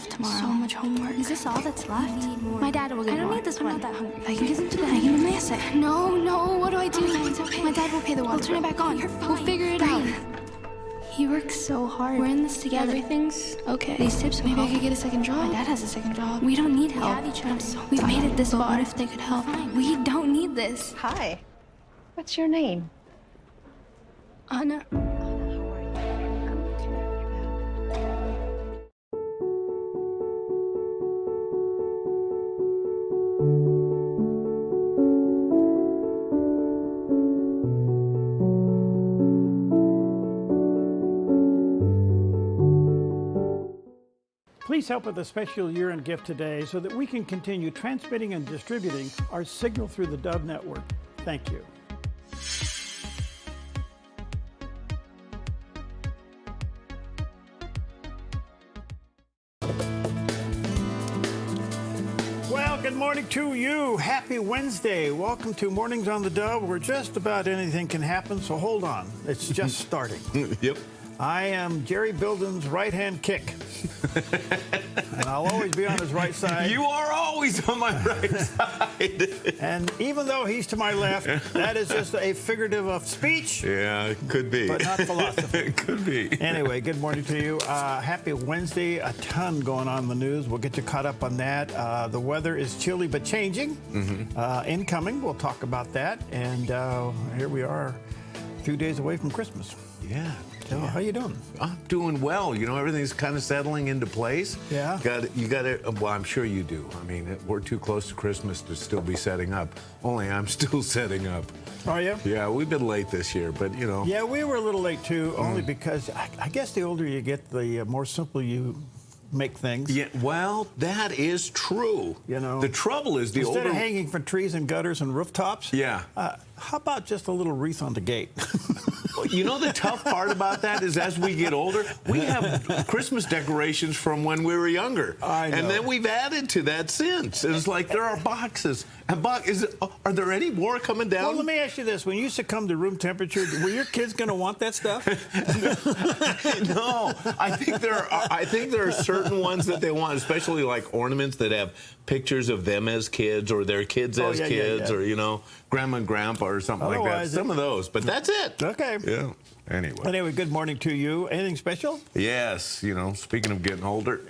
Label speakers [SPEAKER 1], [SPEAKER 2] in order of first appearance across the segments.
[SPEAKER 1] shift tomorrow.
[SPEAKER 2] So much homework.
[SPEAKER 1] Is this all that's left?
[SPEAKER 2] My dad will get
[SPEAKER 1] I don't
[SPEAKER 2] more.
[SPEAKER 1] need this
[SPEAKER 2] I'm
[SPEAKER 1] one.
[SPEAKER 2] not that hungry.
[SPEAKER 1] If I can get them to bed, I can amass it.
[SPEAKER 2] No, what do I do?
[SPEAKER 1] Okay, it's okay.
[SPEAKER 2] My dad will pay the water.
[SPEAKER 1] We'll turn it
[SPEAKER 2] bill.
[SPEAKER 1] back on.
[SPEAKER 2] You're fine.
[SPEAKER 1] We'll figure it out.
[SPEAKER 2] He works so hard.
[SPEAKER 1] We're in this together.
[SPEAKER 2] Everything's okay.
[SPEAKER 1] These tips will
[SPEAKER 2] Maybe I
[SPEAKER 1] help.
[SPEAKER 2] could get a second job.
[SPEAKER 1] My dad has a second job.
[SPEAKER 2] We don't need help.
[SPEAKER 1] have each other.
[SPEAKER 2] I'm so We've made it this
[SPEAKER 1] But
[SPEAKER 2] far.
[SPEAKER 1] what if they could help?
[SPEAKER 2] Fine. We don't need this.
[SPEAKER 3] Hi. What's your name?
[SPEAKER 2] Anna.
[SPEAKER 4] Please help with a special year-end gift today so that we can continue transmitting and distributing our signal through the Dove network. Thank you. Well, good morning to you. Happy Wednesday. Welcome to Mornings on the Dove, where just about anything can happen, so hold on. It's just starting.
[SPEAKER 5] Yep.
[SPEAKER 4] I am Jerry Bilden's right-hand kick. And I'll always be on his right side.
[SPEAKER 5] You are always on my right side.
[SPEAKER 4] And even though he's to my left, that is just a figurative of speech.
[SPEAKER 5] Yeah, it could be.
[SPEAKER 4] But not philosophy.
[SPEAKER 5] It could be.
[SPEAKER 4] Anyway, good morning to you. Happy Wednesday. A ton going on in the news. We'll get you caught up on that. The weather is chilly but changing. Incoming. We'll talk about that. And here we are, a few days away from Christmas.
[SPEAKER 5] Yeah.
[SPEAKER 4] So, how you doing?
[SPEAKER 5] I'm doing well. You know, everything's kind of settling into place.
[SPEAKER 4] Yeah.
[SPEAKER 5] You got to, well, I'm sure you do. I mean, we're too close to Christmas to still be setting up. Only I'm still setting up.
[SPEAKER 4] Are you?
[SPEAKER 5] Yeah, we've been late this year, but you know.
[SPEAKER 4] Yeah, we were a little late too, only because I guess the older you get, the more simple you make things.
[SPEAKER 5] Yeah, well, that is true.
[SPEAKER 4] You know,
[SPEAKER 5] the trouble is the
[SPEAKER 4] instead
[SPEAKER 5] older
[SPEAKER 4] of hanging from trees and gutters and rooftops.
[SPEAKER 5] Yeah.
[SPEAKER 4] How about just a little wreath on the gate?
[SPEAKER 5] You know, the tough part about that is as we get older, we have Christmas decorations from when we were younger.
[SPEAKER 4] I know.
[SPEAKER 5] And then we've added to that since. It's like there are boxes. And are there any more coming down?
[SPEAKER 4] Well, let me ask you this. When you succumb to room temperature, were your kids going to want that stuff?
[SPEAKER 5] No. I think there are certain ones that they want, especially like ornaments that have pictures of them as kids or their kids as kids or, you know, grandma and grandpa or something like that. Some of those. But that's it.
[SPEAKER 4] Okay.
[SPEAKER 5] Yeah.
[SPEAKER 4] Anyway, good morning to you. Anything special?
[SPEAKER 5] Yes. You know, speaking of getting older,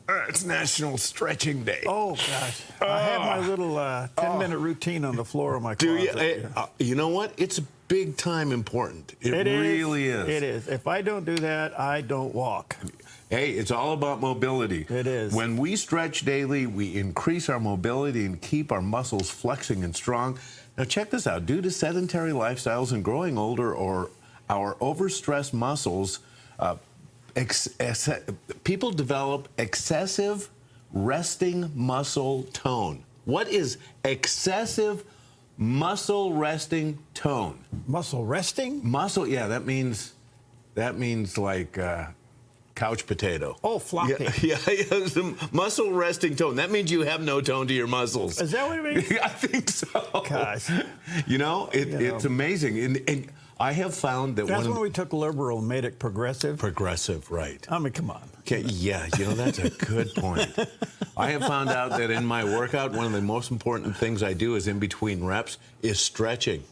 [SPEAKER 5] it's National Stretching Day.
[SPEAKER 4] Oh, gosh. I have my little 10-minute routine on the floor of my closet.
[SPEAKER 5] Do you? You know what? It's big time important. It really is.
[SPEAKER 4] It is. If I don't do that, I don't walk.
[SPEAKER 5] Hey, it's all about mobility.
[SPEAKER 4] It is.
[SPEAKER 5] When we stretch daily, we increase our mobility and keep our muscles flexing and strong. Now, check this out. Due to sedentary lifestyles and growing older, or our overstressed muscles, people develop excessive resting muscle tone. What is excessive muscle resting tone?
[SPEAKER 4] Muscle resting?
[SPEAKER 5] Muscle, yeah, that means like couch potato.
[SPEAKER 4] Oh, floppy.
[SPEAKER 5] Yeah, some muscle resting tone. That means you have no tone to your muscles.
[SPEAKER 4] Is that what it means?
[SPEAKER 5] I think so.
[SPEAKER 4] Gosh.
[SPEAKER 5] You know, it's amazing. And I have found that
[SPEAKER 4] that's when we took liberal and made it progressive.
[SPEAKER 5] Progressive, right.
[SPEAKER 4] I mean, come on.
[SPEAKER 5] Okay, yeah, you know, that's a good point. I have found out that in my workout, one of the most important things I do is in between reps is stretching.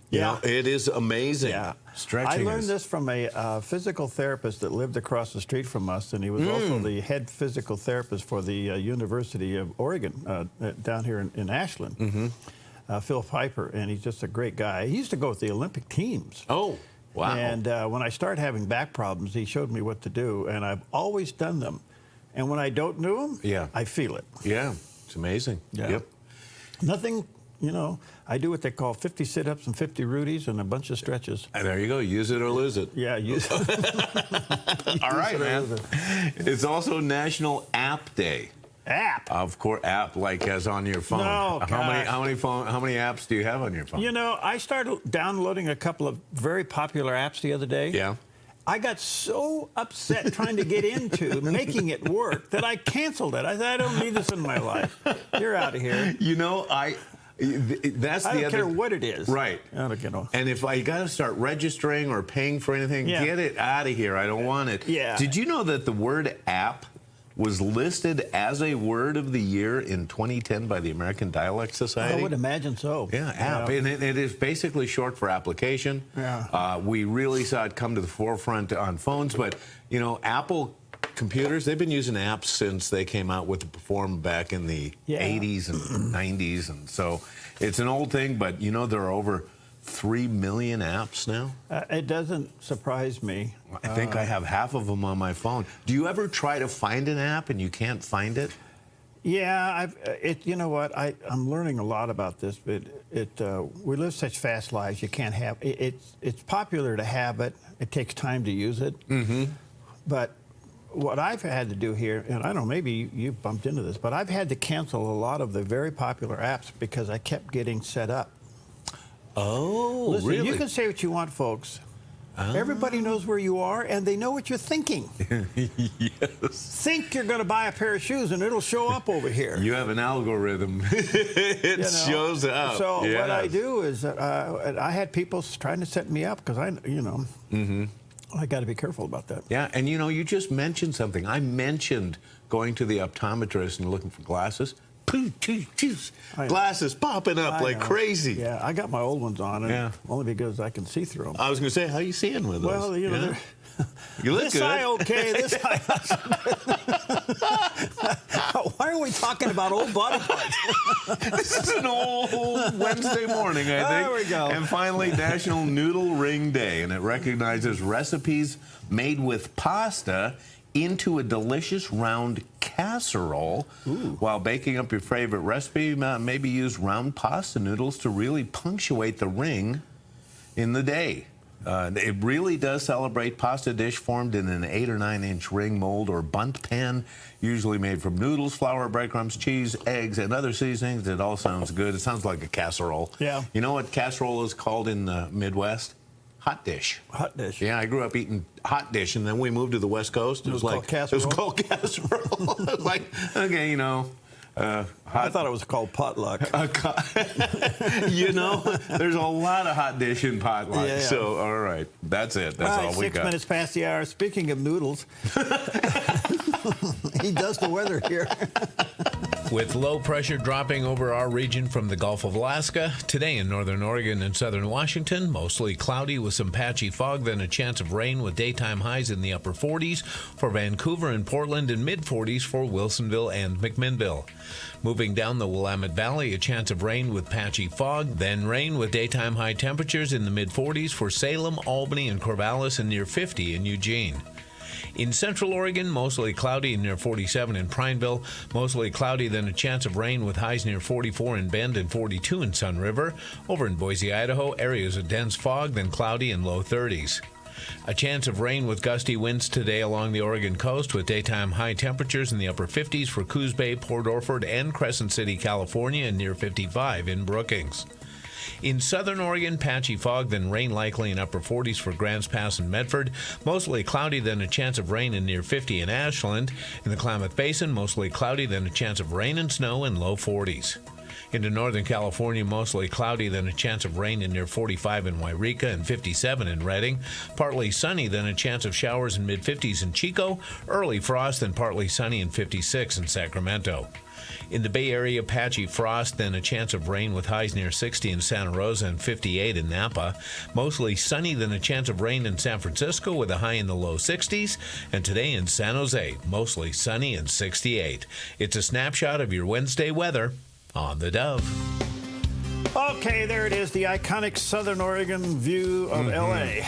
[SPEAKER 5] You know, it is amazing.
[SPEAKER 4] Yeah.
[SPEAKER 5] Stretching.
[SPEAKER 4] I learned this from a physical therapist that lived across the street from us, and he was also the head physical therapist for the University of Oregon down here in Ashland. Phil Piper, and he's just a great guy. He used to go with the Olympic teams.
[SPEAKER 5] Oh, wow.
[SPEAKER 4] And when I started having back problems, he showed me what to do, and I've always done them. And when I don't do them, I feel it.
[SPEAKER 5] Yeah, it's amazing.
[SPEAKER 4] Yeah.
[SPEAKER 5] Yep.
[SPEAKER 4] Nothing, you know, I do what they call 50 sit-ups and 50 Rudies and a bunch of stretches.
[SPEAKER 5] And there you go. Use it or lose it.
[SPEAKER 4] Yeah, use it.
[SPEAKER 5] All right, man. It's also National App Day.
[SPEAKER 4] App?
[SPEAKER 5] Of course, app like as on your phone.
[SPEAKER 4] No,
[SPEAKER 5] how many apps do you have on your phone?
[SPEAKER 4] You know, I started downloading a couple of very popular apps the other day.
[SPEAKER 5] Yeah.
[SPEAKER 4] I got so upset trying to get into making it work that I canceled it. I said, I don't need this in my life. You're out of here.
[SPEAKER 5] You know, that's
[SPEAKER 4] I don't care what it is.
[SPEAKER 5] Right.
[SPEAKER 4] You know.
[SPEAKER 5] And if I got to start registering or paying for anything, get it out of here. I don't want it.
[SPEAKER 4] Yeah.
[SPEAKER 5] Did you know that the word app was listed as a word of the year in 2010 by the American Dialect Society.
[SPEAKER 4] I would imagine so.
[SPEAKER 5] Yeah, app. And it is basically short for application.
[SPEAKER 4] Yeah.
[SPEAKER 5] We really saw it come to the forefront on phones, but, you know, Apple computers, they've been using apps since they came out with the Perform back in the 80s and 90s. And so it's an old thing, but, you know, there are over 3 million apps now.
[SPEAKER 4] It doesn't surprise me.
[SPEAKER 5] I think I have half of them on my phone. Do you ever try to find an app and you can't find it?
[SPEAKER 4] Yeah, you know what? I'm learning a lot about this, but we live such fast lives. You can't have it's popular to have it. It takes time to use it. Mm-hmm. But what I've had to do here, and I don't know, maybe you bumped into this, but I've had to cancel a lot of the very popular apps because I kept getting set up.
[SPEAKER 5] Oh,
[SPEAKER 4] listen,
[SPEAKER 5] really?
[SPEAKER 4] You can say what you want, folks. Everybody knows where you are, and they know what you're thinking.
[SPEAKER 5] Yes.
[SPEAKER 4] Think you're going to buy a pair of shoes, and it'll show up over here.
[SPEAKER 5] You have an algorithm. It shows up.
[SPEAKER 4] So what I do is I had people trying to set me up because I got to be careful about that.
[SPEAKER 5] Yeah, and you know, you just mentioned something. I mentioned going to the optometrist and looking for glasses. Glasses popping up like crazy.
[SPEAKER 4] Yeah, I got my old ones on, only because I can see through them.
[SPEAKER 5] I was going to say, how you seeing with those?
[SPEAKER 4] Well, you know,
[SPEAKER 5] you look
[SPEAKER 4] this
[SPEAKER 5] good.
[SPEAKER 4] eye okay, this eye. Why are we talking about old body parts?
[SPEAKER 5] This is an old Wednesday morning, I think.
[SPEAKER 4] There we go.
[SPEAKER 5] And finally, National Noodle Ring Day, and it recognizes recipes made with pasta into a delicious round casserole.
[SPEAKER 4] Ooh.
[SPEAKER 5] While baking up your favorite recipe, maybe use round pasta noodles to really punctuate the ring in the day. It really does celebrate pasta dish formed in an 8 or 9 inch ring mold or bundt pan, usually made from noodles, flour, breadcrumbs, cheese, eggs, and other seasonings. It all sounds good. It sounds like a casserole.
[SPEAKER 4] Yeah.
[SPEAKER 5] You know what casserole is called in the Midwest? Hot dish.
[SPEAKER 4] Hot dish.
[SPEAKER 5] Yeah, I grew up eating hot dish, and then we moved to the West Coast.
[SPEAKER 4] It was like casserole?
[SPEAKER 5] It was called casserole. It was like, okay, you know.
[SPEAKER 4] I thought it was called potluck.
[SPEAKER 5] You know, there's a lot of hot dish in potluck.
[SPEAKER 4] Yeah.
[SPEAKER 5] So, all right, that's it. That's all we
[SPEAKER 4] 6
[SPEAKER 5] got.
[SPEAKER 4] minutes past the hour. Speaking of noodles, he does the weather here.
[SPEAKER 6] With low pressure dropping over our region from the Gulf of Alaska, today in northern Oregon and southern Washington, mostly cloudy with some patchy fog, then a chance of rain with daytime highs in the upper 40s for Vancouver and Portland and mid-40s for Wilsonville and McMinnville. Moving down the Willamette Valley, a chance of rain with patchy fog, then rain with daytime high temperatures in the mid-40s for Salem, Albany, and Corvallis, and near 50 in Eugene. In central Oregon, mostly cloudy and near 47 in Prineville, mostly cloudy, then a chance of rain with highs near 44 in Bend and 42 in Sun River. Over in Boise, Idaho, areas of dense fog, then cloudy and low 30s. A chance of rain with gusty winds today along the Oregon coast with daytime high temperatures in the upper 50s for Coos Bay, Port Orford, and Crescent City, California, and near 55 in Brookings. In southern Oregon, patchy fog, then rain likely in upper 40s for Grants Pass and Medford. Mostly cloudy, then a chance of rain in near 50 in Ashland. In the Klamath Basin, mostly cloudy, then a chance of rain and snow in low 40s. Into northern California, mostly cloudy, then a chance of rain in near 45 in Wairika and 57 in Redding. Partly sunny, then a chance of showers in mid-50s in Chico. Early frost, then partly sunny and 56 in Sacramento. In the Bay Area, patchy frost, then a chance of rain with highs near 60 in Santa Rosa and 58 in Napa. Mostly sunny, then a chance of rain in San Francisco with a high in the low 60s. And today in San Jose, mostly sunny and 68. It's a snapshot of your Wednesday weather on the Dove.
[SPEAKER 4] Okay, there it is, the iconic Southern Oregon view of L.A.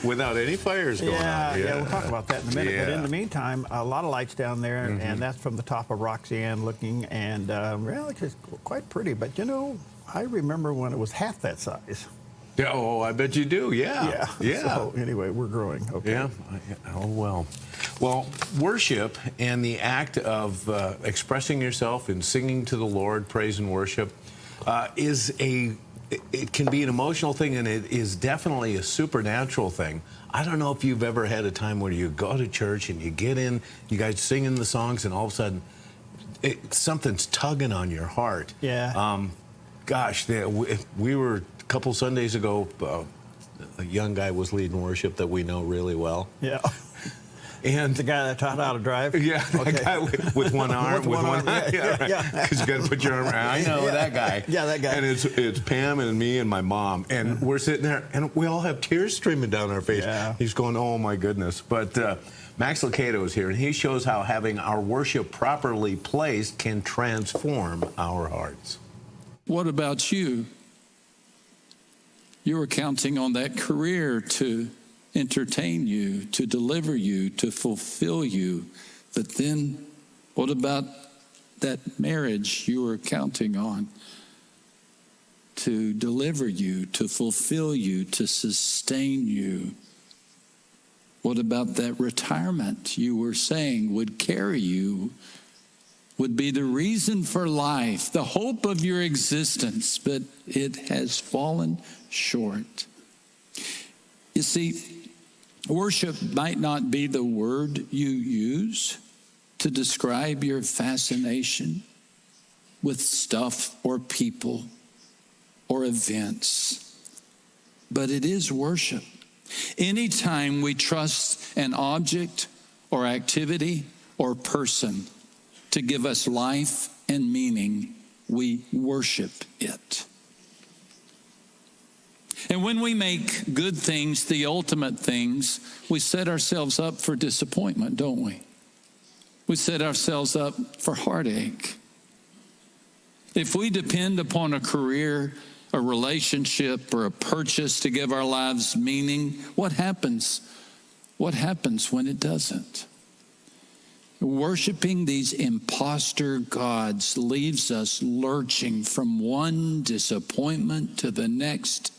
[SPEAKER 5] Without any fires going on.
[SPEAKER 4] Yeah, we'll talk about that in a minute.
[SPEAKER 5] Yeah.
[SPEAKER 4] But in the meantime, a lot of lights down there, and that's from the top of Roxanne looking, and well, it's quite pretty. But, you know, I remember when it was half that size.
[SPEAKER 5] Yeah, oh, I bet you do. Yeah.
[SPEAKER 4] So anyway, we're growing. Okay.
[SPEAKER 5] Yeah. Oh, well. Well, worship and the act of expressing yourself and singing to the Lord, praise and worship, it can be an emotional thing, and it is definitely a supernatural thing. I don't know if you've ever had a time where you go to church and you get in, you guys singing the songs, and all of a sudden something's tugging on your heart.
[SPEAKER 4] Yeah.
[SPEAKER 5] Gosh, we were a couple Sundays ago, a young guy was leading worship that we know really well.
[SPEAKER 4] Yeah.
[SPEAKER 5] And
[SPEAKER 4] the guy that taught how to drive?
[SPEAKER 5] Yeah, that guy with one arm, with one eye.
[SPEAKER 4] Yeah.
[SPEAKER 5] Because you got to put your arm around. I know that guy.
[SPEAKER 4] Yeah, that guy.
[SPEAKER 5] And it's Pam and me and my mom, and we're sitting there, and we all have tears streaming down our face.
[SPEAKER 4] Yeah.
[SPEAKER 5] He's going, oh my goodness. But Max Lucado is here, and he shows how having our worship properly placed can transform our hearts.
[SPEAKER 7] What about you? You were counting on that career to entertain you, to deliver you, to fulfill you. But then what about that marriage you were counting on to deliver you, to fulfill you, to sustain you? What about that retirement you were saying would carry you, would be the reason for life, the hope of your existence, but it has fallen short? You see, worship might not be the word you use to describe your fascination with stuff or people or events, but it is worship. Anytime we trust an object or activity or person to give us life and meaning, we worship it. And when we make good things the ultimate things, we set ourselves up for disappointment, don't we? We set ourselves up for heartache. If we depend upon a career, a relationship, or a purchase to give our lives meaning, what happens? What happens when it doesn't? Worshiping these imposter gods leaves us lurching from one disappointment to the next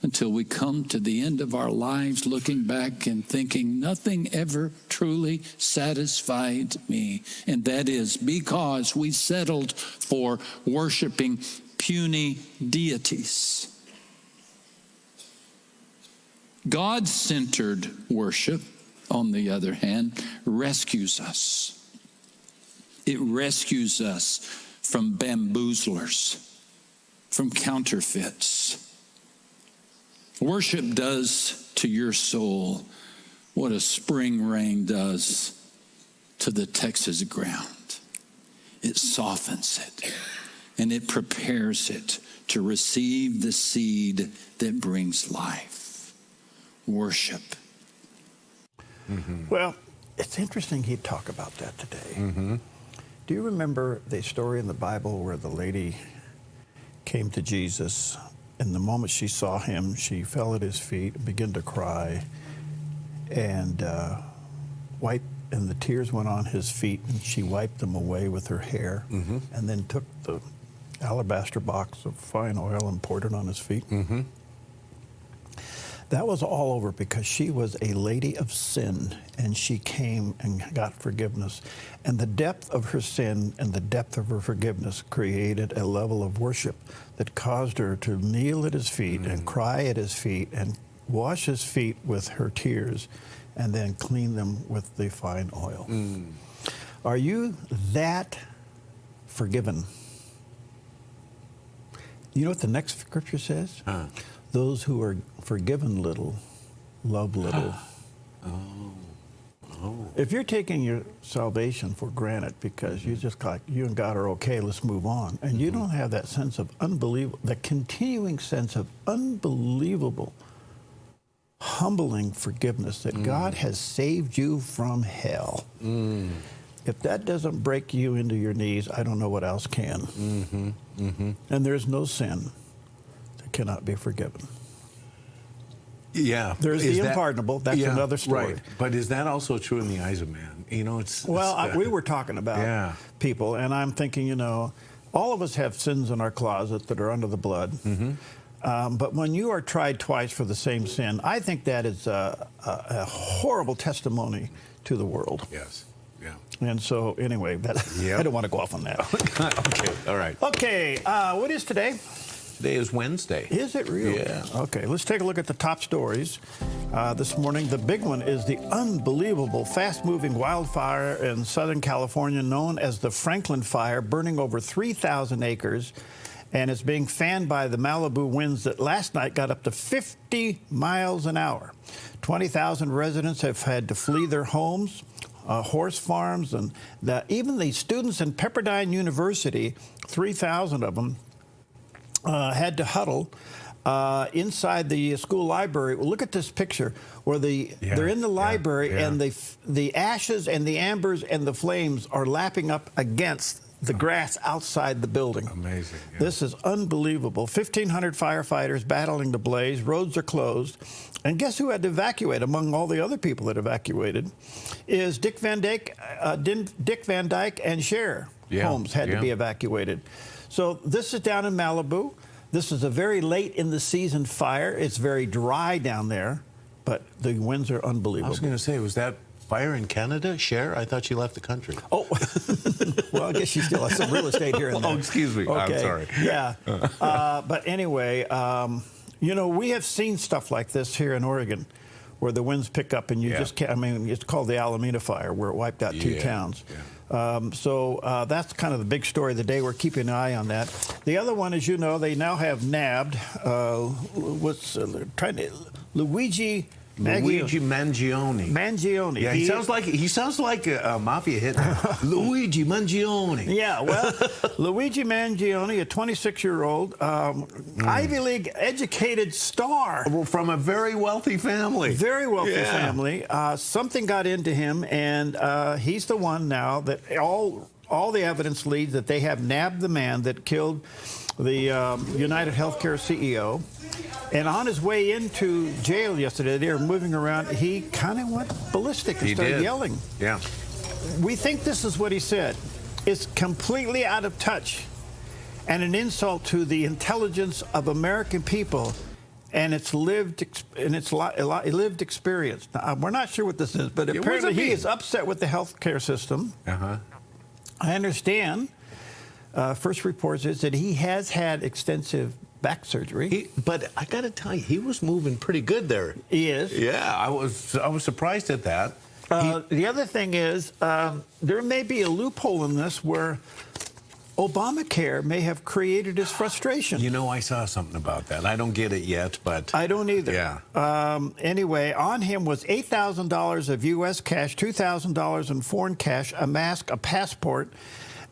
[SPEAKER 7] until we come to the end of our lives looking back and thinking nothing ever truly satisfied me. And that is because we settled for worshiping puny deities. God-centered worship, on the other hand, rescues us. It rescues us from bamboozlers, from counterfeits. Worship does to your soul what a spring rain does to the Texas ground. It softens it, and it prepares it to receive the seed that brings life. Worship.
[SPEAKER 4] Mm-hmm. Well, it's interesting he'd talk about that today. Mm-hmm. Do you remember the story in the Bible where the lady came to Jesus, and the moment she saw him, she fell at his feet and began to cry, and and the tears went on his feet, and she wiped them away with her hair, mm-hmm. and then took the alabaster box of fine oil and poured it on his feet. Mm-hmm. That was all over because she was a lady of sin, and she came and got forgiveness. And the depth of her sin and the depth of her forgiveness created a level of worship that caused her to kneel at his feet and cry at his feet and wash his feet with her tears and then clean them with the fine oil. Are you that forgiven? You know what the next scripture says? Those who are forgiven little, love little. If you're taking your salvation for granted because you just like, you and God are okay, let's move on, and you don't have that sense of unbelievable, the continuing sense of unbelievable, humbling forgiveness that God has saved you from hell. If that doesn't break you into your knees, I don't know what else can. And there's no sin that cannot be forgiven.
[SPEAKER 5] Yeah.
[SPEAKER 4] There's the unpardonable. That's another story.
[SPEAKER 5] Right. But is that also true in the eyes of man? You know,
[SPEAKER 4] we were talking about people, and I'm thinking, you know, all of us have sins in our closet that are under the blood. But when you are tried twice for the same sin, I think that is a horrible testimony to the world.
[SPEAKER 5] Yes. Yeah.
[SPEAKER 4] And so, anyway, I don't want to go off on that.
[SPEAKER 5] Okay. All right.
[SPEAKER 4] Okay. What is today?
[SPEAKER 5] Today is Wednesday.
[SPEAKER 4] Is it really?
[SPEAKER 5] Yeah.
[SPEAKER 4] Okay, let's take a look at the top stories this morning. The big one is the unbelievable fast-moving wildfire in Southern California known as the Franklin Fire, burning over 3,000 acres and it's being fanned by the Malibu winds that last night got up to 50 miles an hour. 20,000 residents have had to flee their homes, horse farms, and even the students in Pepperdine University, 3,000 of them, had to huddle inside the school library. Well, look at this picture where they're in the library and the ashes and the ambers and the flames are lapping up against the grass outside the building.
[SPEAKER 5] Amazing. Yeah.
[SPEAKER 4] This is unbelievable. 1,500 firefighters battling the blaze. Roads are closed. And guess who had to evacuate among all the other people that evacuated? Is Dick Van Dyke and Cher homes had to be evacuated. So this is down in Malibu. This is a very late in the season fire. It's very dry down there, but the winds are unbelievable.
[SPEAKER 5] I was going to say, was that fire in Canada, Cher? I thought she left the country.
[SPEAKER 4] Oh, well, I guess she still has some real estate here and there.
[SPEAKER 5] Oh, excuse me. Okay. I'm sorry.
[SPEAKER 4] Yeah. But anyway, you know, we have seen stuff like this here in Oregon where the winds pick up and you just can't, I mean, it's called the Alameda Fire where it wiped out 2 towns. Yeah. So that's kind of the big story of the day. We're keeping an eye on that. The other one, as you know, they now have nabbed Luigi Mangione. Mangione.
[SPEAKER 5] Yeah, he sounds like a mafia hit. Luigi Mangione.
[SPEAKER 4] Yeah, well, Luigi Mangione, a 26-year-old Ivy League educated star
[SPEAKER 5] from a very wealthy family.
[SPEAKER 4] Very wealthy family. Something got into him, and he's the one now that all the evidence leads that they have nabbed the man that killed the United Healthcare CEO. And on his way into jail yesterday, they were moving around. He kind of went ballistic and started yelling.
[SPEAKER 5] Yeah.
[SPEAKER 4] We think this is what he said. It's completely out of touch and an insult to the intelligence of American people and its lived experience. Now, we're not sure what this is, but apparently he is upset with the healthcare system. I understand. First reports is that he has had extensive back surgery.
[SPEAKER 5] But I got to tell you, he was moving pretty good there.
[SPEAKER 4] He is.
[SPEAKER 5] Yeah, I was surprised at that.
[SPEAKER 4] The other thing is there may be a loophole in this where Obamacare may have created his frustration.
[SPEAKER 5] You know, I saw something about that. I don't get it yet, but
[SPEAKER 4] I don't either.
[SPEAKER 5] Yeah.
[SPEAKER 4] Anyway, on him was $8,000 of U.S. cash, $2,000 in foreign cash, a mask, a passport,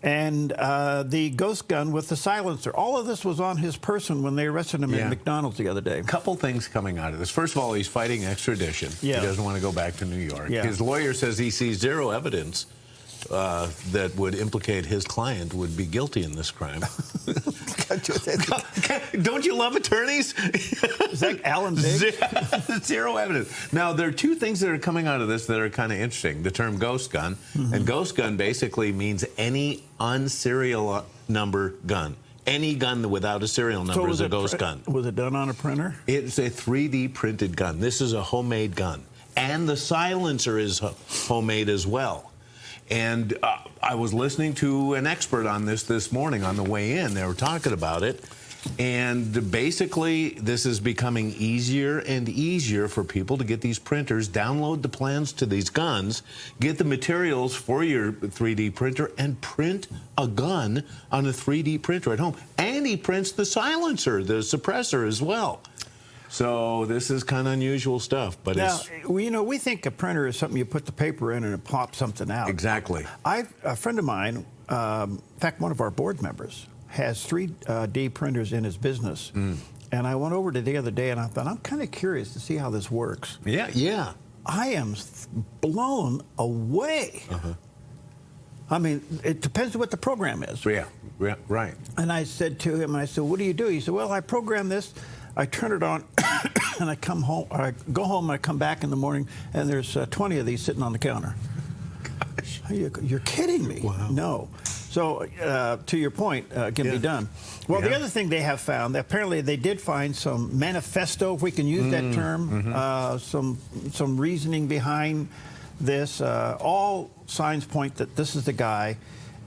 [SPEAKER 4] and the ghost gun with the silencer. All of this was on his person when they arrested him at McDonald's the other day.
[SPEAKER 5] A couple things coming out of this. First of all, he's fighting extradition. He doesn't want to go back to New York. His lawyer says he sees zero evidence that would implicate his client would be guilty in this crime. Don't you love attorneys?
[SPEAKER 4] Is that Alan Biggs?
[SPEAKER 5] Zero evidence. Now, there are two things that are coming out of this that are kind of interesting. The term ghost gun. And ghost gun basically means any unserial number gun. Any gun without a serial number is a ghost gun.
[SPEAKER 4] Was it done on a printer?
[SPEAKER 5] It's a 3D printed gun. This is a homemade gun. And the silencer is homemade as well. And I was listening to an expert on this morning on the way in. They were talking about it. And basically, this is becoming easier and easier for people to get these printers, download the plans to these guns, get the materials for your 3D printer, and print a gun on a 3D printer at home. And he prints the silencer, the suppressor as well. So this is kind of unusual stuff, but
[SPEAKER 4] now, you know, we think a printer is something you put the paper in and it pops something out.
[SPEAKER 5] Exactly.
[SPEAKER 4] A friend of mine, in fact, one of our board members, has 3D printers in his business. And I went over to the other day and I thought, I'm kind of curious to see how this works.
[SPEAKER 5] Yeah.
[SPEAKER 4] I am blown away. I mean, it depends on what the program is.
[SPEAKER 5] Yeah, right.
[SPEAKER 4] And I said to him, what do you do? He said, well, I program this. I turn it on, and I come home. Or I go home, and I come back in the morning, and there's 20 of these sitting on the counter. Gosh. You're kidding me?
[SPEAKER 5] Wow.
[SPEAKER 4] No. So, to your point, it can be done. Well, the other thing they have found, apparently they did find some manifesto, if we can use that term, some reasoning behind this. All signs point that this is the guy,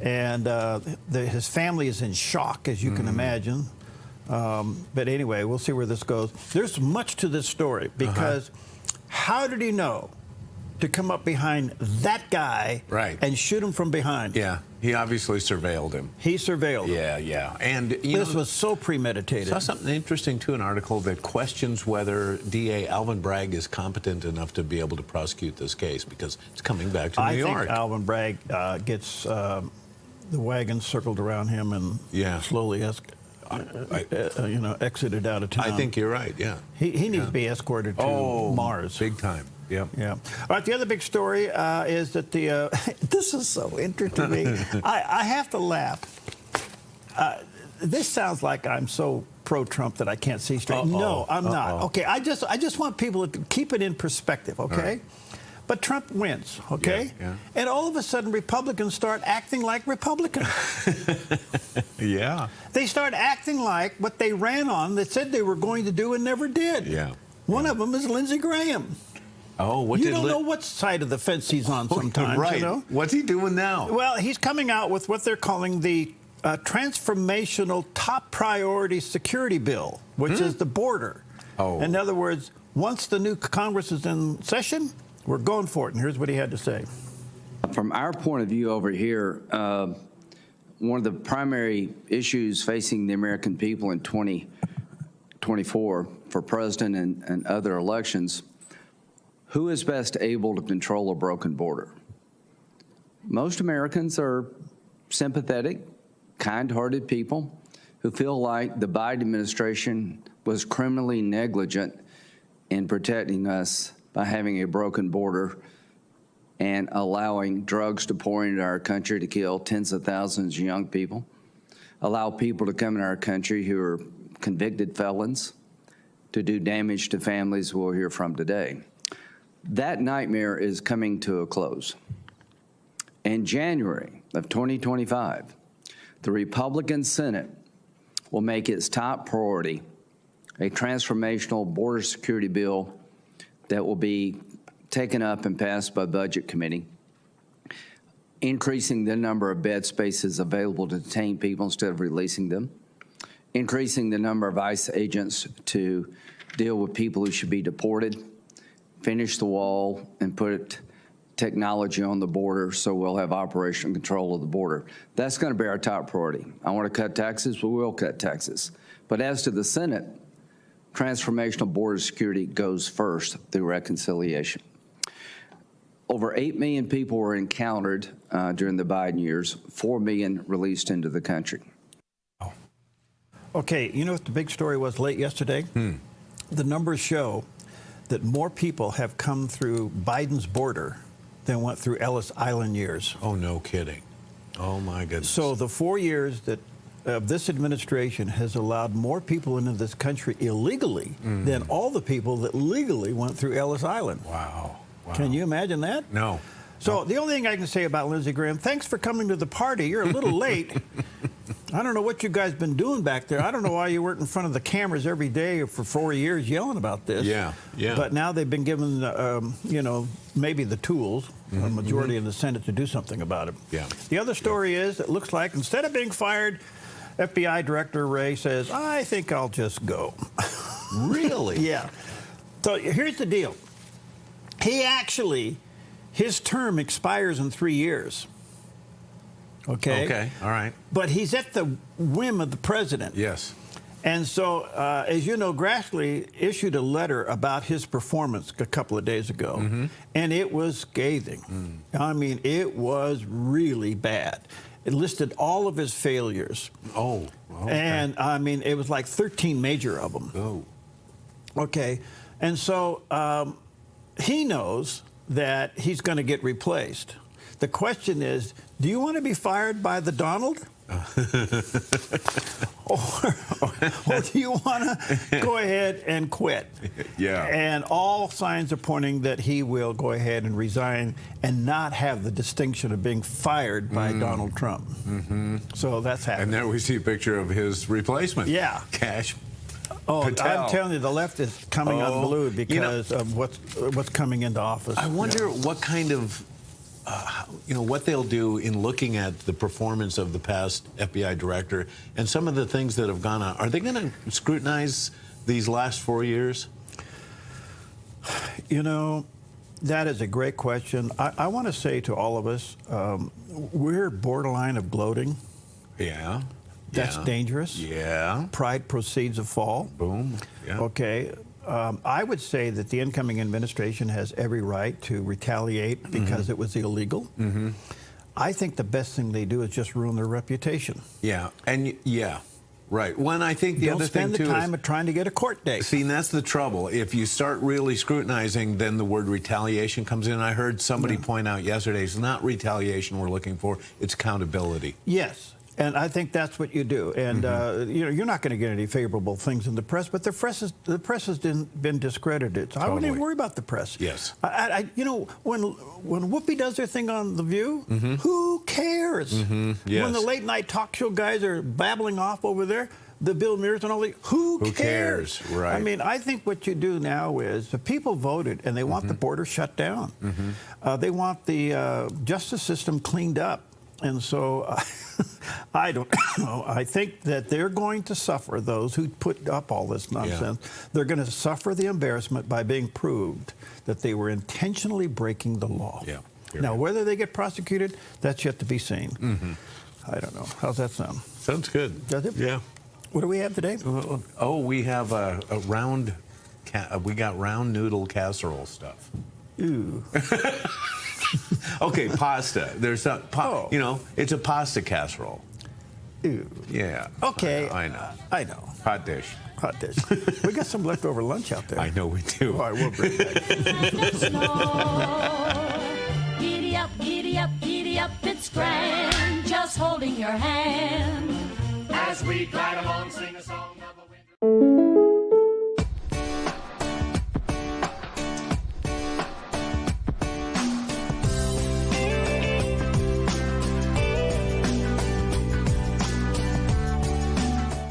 [SPEAKER 4] and his family is in shock, as you can imagine. But anyway, we'll see where this goes. There's much to this story because how did he know to come up behind that guy and shoot him from behind.
[SPEAKER 5] Yeah, he obviously surveilled him.
[SPEAKER 4] He surveilled him.
[SPEAKER 5] Yeah, yeah. And
[SPEAKER 4] this was so premeditated.
[SPEAKER 5] I saw something interesting, too, an article that questions whether DA Alvin Bragg is competent enough to be able to prosecute this case because it's coming back to New York.
[SPEAKER 4] I think Alvin Bragg gets the wagon circled around him and slowly exited out of town.
[SPEAKER 5] I think you're right, yeah.
[SPEAKER 4] He needs to be escorted to Mars.
[SPEAKER 5] Big time. Yeah.
[SPEAKER 4] Yeah. All right. The other big story is that the this is so interesting to me. I have to laugh. This sounds like I'm so pro-Trump that I can't see straight. No, I'm not. Okay. I just want people to keep it in perspective. Okay. Right. But Trump wins. Okay. Yeah. And all of a sudden, Republicans start acting like Republicans.
[SPEAKER 5] Yeah.
[SPEAKER 4] They start acting like what they ran on that said they were going to do and never did.
[SPEAKER 5] Yeah.
[SPEAKER 4] One of them is Lindsey Graham.
[SPEAKER 5] Oh,
[SPEAKER 4] you don't know what side of the fence he's on sometimes.
[SPEAKER 5] Right.
[SPEAKER 4] You know?
[SPEAKER 5] What's he doing now?
[SPEAKER 4] Well, he's coming out with what they're calling the transformational top priority security bill, which is the border. In other words, once the new Congress is in session, we're going for it. And here's what he had to say.
[SPEAKER 8] From our point of view over here, one of the primary issues facing the American people in 2024 for president and other elections, who is best able to control a broken border? Most Americans are sympathetic, kind-hearted people who feel like the Biden administration was criminally negligent in protecting us by having a broken border and allowing drugs to pour into our country to kill tens of thousands of young people, allow people to come in our country who are convicted felons to do damage to families we'll hear from today. That nightmare is coming to a close. In January of 2025, the Republican Senate will make its top priority a transformational border security bill that will be taken up and passed by Budget Committee, increasing the number of bed spaces available to detain people instead of releasing them, increasing the number of ICE agents to deal with people who should be deported, finish the wall, and put technology on the border so we'll have operational control of the border. That's going to be our top priority. I want to cut taxes, we will cut taxes. But as to the Senate, transformational border security goes first through reconciliation. Over 8 million people were encountered during the Biden years, 4 million released into the country.
[SPEAKER 4] Okay, you know what the big story was late yesterday? The numbers show that more people have come through Biden's border than went through Ellis Island years.
[SPEAKER 5] Oh, no kidding. Oh, my goodness.
[SPEAKER 4] So the 4 years that this administration has allowed more people into this country illegally than all the people that legally went through Ellis Island.
[SPEAKER 5] Wow.
[SPEAKER 4] Can you imagine that?
[SPEAKER 5] No.
[SPEAKER 4] So the only thing I can say about Lindsey Graham, thanks for coming to the party. You're a little late. I don't know what you guys been doing back there. I don't know why you weren't in front of the cameras every day for 4 years yelling about this.
[SPEAKER 5] Yeah.
[SPEAKER 4] But now they've been given, maybe the tools, a majority in the Senate, to do something about it.
[SPEAKER 5] Yeah.
[SPEAKER 4] The other story is, it looks like instead of being fired, FBI Director Wray says, I think I'll just go.
[SPEAKER 5] Really?
[SPEAKER 4] Yeah. So here's the deal. His term expires in 3 years. Okay?
[SPEAKER 5] All right.
[SPEAKER 4] But he's at the whim of the president.
[SPEAKER 5] Yes.
[SPEAKER 4] And so, as you know, Grassley issued a letter about his performance a couple of days ago, and it was scathing. I mean, it was really bad. It listed all of his failures.
[SPEAKER 5] Oh. Okay.
[SPEAKER 4] And, I mean, it was like 13 major of them.
[SPEAKER 5] Oh.
[SPEAKER 4] Okay. And so he knows that he's going to get replaced. The question is, do you want to be fired by the Donald? or do you want to go ahead and quit?
[SPEAKER 5] Yeah.
[SPEAKER 4] And all signs are pointing that he will go ahead and resign and not have the distinction of being fired by Donald Trump. So that's happening.
[SPEAKER 5] And there we see a picture of his replacement.
[SPEAKER 4] Yeah.
[SPEAKER 5] Cash.
[SPEAKER 4] I'm telling you, the left is coming unglued because of what's coming into office.
[SPEAKER 5] I wonder what kind of, what they'll do in looking at the performance of the past FBI director and some of the things that have gone on. Are they going to scrutinize these last 4 years?
[SPEAKER 4] You know, That is a great question. I want to say to all of us, we're borderline of gloating.
[SPEAKER 5] Yeah.
[SPEAKER 4] That's dangerous.
[SPEAKER 5] Yeah.
[SPEAKER 4] Pride proceeds a fall.
[SPEAKER 5] Boom. Yeah.
[SPEAKER 4] Okay. I would say that the incoming administration has every right to retaliate because it was illegal. I think the best thing they do is just ruin their reputation.
[SPEAKER 5] Yeah. And right. When I think the other thing, too,
[SPEAKER 4] don't spend the time of trying to get a court date.
[SPEAKER 5] See, and that's the trouble. If you start really scrutinizing, then the word retaliation comes in. I heard somebody point out yesterday, it's not retaliation we're looking for, it's accountability.
[SPEAKER 4] Yes. And I think that's what you do. And, you're not going to get any favorable things in the press, but the press has been discredited. So I wouldn't even worry about the press.
[SPEAKER 5] Yes.
[SPEAKER 4] When Whoopi does their thing on The View, who cares?
[SPEAKER 5] Yes.
[SPEAKER 4] When the late night talk show guys are babbling off over there, the Bill Mears and all the, who cares?
[SPEAKER 5] Right.
[SPEAKER 4] I mean, I think what you do now is the people voted and they want the border shut down. They want the justice system cleaned up. And so I don't know. I think that they're going to suffer, those who put up all this nonsense. They're going to suffer the embarrassment by being proved that they were intentionally breaking the law.
[SPEAKER 5] Yeah.
[SPEAKER 4] Now, whether they get prosecuted, that's yet to be seen. I don't know. How's that sound?
[SPEAKER 5] Sounds good.
[SPEAKER 4] Does it?
[SPEAKER 5] Yeah.
[SPEAKER 4] What do we have today?
[SPEAKER 5] Oh, we have a round, we got round noodle casserole stuff.
[SPEAKER 4] Ooh.
[SPEAKER 5] Okay, pasta. There's a, it's a pasta casserole.
[SPEAKER 4] Ew.
[SPEAKER 5] Yeah.
[SPEAKER 4] Okay.
[SPEAKER 5] I know.
[SPEAKER 4] I know.
[SPEAKER 5] Hot dish.
[SPEAKER 4] Hot dish. We got some leftover lunch out there.
[SPEAKER 5] I know we do.
[SPEAKER 4] All right, we'll bring it back.
[SPEAKER 9] Giddy up, giddy up, giddy up, it's grand, just holding your hand. As we glide along, sing a song of a winter.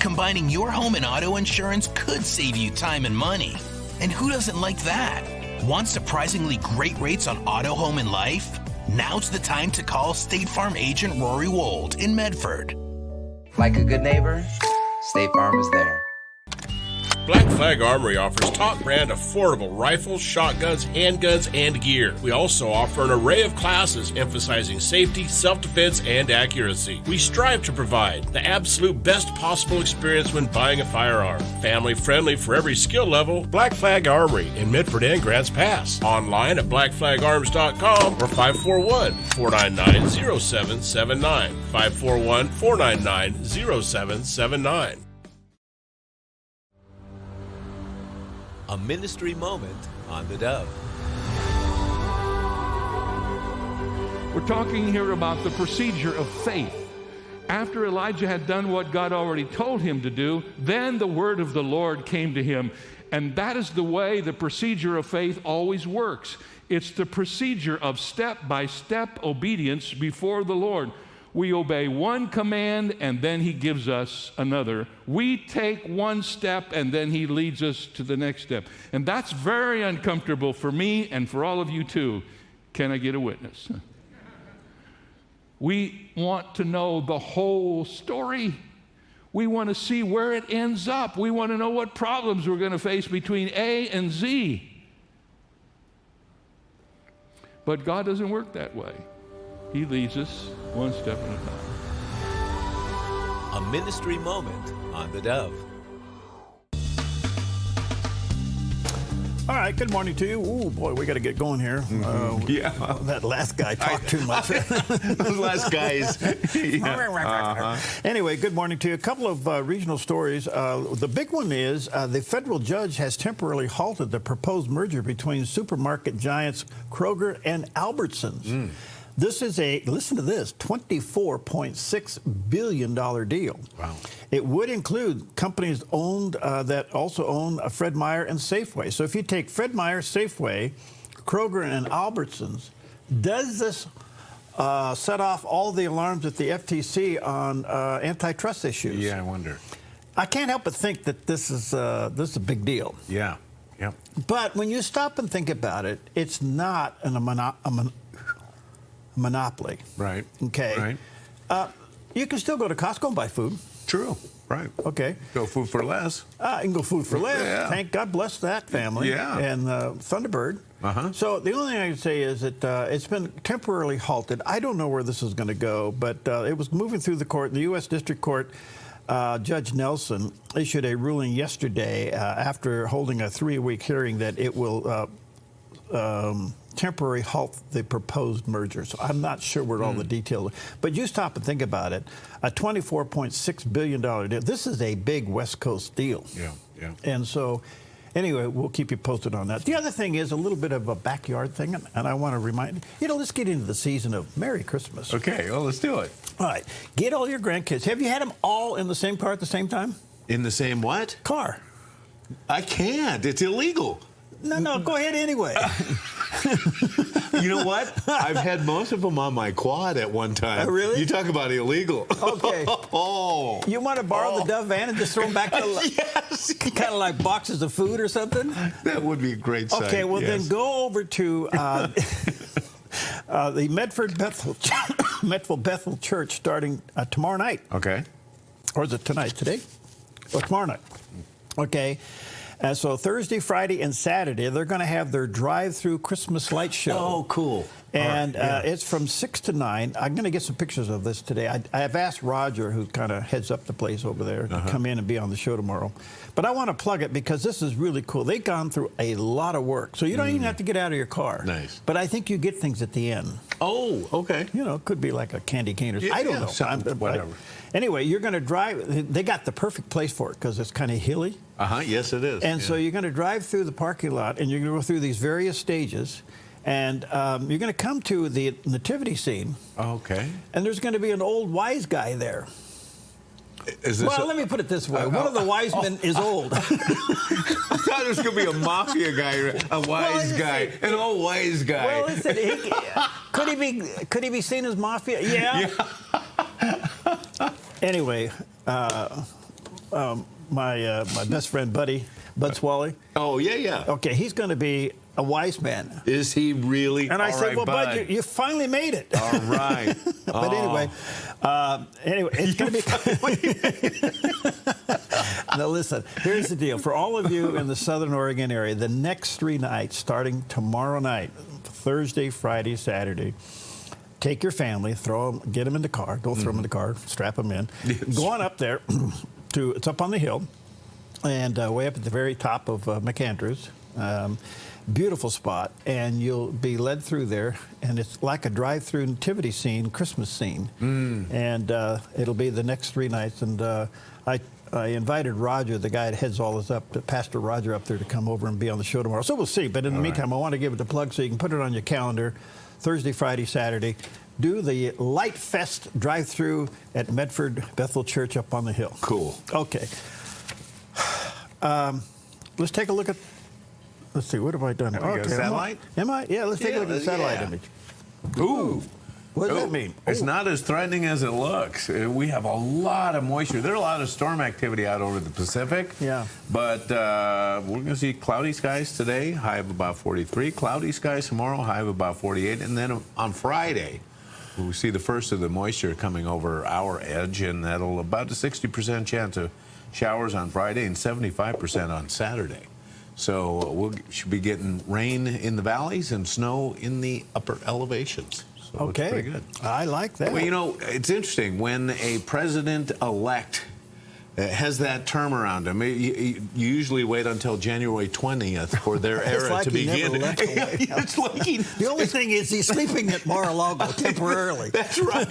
[SPEAKER 10] Combining your home and auto insurance could save you time and money. And who doesn't like that? Want surprisingly great rates on auto, home, and life? Now's the time to call State Farm agent Rory Wold in Medford.
[SPEAKER 11] Like a good neighbor, State Farm is there.
[SPEAKER 12] Black Flag Armory offers top brand affordable rifles, shotguns, handguns, and gear. We also offer an array of classes emphasizing safety, self-defense, and accuracy. We strive to provide the absolute best possible experience when buying a firearm. Family friendly for every skill level, Black Flag Armory in Medford and Grants Pass. Online at blackflagarms.com or 541-499-0779. 541-499-0779.
[SPEAKER 13] A ministry moment on the Dove.
[SPEAKER 14] We're talking here about the procedure of faith. After Elijah had done what God already told him to do, then the word of the Lord came to him. And that is the way the procedure of faith always works. It's the procedure of step-by-step obedience before the Lord. We obey one command, and then he gives us another. We take one step, and then he leads us to the next step. And that's very uncomfortable for me and for all of you too. Can I get a witness? We want to know the whole story. We want to see where it ends up. We want to know what problems we're going to face between A and Z. But God doesn't work that way. He leads us one step at a time.
[SPEAKER 13] A ministry moment on the Dove.
[SPEAKER 4] All right, good morning to you. Ooh, boy, we got to get going here. That last guy talked too much.
[SPEAKER 5] Those last guys.
[SPEAKER 4] Anyway, good morning to you. A couple of regional stories. The big one is the federal judge has temporarily halted the proposed merger between supermarket giants Kroger and Albertsons. This is listen to this, $24.6 billion deal.
[SPEAKER 5] Wow.
[SPEAKER 4] It would include companies owned that also own Fred Meyer and Safeway. So if you take Fred Meyer, Safeway, Kroger, and Albertsons, does this set off all the alarms at the FTC on antitrust issues?
[SPEAKER 5] Yeah, I wonder.
[SPEAKER 4] I can't help but think that this is a big deal.
[SPEAKER 5] Yeah. Yep.
[SPEAKER 4] But when you stop and think about it, it's not a monopoly.
[SPEAKER 5] Right.
[SPEAKER 4] Okay.
[SPEAKER 5] Right.
[SPEAKER 4] You can still go to Costco and buy food.
[SPEAKER 5] True. Right.
[SPEAKER 4] Okay.
[SPEAKER 5] Go food for less.
[SPEAKER 4] You can go food for less.
[SPEAKER 5] Yeah.
[SPEAKER 4] Thank God bless that family.
[SPEAKER 5] Yeah.
[SPEAKER 4] And Thunderbird. So the only thing I can say is that it's been temporarily halted. I don't know where this is going to go, but it was moving through the court. The U.S. District Court, Judge Nelson issued a ruling yesterday after holding a 3-week hearing that it will temporarily halt the proposed merger. So I'm not sure where all the details are. But you stop and think about it. A $24.6 billion deal. This is a big West Coast deal.
[SPEAKER 5] Yeah, yeah.
[SPEAKER 4] And so, anyway, we'll keep you posted on that. The other thing is a little bit of a backyard thing, and I want to remind you, let's get into the season of Merry Christmas.
[SPEAKER 5] Okay, well, let's do it.
[SPEAKER 4] All right. Get all your grandkids. Have you had them all in the same car at the same time?
[SPEAKER 5] In the same what?
[SPEAKER 4] Car.
[SPEAKER 5] I can't. It's illegal.
[SPEAKER 4] No, go ahead anyway.
[SPEAKER 5] You know what? I've had most of them on my quad at one time.
[SPEAKER 4] Oh, really?
[SPEAKER 5] You talk about illegal.
[SPEAKER 4] Okay.
[SPEAKER 5] Oh.
[SPEAKER 4] You want to borrow the Dove van and just throw them back to the...
[SPEAKER 5] Yes.
[SPEAKER 4] Kind of like boxes of food or something?
[SPEAKER 5] That would be a great sight.
[SPEAKER 4] Okay, well,
[SPEAKER 5] yes.
[SPEAKER 4] then go over to the Medford Bethel Church starting tomorrow night.
[SPEAKER 5] Okay.
[SPEAKER 4] Or is it tonight? Today? Oh, tomorrow night. Okay. So Thursday, Friday, and Saturday, they're going to have their drive-through Christmas light show.
[SPEAKER 5] Oh, cool.
[SPEAKER 4] And it's from 6 to 9. I'm going to get some pictures of this today. I've asked Roger, who kind of heads up the place over there, to come in and be on the show tomorrow. But I want to plug it because this is really cool. They've gone through a lot of work. So you don't even have to get out of your car.
[SPEAKER 5] Nice.
[SPEAKER 4] But I think you get things at the end.
[SPEAKER 5] Oh, okay.
[SPEAKER 4] It could be like a candy cane or something. I don't know.
[SPEAKER 5] Whatever.
[SPEAKER 4] Anyway, you're going to drive. They got the perfect place for it because it's kind of hilly.
[SPEAKER 5] Yes, it is.
[SPEAKER 4] And so you're going to drive through the parking lot, and you're going to go through these various stages. And you're going to come to the nativity scene.
[SPEAKER 5] Okay.
[SPEAKER 4] And there's going to be an old wise guy there. Well, let me put it this way. One of the wise men is old.
[SPEAKER 5] I thought there was going to be a mafia guy, a wise guy, an old wise guy.
[SPEAKER 4] Well, listen, could he be seen as mafia? Yeah. Anyway, my best friend, Bud Swally.
[SPEAKER 5] Oh, yeah.
[SPEAKER 4] Okay, he's going to be a wise man.
[SPEAKER 5] Is he really?
[SPEAKER 4] And I said, well, Bud, you finally made it.
[SPEAKER 5] All right.
[SPEAKER 4] But anyway, it's going to be... Now, listen, here's the deal. For all of you in the Southern Oregon area, the next 3 nights, starting tomorrow night, Thursday, Friday, Saturday, take your family, get them in the car. Don't throw them in the car. Strap them in.
[SPEAKER 5] Yes.
[SPEAKER 4] Go on up there. It's up on the hill, and way up at the very top of McAndrews. Beautiful spot, and you'll be led through there, and it's like a drive-through nativity scene, Christmas scene, and it'll be the next 3 nights. And I invited Roger, the guy that heads all this up, Pastor Roger, up there to come over and be on the show tomorrow. So we'll see. But in the meantime, I want to give it a plug so you can put it on your calendar. Thursday, Friday, Saturday. Do the Light Fest drive-through at Medford Bethel Church up on the hill.
[SPEAKER 5] Cool.
[SPEAKER 4] Okay. Let's take a look at. Let's see. What have I done?
[SPEAKER 5] Okay. Satellite?
[SPEAKER 4] Am I? Yeah. Let's take a look at the satellite image.
[SPEAKER 5] Ooh.
[SPEAKER 4] What does that mean?
[SPEAKER 5] It's not as threatening as it looks. We have a lot of moisture. There's a lot of storm activity out over the Pacific.
[SPEAKER 4] Yeah.
[SPEAKER 5] But we're going to see cloudy skies today, high of about 43. Cloudy skies tomorrow, high of about 48. And then on Friday, we see the first of the moisture coming over our edge, and that'll about a 60% chance of showers on Friday and 75% on Saturday. So we should be getting rain in the valleys and snow in the upper elevations. So
[SPEAKER 4] Okay.
[SPEAKER 5] it's pretty good.
[SPEAKER 4] I like that.
[SPEAKER 5] Well, it's interesting. When a president-elect has that term around him, you usually wait until January 20th for their era
[SPEAKER 4] like
[SPEAKER 5] to
[SPEAKER 4] he
[SPEAKER 5] begin.
[SPEAKER 4] never left the White House.
[SPEAKER 5] It's like
[SPEAKER 4] the only thing is he's sleeping at Mar-a-Lago temporarily.
[SPEAKER 5] That's right.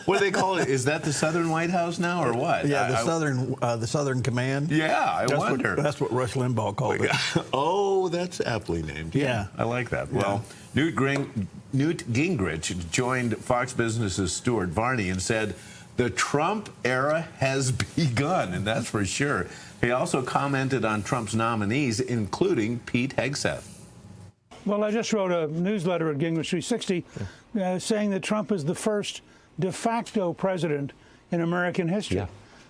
[SPEAKER 5] What do they call it? Is that the Southern White House now, or what?
[SPEAKER 4] Yeah, the Southern Command.
[SPEAKER 5] Yeah, I wonder.
[SPEAKER 4] That's what Rush Limbaugh called it.
[SPEAKER 5] Oh, that's aptly named.
[SPEAKER 4] Yeah.
[SPEAKER 5] I like that.
[SPEAKER 4] Yeah.
[SPEAKER 5] Well, Newt Gingrich joined Fox Business's Stuart Varney and said, the Trump era has begun, and that's for sure. He also commented on Trump's nominees, including Pete Hegseth.
[SPEAKER 15] Well, I just wrote a newsletter at Gingrich 360 saying that Trump is the first de facto president in American history.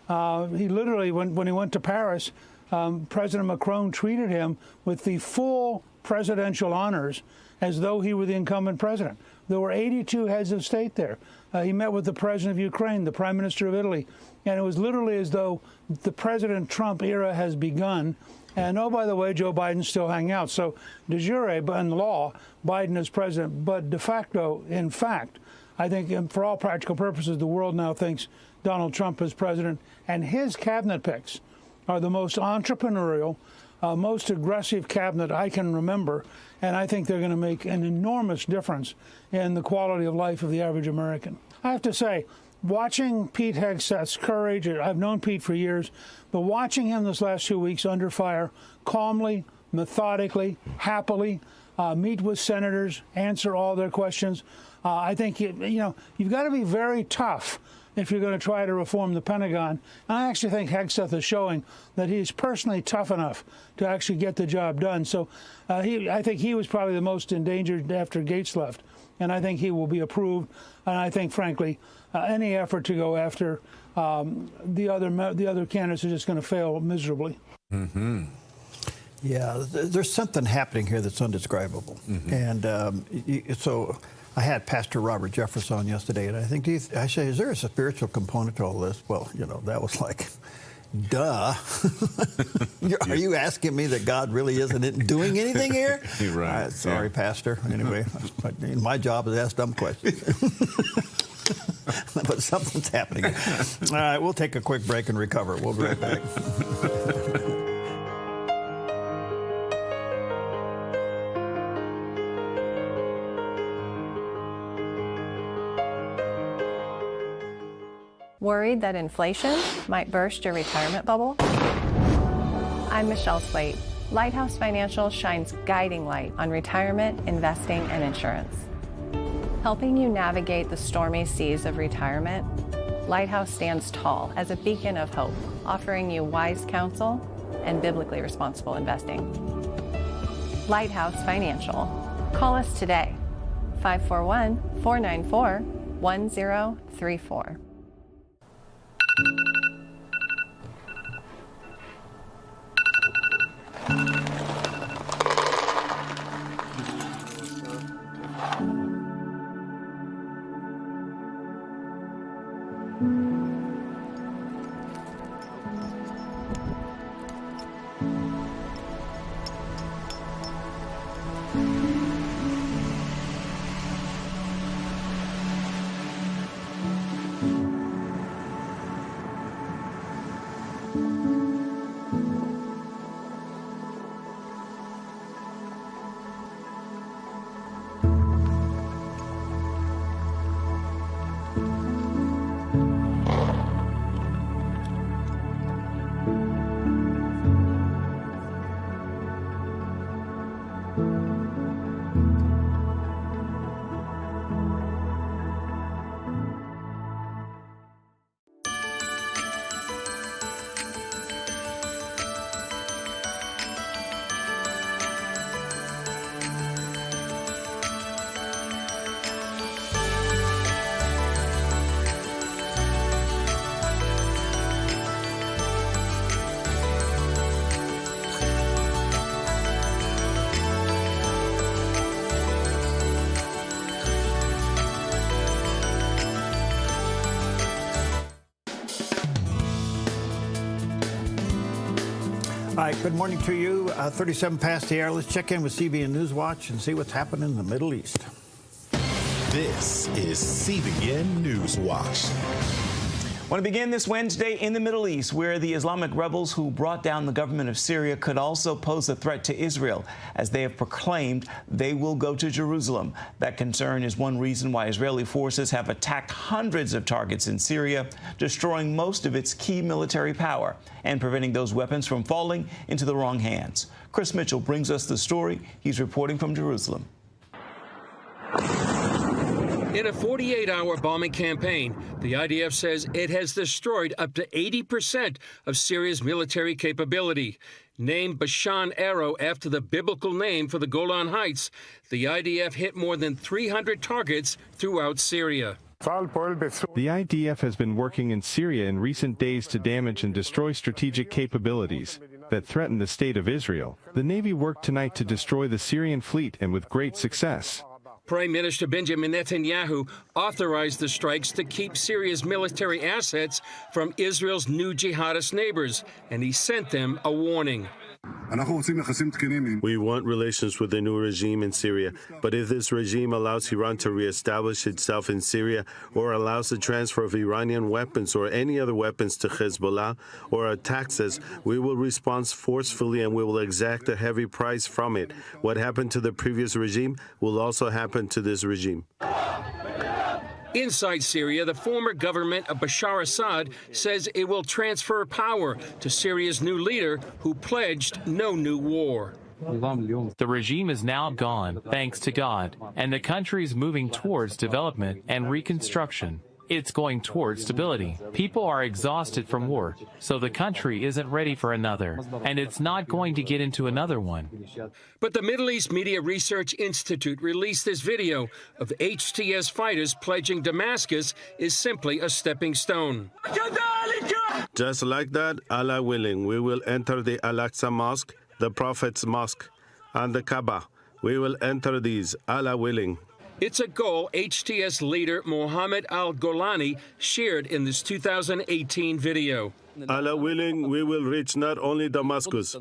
[SPEAKER 15] Yeah. He literally, when he went to Paris, President Macron treated him with the full presidential honors as though he were the incumbent president. There were 82 heads of state there. He met with the president of Ukraine, the prime minister of Italy, and it was literally as though the President Trump era has begun. And oh, by the way, Joe Biden's still hanging out. So de jure, in law, Biden is president, but de facto, in fact, I think for all practical purposes, the world now thinks Donald Trump is president, and his cabinet picks are the most entrepreneurial, most aggressive cabinet I can remember, and I think they're going to make an enormous difference in the quality of life of the average American. I have to say, watching Pete Hegseth's courage, I've known Pete for years, but watching him this last 2 weeks under fire, calmly, methodically, happily, meet with senators, answer all their questions, I think, you've got to be very tough if you're going to try to reform the Pentagon. And I actually think Hegseth is showing that he's personally tough enough to actually get the job done. So I think he was probably the most endangered after Gates left. And I think he will be approved. And I think, frankly, any effort to go after the other candidates are just going to fail miserably.
[SPEAKER 4] Mm-hmm. Yeah, there's something happening here that's undescribable. Mm-hmm. And so I had Pastor Robert Jeffress on yesterday, and I think I say, is there a spiritual component to all this? Well, that was like, duh. Are you asking me that God really isn't doing anything here?
[SPEAKER 5] Right.
[SPEAKER 4] Sorry, Pastor. Anyway, my job is to ask dumb questions. But something's happening. All right, we'll take a quick break and recover. We'll be right back.
[SPEAKER 16] Worried that inflation might burst your retirement bubble? I'm Michelle Slate. Lighthouse Financial shines guiding light on retirement, investing, and insurance. Helping you navigate the stormy seas of retirement, Lighthouse stands tall as a beacon of hope, offering you wise counsel and biblically responsible investing. Lighthouse Financial. Call us today, 541-494-1034.
[SPEAKER 4] All right, good morning to you. 37 past the hour. Let's check in with CBN Newswatch and see what's happening in the Middle East.
[SPEAKER 17] This is CBN Newswatch.
[SPEAKER 18] I want to begin this Wednesday in the Middle East, where the Islamic rebels who brought down the government of Syria could also pose a threat to Israel, as they have proclaimed they will go to Jerusalem. That concern is one reason why Israeli forces have attacked hundreds of targets in Syria, destroying most of its key military power and preventing those weapons from falling into the wrong hands. Chris Mitchell brings us the story. He's reporting from Jerusalem.
[SPEAKER 19] In a 48-hour bombing campaign, the IDF says it has destroyed up to 80% of Syria's military capability. Named Bashan Arrow after the biblical name for the Golan Heights, the IDF hit more than 300 targets throughout Syria.
[SPEAKER 20] The IDF has been working in Syria in recent days to damage and destroy strategic capabilities that threaten the state of Israel. The Navy worked tonight to destroy the Syrian fleet, and with great success.
[SPEAKER 19] Prime Minister Benjamin Netanyahu authorized the strikes to keep Syria's military assets from Israel's new jihadist neighbors, and he sent them a warning.
[SPEAKER 21] We want relations with the new regime in Syria, but if this regime allows Iran to reestablish itself in Syria or allows the transfer of Iranian weapons or any other weapons to Hezbollah or attacks us, we will respond forcefully and we will exact a heavy price from it. What happened to the previous regime will also happen to this regime.
[SPEAKER 19] Inside Syria, the former government of Bashar Assad says it will transfer power to Syria's new leader, who pledged no new war.
[SPEAKER 22] The regime is now gone, thanks to God, and the country is moving towards development and reconstruction. It's going towards stability. People are exhausted from war, so the country isn't ready for another, and it's not going to get into another one.
[SPEAKER 19] But the Middle East Media Research Institute released this video of HTS fighters pledging Damascus is simply a stepping stone.
[SPEAKER 21] Just like that, Allah willing, we will enter the Al-Aqsa Mosque, the Prophet's Mosque, and the Kaaba. We will enter these, Allah willing.
[SPEAKER 19] It's a goal HTS leader Mohammed al-Golani shared in this 2018 video.
[SPEAKER 21] Allah willing, we will reach not only Damascus,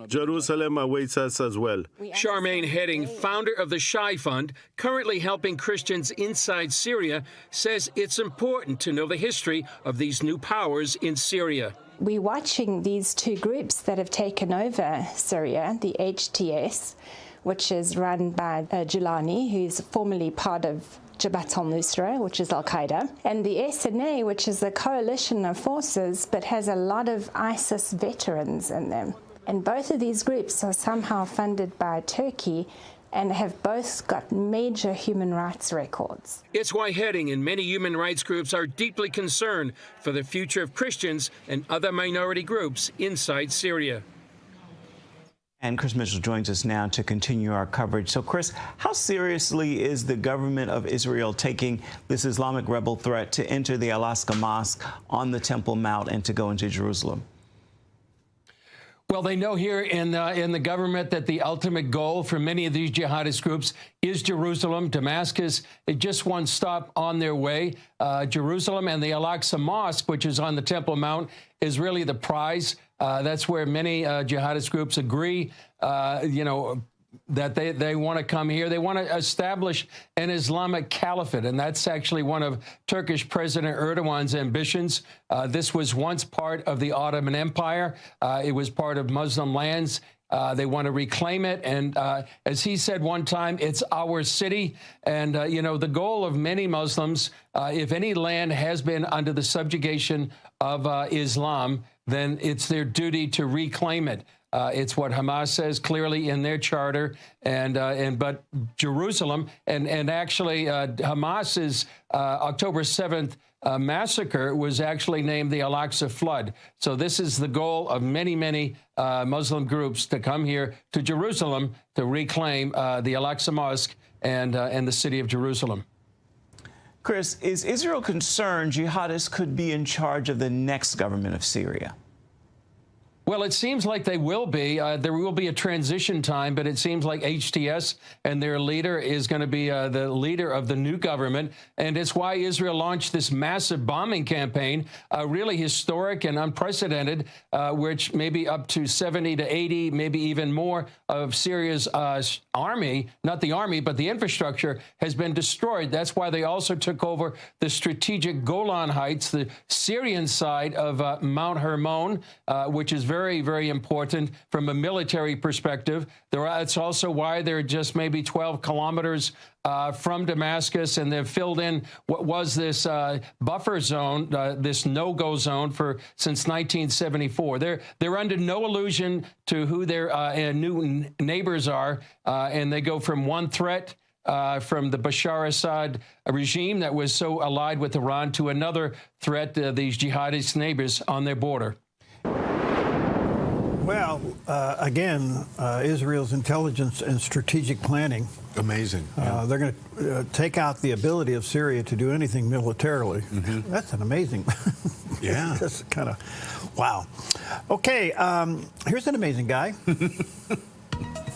[SPEAKER 21] Jerusalem awaits us as well.
[SPEAKER 19] Charmaine Heading, founder of the Shai Fund, currently helping Christians inside Syria, says it's important to know the history of these new powers in Syria.
[SPEAKER 23] We're watching these two groups that have taken over Syria, the HTS, which is run by Gilani, who's formerly part of Jabhat al-Nusra, which is al-Qaeda, and the SNA, which is a coalition of forces but has a lot of ISIS veterans in them. And both of these groups are somehow funded by Turkey and have both got major human rights records.
[SPEAKER 19] It's why Heading and many human rights groups are deeply concerned for the future of Christians and other minority groups inside Syria.
[SPEAKER 18] And Chris Mitchell joins us now to continue our coverage. So, Chris, how seriously is the government of Israel taking this Islamic rebel threat to enter the Al-Aqsa Mosque on the Temple Mount and to go into Jerusalem?
[SPEAKER 19] Well, they know here in the government that the ultimate goal for many of these jihadist groups is Jerusalem. Damascus is just one stop on their way. Jerusalem and the Al-Aqsa Mosque, which is on the Temple Mount, is really the prize. That's where many jihadist groups agree, that they want to come here. They want to establish an Islamic caliphate, and that's actually one of Turkish President Erdogan's ambitions. This was once part of the Ottoman Empire. It was part of Muslim lands. They want to reclaim it. And as he said one time, it's our city. And, the goal of many Muslims, if any land has been under the subjugation of Islam, then it's their duty to reclaim it. It's what Hamas says clearly in their charter, but Jerusalem and actually Hamas's October 7th massacre was actually named the Al-Aqsa Flood. So this is the goal of many Muslim groups to come here to Jerusalem to reclaim the Al-Aqsa Mosque and the city of Jerusalem.
[SPEAKER 18] Chris, is Israel concerned jihadists could be in charge of the next government of Syria?
[SPEAKER 19] Well, it seems like they will be. There will be a transition time, but it seems like HTS and their leader is going to be the leader of the new government. And it's why Israel launched this massive bombing campaign, really historic and unprecedented, which maybe up to 70 to 80, maybe even more of Syria's army, not the army, but the infrastructure has been destroyed. That's why they also took over the strategic Golan Heights, the Syrian side of Mount Hermon, which is very important from a military perspective. It's also why they're just maybe 12 kilometers from Damascus, and they've filled in what was this buffer zone, this no-go zone since 1974. They're under no illusion to who their new neighbors are, and they go from one threat from the Bashar Assad regime that was so allied with Iran to another threat, these jihadist neighbors on their border.
[SPEAKER 4] Well, again, Israel's intelligence and strategic planning.
[SPEAKER 5] Amazing.
[SPEAKER 4] They're going to take out the ability of Syria to do anything militarily. Mm-hmm. That's an amazing.
[SPEAKER 5] Yeah.
[SPEAKER 4] That's kind of, wow. Okay, here's an amazing guy.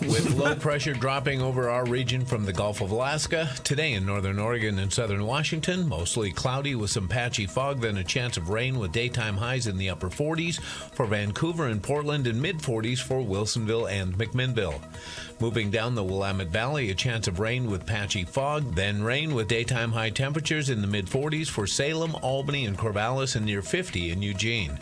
[SPEAKER 6] With low pressure dropping over our region from the Gulf of Alaska, today in northern Oregon and southern Washington, mostly cloudy with some patchy fog, then a chance of rain with daytime highs in the upper 40s for Vancouver and Portland and mid-40s for Wilsonville and McMinnville. Moving down the Willamette Valley, a chance of rain with patchy fog, then rain with daytime high temperatures in the mid-40s for Salem, Albany, and Corvallis, and near 50 in Eugene.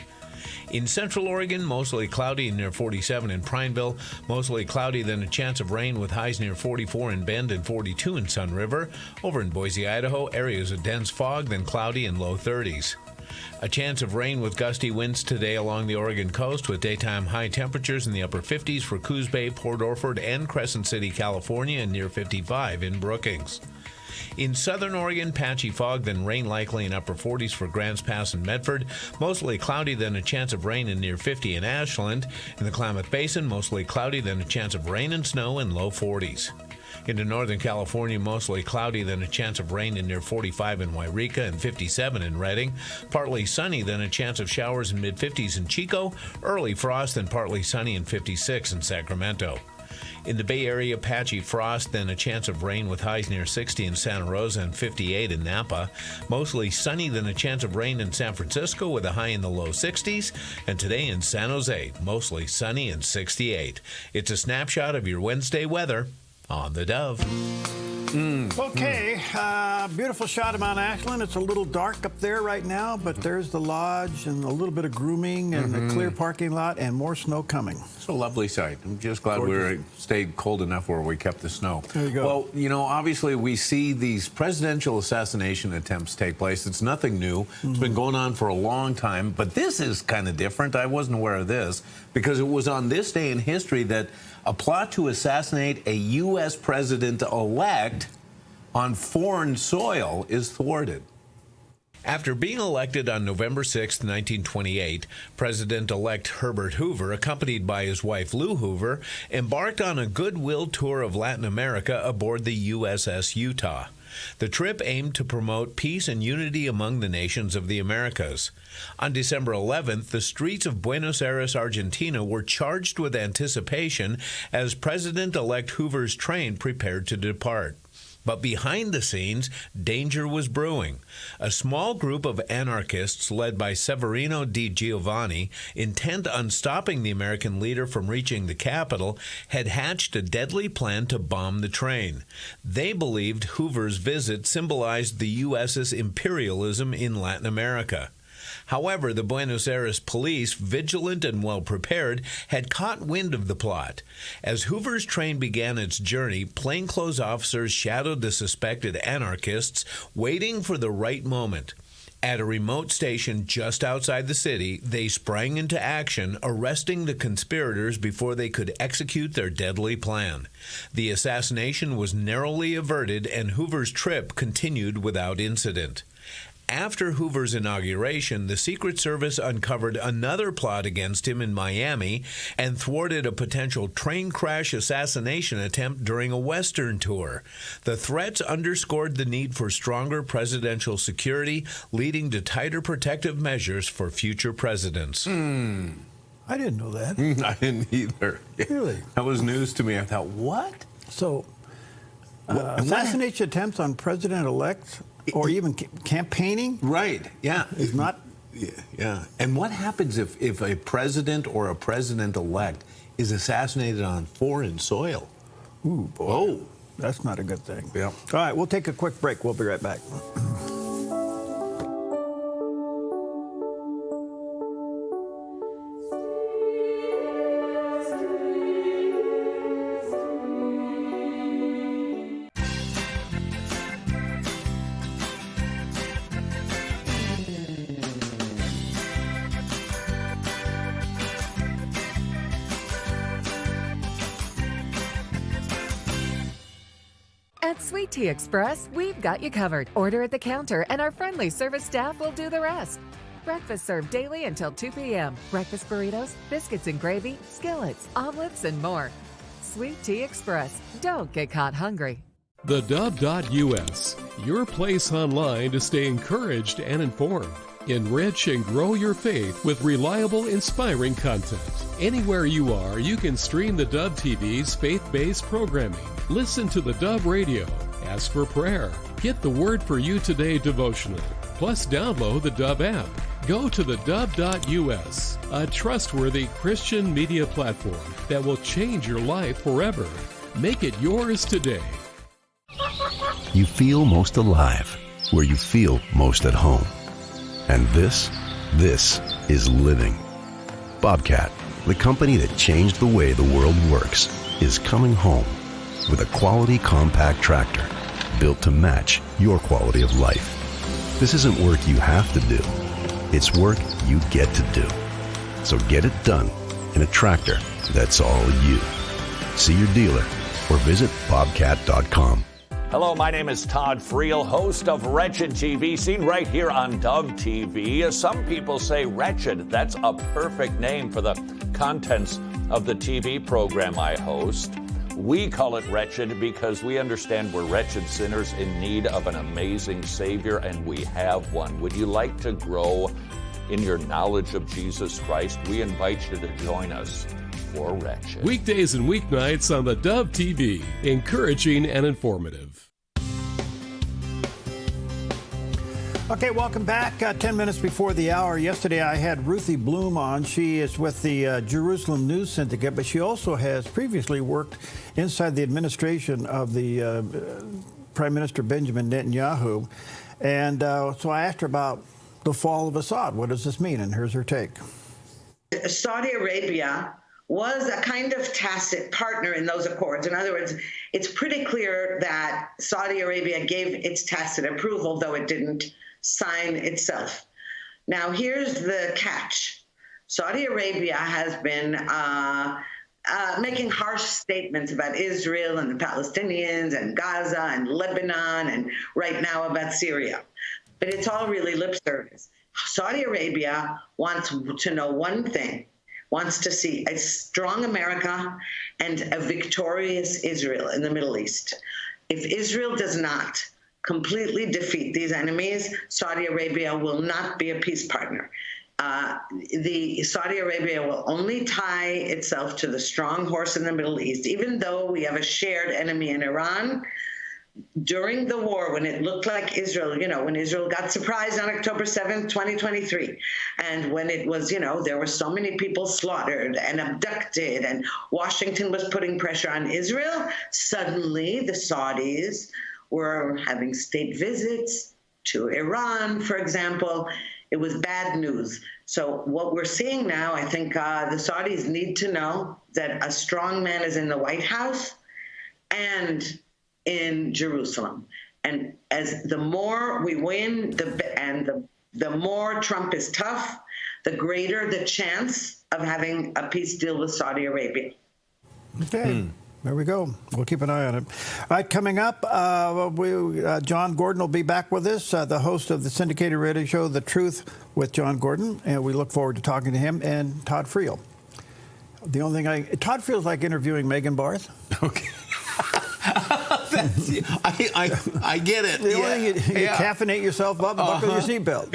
[SPEAKER 6] In central Oregon, mostly cloudy and near 47 in Prineville, mostly cloudy, then a chance of rain with highs near 44 in Bend and 42 in Sun River. Over in Boise, Idaho, areas of dense fog, then cloudy and low 30s. A chance of rain with gusty winds today along the Oregon coast with daytime high temperatures in the upper 50s for Coos Bay, Port Orford, and Crescent City, California, and near 55 in Brookings. In southern Oregon, patchy fog, then rain likely in upper 40s for Grants Pass and Medford. Mostly cloudy, then a chance of rain in near 50 in Ashland. In the Klamath Basin, mostly cloudy, then a chance of rain and snow in low 40s. Into northern California, mostly cloudy, then a chance of rain in near 45 in Wairika and 57 in Redding. Partly sunny, then a chance of showers in mid-50s in Chico. Early frost, then partly sunny and 56 in Sacramento. In the Bay Area, patchy frost, then a chance of rain with highs near 60 in Santa Rosa and 58 in Napa. Mostly sunny, then a chance of rain in San Francisco with a high in the low 60s. And today in San Jose, mostly sunny and 68. It's a snapshot of your Wednesday weather on the Dove.
[SPEAKER 4] Okay, beautiful shot of Mount Ashland. It's a little dark up there right now, but there's the lodge and a little bit of grooming and a clear parking lot and more snow coming.
[SPEAKER 5] It's a lovely sight. I'm just glad we stayed cold enough where we kept the snow.
[SPEAKER 4] There you go.
[SPEAKER 5] Well, you know, obviously we see these presidential assassination attempts take place. It's nothing new. It's been going on for a long time, but this is kind of different. I wasn't aware of this because it was on this day in history that a plot to assassinate a U.S. president-elect on foreign soil is thwarted.
[SPEAKER 6] After being elected on November 6, 1928, President-elect Herbert Hoover, accompanied by his wife Lou Hoover, embarked on a goodwill tour of Latin America aboard the USS Utah. The trip aimed to promote peace and unity among the nations of the Americas. On December 11th, the streets of Buenos Aires, Argentina were charged with anticipation as President-elect Hoover's train prepared to depart. But behind the scenes, danger was brewing. A small group of anarchists led by Severino di Giovanni, intent on stopping the American leader from reaching the capital, had hatched a deadly plan to bomb the train. They believed Hoover's visit symbolized the U.S.'s imperialism in Latin America. However, the Buenos Aires police, vigilant and well-prepared, had caught wind of the plot. As Hoover's train began its journey, plainclothes officers shadowed the suspected anarchists, waiting for the right moment. At a remote station just outside the city, they sprang into action, arresting the conspirators before they could execute their deadly plan. The assassination was narrowly averted, and Hoover's trip continued without incident. After Hoover's inauguration, the Secret Service uncovered another plot against him in Miami and thwarted a potential train crash assassination attempt during a Western tour. The threats underscored the need for stronger presidential security, leading to tighter protective measures for future presidents.
[SPEAKER 4] I didn't know that.
[SPEAKER 5] I didn't either.
[SPEAKER 4] Really?
[SPEAKER 5] That was news to me. I thought, what?
[SPEAKER 4] So, assassination attempts on president-elects or even campaigning?
[SPEAKER 5] Right, yeah.
[SPEAKER 4] Is not...
[SPEAKER 5] Yeah. And what happens if a president or a president-elect is assassinated on foreign soil?
[SPEAKER 4] Ooh, boy.
[SPEAKER 5] Oh.
[SPEAKER 4] That's not a good thing.
[SPEAKER 5] Yeah.
[SPEAKER 4] All right, we'll take a quick break. We'll be right back.
[SPEAKER 1] At Sweet Tea Express, we've got you covered. Order at the counter and our friendly service staff will do the rest. Breakfast served daily until 2 p.m. Breakfast burritos, biscuits and gravy, skillets, omelets, and more. Sweet Tea Express. Don't get caught hungry.
[SPEAKER 2] theDove.us, your place online to stay encouraged and informed. Enrich and grow your faith with reliable, inspiring content. Anywhere you are, you can stream the Dove TV's faith-based programming. Listen to the Dove Radio. Ask for prayer. Get the Word for You Today devotional. Plus, download the Dove app. Go to theDove.us, a trustworthy Christian media platform that will change your life forever. Make it yours today.
[SPEAKER 3] You feel most alive where you feel most at home. And this is living. Bobcat, the company that changed the way the world works, is coming home with a quality compact tractor built to match your quality of life. This isn't work you have to do. It's work you get to do. So get it done in a tractor that's all you. See your dealer or visit bobcat.com.
[SPEAKER 7] Hello, my name is Todd Friel, host of Wretched TV, seen right here on Dove TV. Some people say Wretched. That's a perfect name for the contents of the TV program I host. We call it Wretched because we understand we're wretched sinners in need of an amazing Savior, and we have one. Would you like to grow in your knowledge of Jesus Christ? We invite you to join us for Wretched.
[SPEAKER 2] Weekdays and weeknights on the Dove TV, encouraging and informative.
[SPEAKER 4] Okay, welcome back. 10 minutes before the hour. Yesterday I had Ruthie Bloom on. She is with the Jerusalem News Syndicate, but she also has previously worked inside the administration of the Prime Minister Benjamin Netanyahu. And so I asked her about the fall of Assad. What does this mean? And here's her take.
[SPEAKER 24] Saudi Arabia was a kind of tacit partner in those accords. In other words, it's pretty clear that Saudi Arabia gave its tacit approval, though it didn't sign itself. Now, here's the catch. Saudi Arabia has been making harsh statements about Israel and the Palestinians and Gaza and Lebanon and right now about Syria. But it's all really lip service. Saudi Arabia wants to know one thing, wants to see a strong America and a victorious Israel in the Middle East. If Israel does not completely defeat these enemies, Saudi Arabia will not be a peace partner. The Saudi Arabia will only tie itself to the strong horse in the Middle East, even though we have a shared enemy in Iran. During the war, when it looked like Israel, when Israel got surprised on October 7th, 2023, and when it was, there were so many people slaughtered and abducted, and Washington was putting pressure on Israel, suddenly the Saudis were having state visits to Iran, for example. It was bad news. So what we're seeing now, I think the Saudis need to know that a strong man is in the White House and in Jerusalem. And as the more we win the more Trump is tough, the greater the chance of having a peace deal with Saudi Arabia.
[SPEAKER 4] Okay. There we go. We'll keep an eye on it. All right, coming up, John Gordon will be back with us, the host of the syndicated radio show, The Truth with John Gordon, and we look forward to talking to him, and Todd Friel. The only thing Todd feels like interviewing Megan Barth.
[SPEAKER 5] Okay. I get it.
[SPEAKER 4] The only thing you caffeinate yourself up and buckle your seatbelt.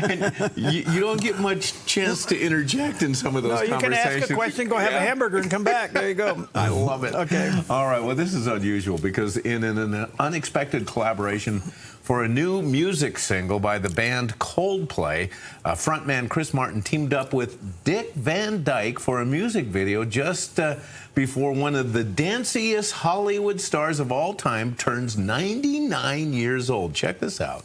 [SPEAKER 5] And you don't get much chance to interject in some of those conversations.
[SPEAKER 4] You can ask a question, go have a hamburger, and come back. There you go.
[SPEAKER 5] I love it.
[SPEAKER 4] Okay.
[SPEAKER 5] All right. Well, this is unusual because in an unexpected collaboration for a new music single by the band Coldplay, frontman Chris Martin teamed up with Dick Van Dyke for a music video just before one of the danciest Hollywood stars of all time turns 99 years old. Check this out.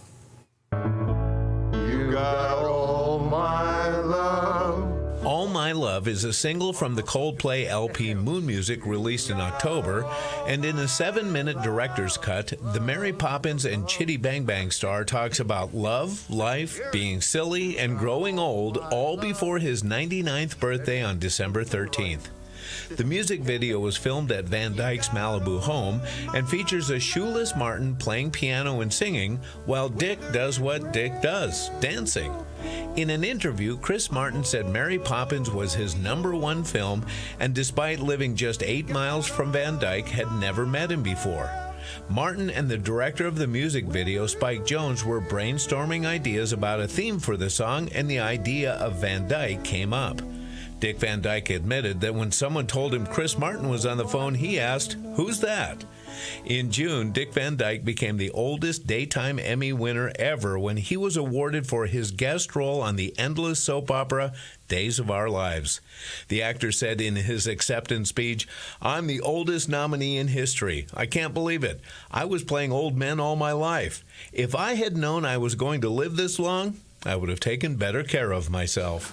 [SPEAKER 25] You got all my love.
[SPEAKER 6] All My Love is a single from the Coldplay LP Moon Music released in October, and in a 7-minute director's cut, the Mary Poppins and Chitty Bang Bang star talks about love, life, being silly, and growing old, all before his 99th birthday on December 13th. The music video was filmed at Van Dyke's Malibu home and features a shoeless Martin playing piano and singing while Dick does what Dick does, dancing. In an interview, Chris Martin said Mary Poppins was his #1 film, and despite living just 8 miles from Van Dyke, had never met him before. Martin and the director of the music video, Spike Jones, were brainstorming ideas about a theme for the song, and the idea of Van Dyke came up. Dick Van Dyke admitted that when someone told him Chris Martin was on the phone, he asked, "Who's that?" In June, Dick Van Dyke became the oldest daytime Emmy winner ever when he was awarded for his guest role on the endless soap opera Days of Our Lives. The actor said in his acceptance speech, "I'm the oldest nominee in history. I can't believe it. I was playing old men all my life. If I had known I was going to live this long, I would have taken better care of myself."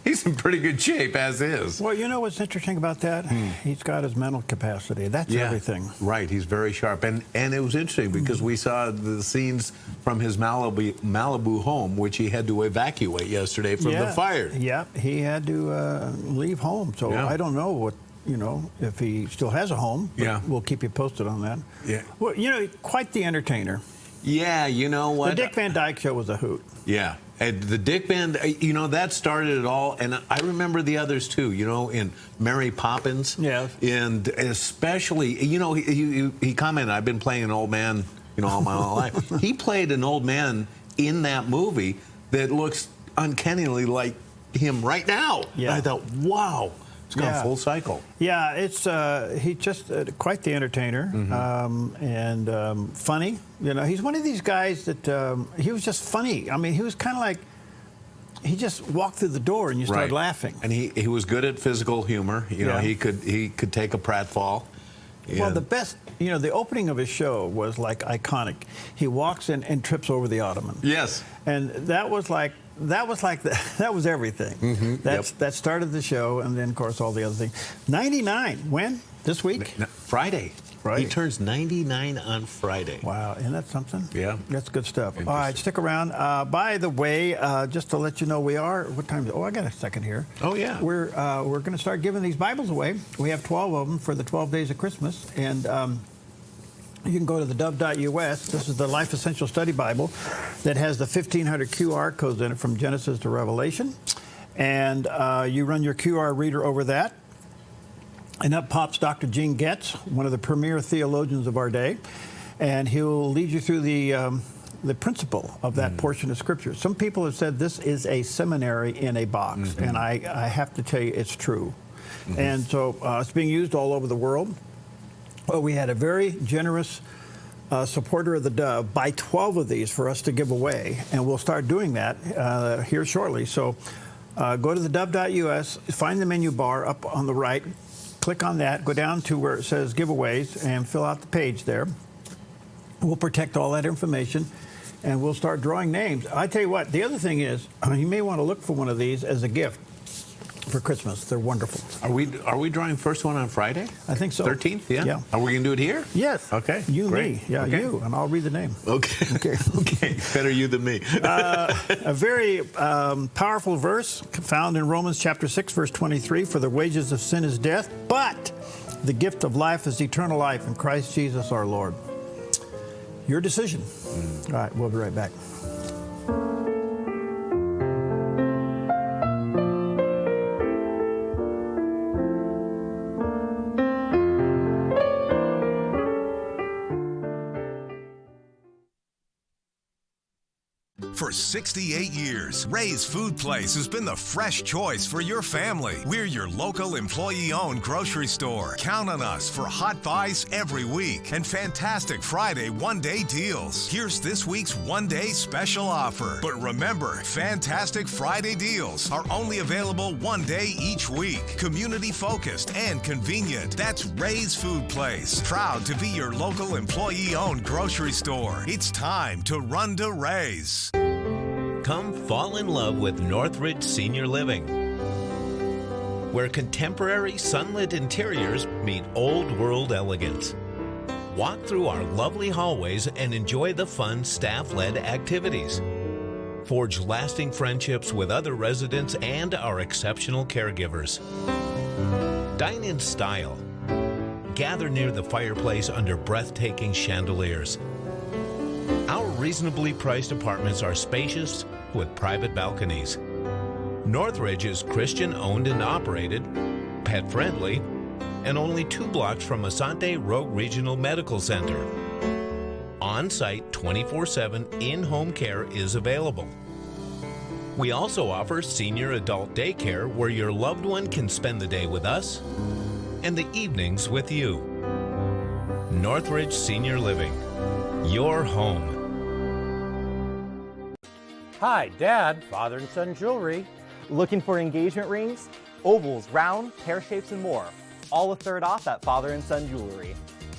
[SPEAKER 5] He's in pretty good shape as is.
[SPEAKER 4] Well, you know what's interesting about that? He's got his mental capacity. That's everything.
[SPEAKER 5] Right. He's very sharp. And it was interesting because we saw the scenes from his Malibu home, which he had to evacuate yesterday from the fire.
[SPEAKER 4] Yeah, he had to leave home. So I don't know what, if he still has a home. But we'll keep you posted on that.
[SPEAKER 5] Yeah.
[SPEAKER 4] Well, quite the entertainer.
[SPEAKER 5] Yeah, you know what?
[SPEAKER 4] The Dick Van Dyke Show was a hoot.
[SPEAKER 5] Yeah. And the Dick Van, that started it all. And I remember the others too, in Mary Poppins.
[SPEAKER 4] Yeah.
[SPEAKER 5] And especially, he commented, I've been playing an old man, all my life. He played an old man in that movie that looks uncannily like him right now.
[SPEAKER 4] Yeah.
[SPEAKER 5] And I thought, wow. It's gone full cycle.
[SPEAKER 4] Yeah, it's he's just quite the entertainer and funny. He's one of these guys that he was just funny. I mean, he was kind of like he just walked through the door and you started laughing.
[SPEAKER 5] And he was good at physical humor. He could take a pratfall.
[SPEAKER 4] Well, the best, the opening of his show was like iconic. He walks in and trips over the ottoman.
[SPEAKER 5] Yes.
[SPEAKER 4] And that was everything. That started the show, and then of course all the other things. 99. When? This week?
[SPEAKER 5] Friday. He turns 99 on Friday.
[SPEAKER 4] Wow, isn't that something?
[SPEAKER 5] Yeah.
[SPEAKER 4] That's good stuff. All right, stick around. By the way, just to let you know, what time is it? Oh, I got a second here.
[SPEAKER 5] Oh, yeah.
[SPEAKER 4] We're going to start giving these Bibles away. We have 12 of them for the 12 days of Christmas, and you can go to theDove.us. This is the Life Essential Study Bible that has the 1,500 QR codes in it from Genesis to Revelation. And you run your QR reader over that. And up pops Dr. Gene Getz, one of the premier theologians of our day. And he'll lead you through the principle of that portion of Scripture. Some people have said this is a seminary in a box. And I have to tell you, it's true. And so it's being used all over the world. Well, we had a very generous supporter of the Dove buy 12 of these for us to give away, and we'll start doing that here shortly. So go to theDove.us, find the menu bar up on the right, click on that, go down to where it says giveaways, and fill out the page there. We'll protect all that information, and we'll start drawing names. I tell you what, the other thing is, you may want to look for one of these as a gift for Christmas. They're wonderful.
[SPEAKER 5] Are we drawing first one on Friday?
[SPEAKER 4] I think so.
[SPEAKER 5] 13th? Yeah.
[SPEAKER 4] Are
[SPEAKER 5] we going to do it here?
[SPEAKER 4] Yes.
[SPEAKER 5] Okay.
[SPEAKER 4] You,
[SPEAKER 5] great.
[SPEAKER 4] me. Yeah,
[SPEAKER 5] okay.
[SPEAKER 4] You, and I'll read the name.
[SPEAKER 5] Okay. Okay. Better you than me.
[SPEAKER 4] A very powerful verse found in Romans chapter 6, verse 23. For the wages of sin is death, but the gift of life is eternal life in Christ Jesus our Lord. Your decision. All right, we'll be right back.
[SPEAKER 8] For 68 years, Ray's Food Place has been the fresh choice for your family. We're your local employee-owned grocery store. Count on us for hot buys every week and fantastic Friday one-day deals. Here's this week's one-day special offer. But remember, fantastic Friday deals are only available one day each week. Community-focused and convenient. That's Ray's Food Place. Proud to be your local employee-owned grocery store. It's time to run to Ray's.
[SPEAKER 13] Come fall in love with Northridge Senior Living, where contemporary sunlit interiors meet old world elegance. Walk through our lovely hallways and enjoy the fun staff-led activities. Forge lasting friendships with other residents and our exceptional caregivers. Dine in style. Gather near the fireplace under breathtaking chandeliers. Our reasonably priced apartments are spacious with private balconies. Northridge is Christian-owned and operated, pet-friendly, and only 2 blocks from Asante Rogue Regional Medical Center. On-site 24/7 in-home care is available. We also offer senior adult daycare where your loved one can spend the day with us and the evenings with you. Northridge Senior Living, your home.
[SPEAKER 9] Hi, Dad, father and son jewelry. Looking for engagement rings? Ovals, round, pear shapes, and more. All a third off at father and son jewelry.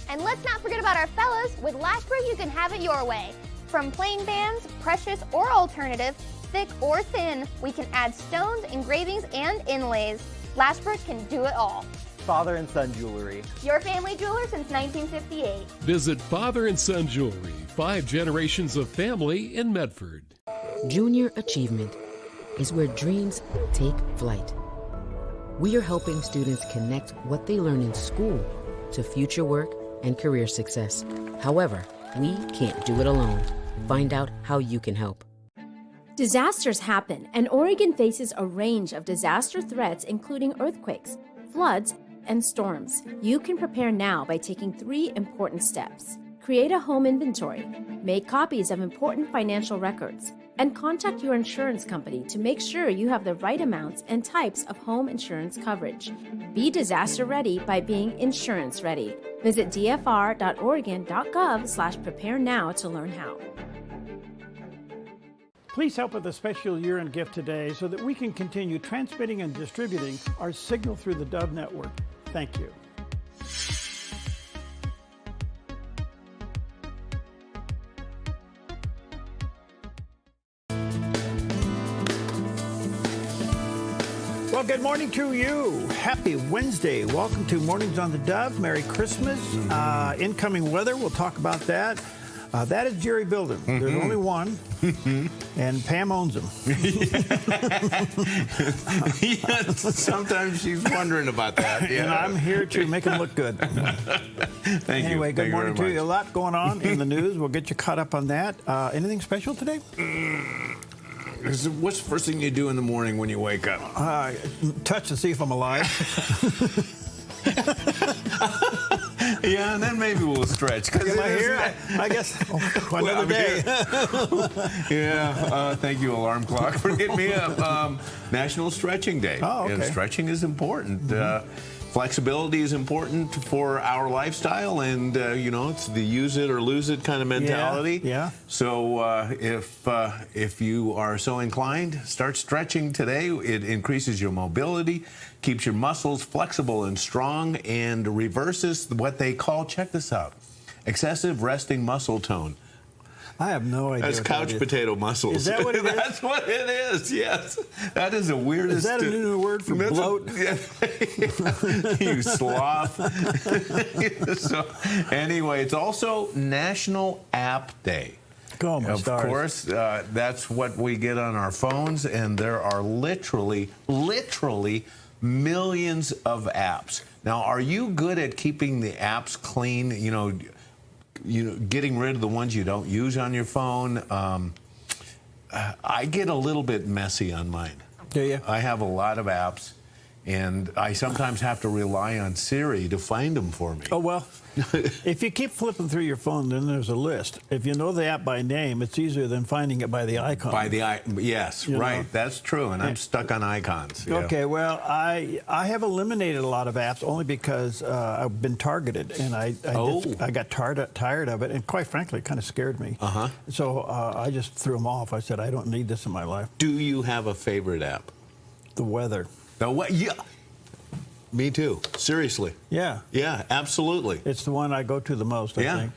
[SPEAKER 10] And let's not forget about our fellas. With Lashbrook, you can have it your way. From plain bands, precious or alternative, thick or thin, we can add stones, engravings, and inlays. Lashbrook can do it all.
[SPEAKER 9] Father and son jewelry.
[SPEAKER 10] Your family jeweler since 1958.
[SPEAKER 2] Visit Father and Son Jewelry, 5 generations of family in Medford.
[SPEAKER 11] Junior achievement is where dreams take flight. We are helping students connect what they learn in school to future work and career success. However, we can't do it alone. Find out how you can help.
[SPEAKER 12] Disasters happen, and Oregon faces a range of disaster threats, including earthquakes, floods, and storms. You can prepare now by taking 3 important steps. Create a home inventory, make copies of important financial records, and contact your insurance company to make sure you have the right amounts and types of home insurance coverage. Be disaster ready by being insurance ready. Visit dfr.oregon.gov/prepare now to learn how.
[SPEAKER 4] Please help with a special year-end gift today so that we can continue transmitting and distributing our signal through the Dove network. Thank you. Well, good morning to you. Happy Wednesday. Welcome to Mornings on the Dove. Merry Christmas. Incoming weather, we'll talk about that. That is Jerry Bilden. There's only one, and Pam owns him.
[SPEAKER 5] Yeah, sometimes she's wondering about that. Yeah.
[SPEAKER 4] And I'm here to make him look good.
[SPEAKER 5] Thank you.
[SPEAKER 4] Anyway, good
[SPEAKER 5] Thank
[SPEAKER 4] morning
[SPEAKER 5] you
[SPEAKER 4] to you. A lot going on in the news. We'll get you caught up on that. Anything special today?
[SPEAKER 5] What's the first thing you do in the morning when you wake up?
[SPEAKER 4] Touch to see if I'm alive.
[SPEAKER 5] Yeah, and then maybe we'll stretch.
[SPEAKER 4] Am I here? I guess another day.
[SPEAKER 5] Yeah. Thank you, alarm clock, for getting me up. National Stretching Day.
[SPEAKER 4] Oh, okay.
[SPEAKER 5] And stretching is important. Flexibility is important for our lifestyle, and it's the use it or lose it kind of mentality.
[SPEAKER 4] Yeah.
[SPEAKER 5] So if you are so inclined, start stretching today. It increases your mobility, keeps your muscles flexible and strong, and reverses what they call, check this out, excessive resting muscle tone.
[SPEAKER 4] I have no idea.
[SPEAKER 5] That's couch potato muscles.
[SPEAKER 4] Is that what it is?
[SPEAKER 5] That's what it is, yes. That is the weirdest.
[SPEAKER 4] Is that a new word for bloat?
[SPEAKER 5] You sloth. So, anyway, it's also National App Day.
[SPEAKER 4] Oh, my stars.
[SPEAKER 5] Of course, that's what we get on our phones, and there are literally millions of apps. Now, are you good at keeping the apps clean? Getting rid of the ones you don't use on your phone. I get a little bit messy on mine.
[SPEAKER 4] Do you?
[SPEAKER 5] I have a lot of apps, and I sometimes have to rely on Siri to find them for me.
[SPEAKER 4] Oh, well, if you keep flipping through your phone, then there's a list. If you know the app by name, it's easier than finding it by the icon.
[SPEAKER 5] Yes, right. That's true, and I'm stuck on icons. Yeah.
[SPEAKER 4] Okay, well, I have eliminated a lot of apps only because I've been targeted, and I got tired of it, and quite frankly, it kind of scared me. So I just threw them off. I said, I don't need this in my life.
[SPEAKER 5] Do you have a favorite app?
[SPEAKER 4] The weather.
[SPEAKER 5] The what? Yeah. Me too. Seriously.
[SPEAKER 4] Yeah.
[SPEAKER 5] Yeah, absolutely.
[SPEAKER 4] It's the one I go to the most, I think.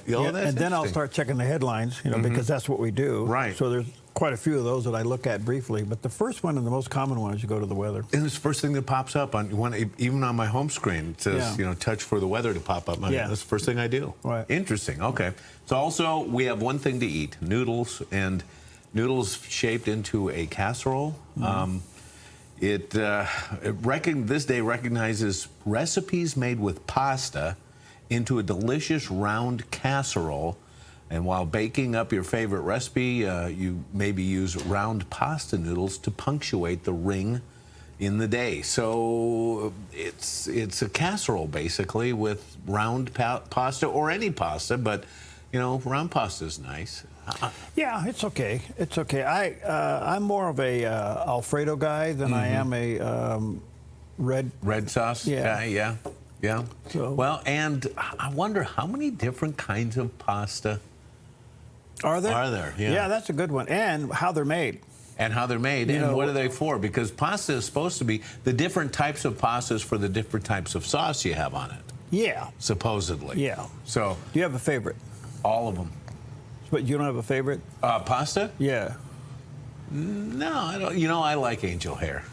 [SPEAKER 4] And then I'll start checking the headlines, because that's what we do.
[SPEAKER 5] Right.
[SPEAKER 4] So there's quite a few of those that I look at briefly. But the first one and the most common one is you go to the weather.
[SPEAKER 5] And it's the first thing that pops up even on my home screen. It says, touch for the weather to pop up. That's the first thing I do.
[SPEAKER 4] Right.
[SPEAKER 5] Interesting. Okay. So also we have one thing to eat: noodles, and noodles shaped into a casserole. This day recognizes recipes made with pasta into a delicious round casserole. And while baking up your favorite recipe, you maybe use round pasta noodles to punctuate the ring in the day. So it's a casserole basically with round pasta or any pasta, but you know, round pasta is nice.
[SPEAKER 4] Yeah, it's okay. It's okay. I'm more of a Alfredo guy than I am a red
[SPEAKER 5] sauce guy. Yeah.
[SPEAKER 4] So,
[SPEAKER 5] well, and I wonder how many different kinds of pasta
[SPEAKER 4] are there?
[SPEAKER 5] Yeah,
[SPEAKER 4] that's a good one. And how they're made.
[SPEAKER 5] And how they're made, and what are they for? Because pasta is supposed to be the different types of pastas for the different types of sauce you have on it.
[SPEAKER 4] Yeah.
[SPEAKER 5] Supposedly.
[SPEAKER 4] Yeah.
[SPEAKER 5] So.
[SPEAKER 4] Do you have a favorite?
[SPEAKER 5] All of them.
[SPEAKER 4] But you don't have a favorite?
[SPEAKER 5] Pasta?
[SPEAKER 4] Yeah.
[SPEAKER 5] No, I don't. You know, I like angel hair.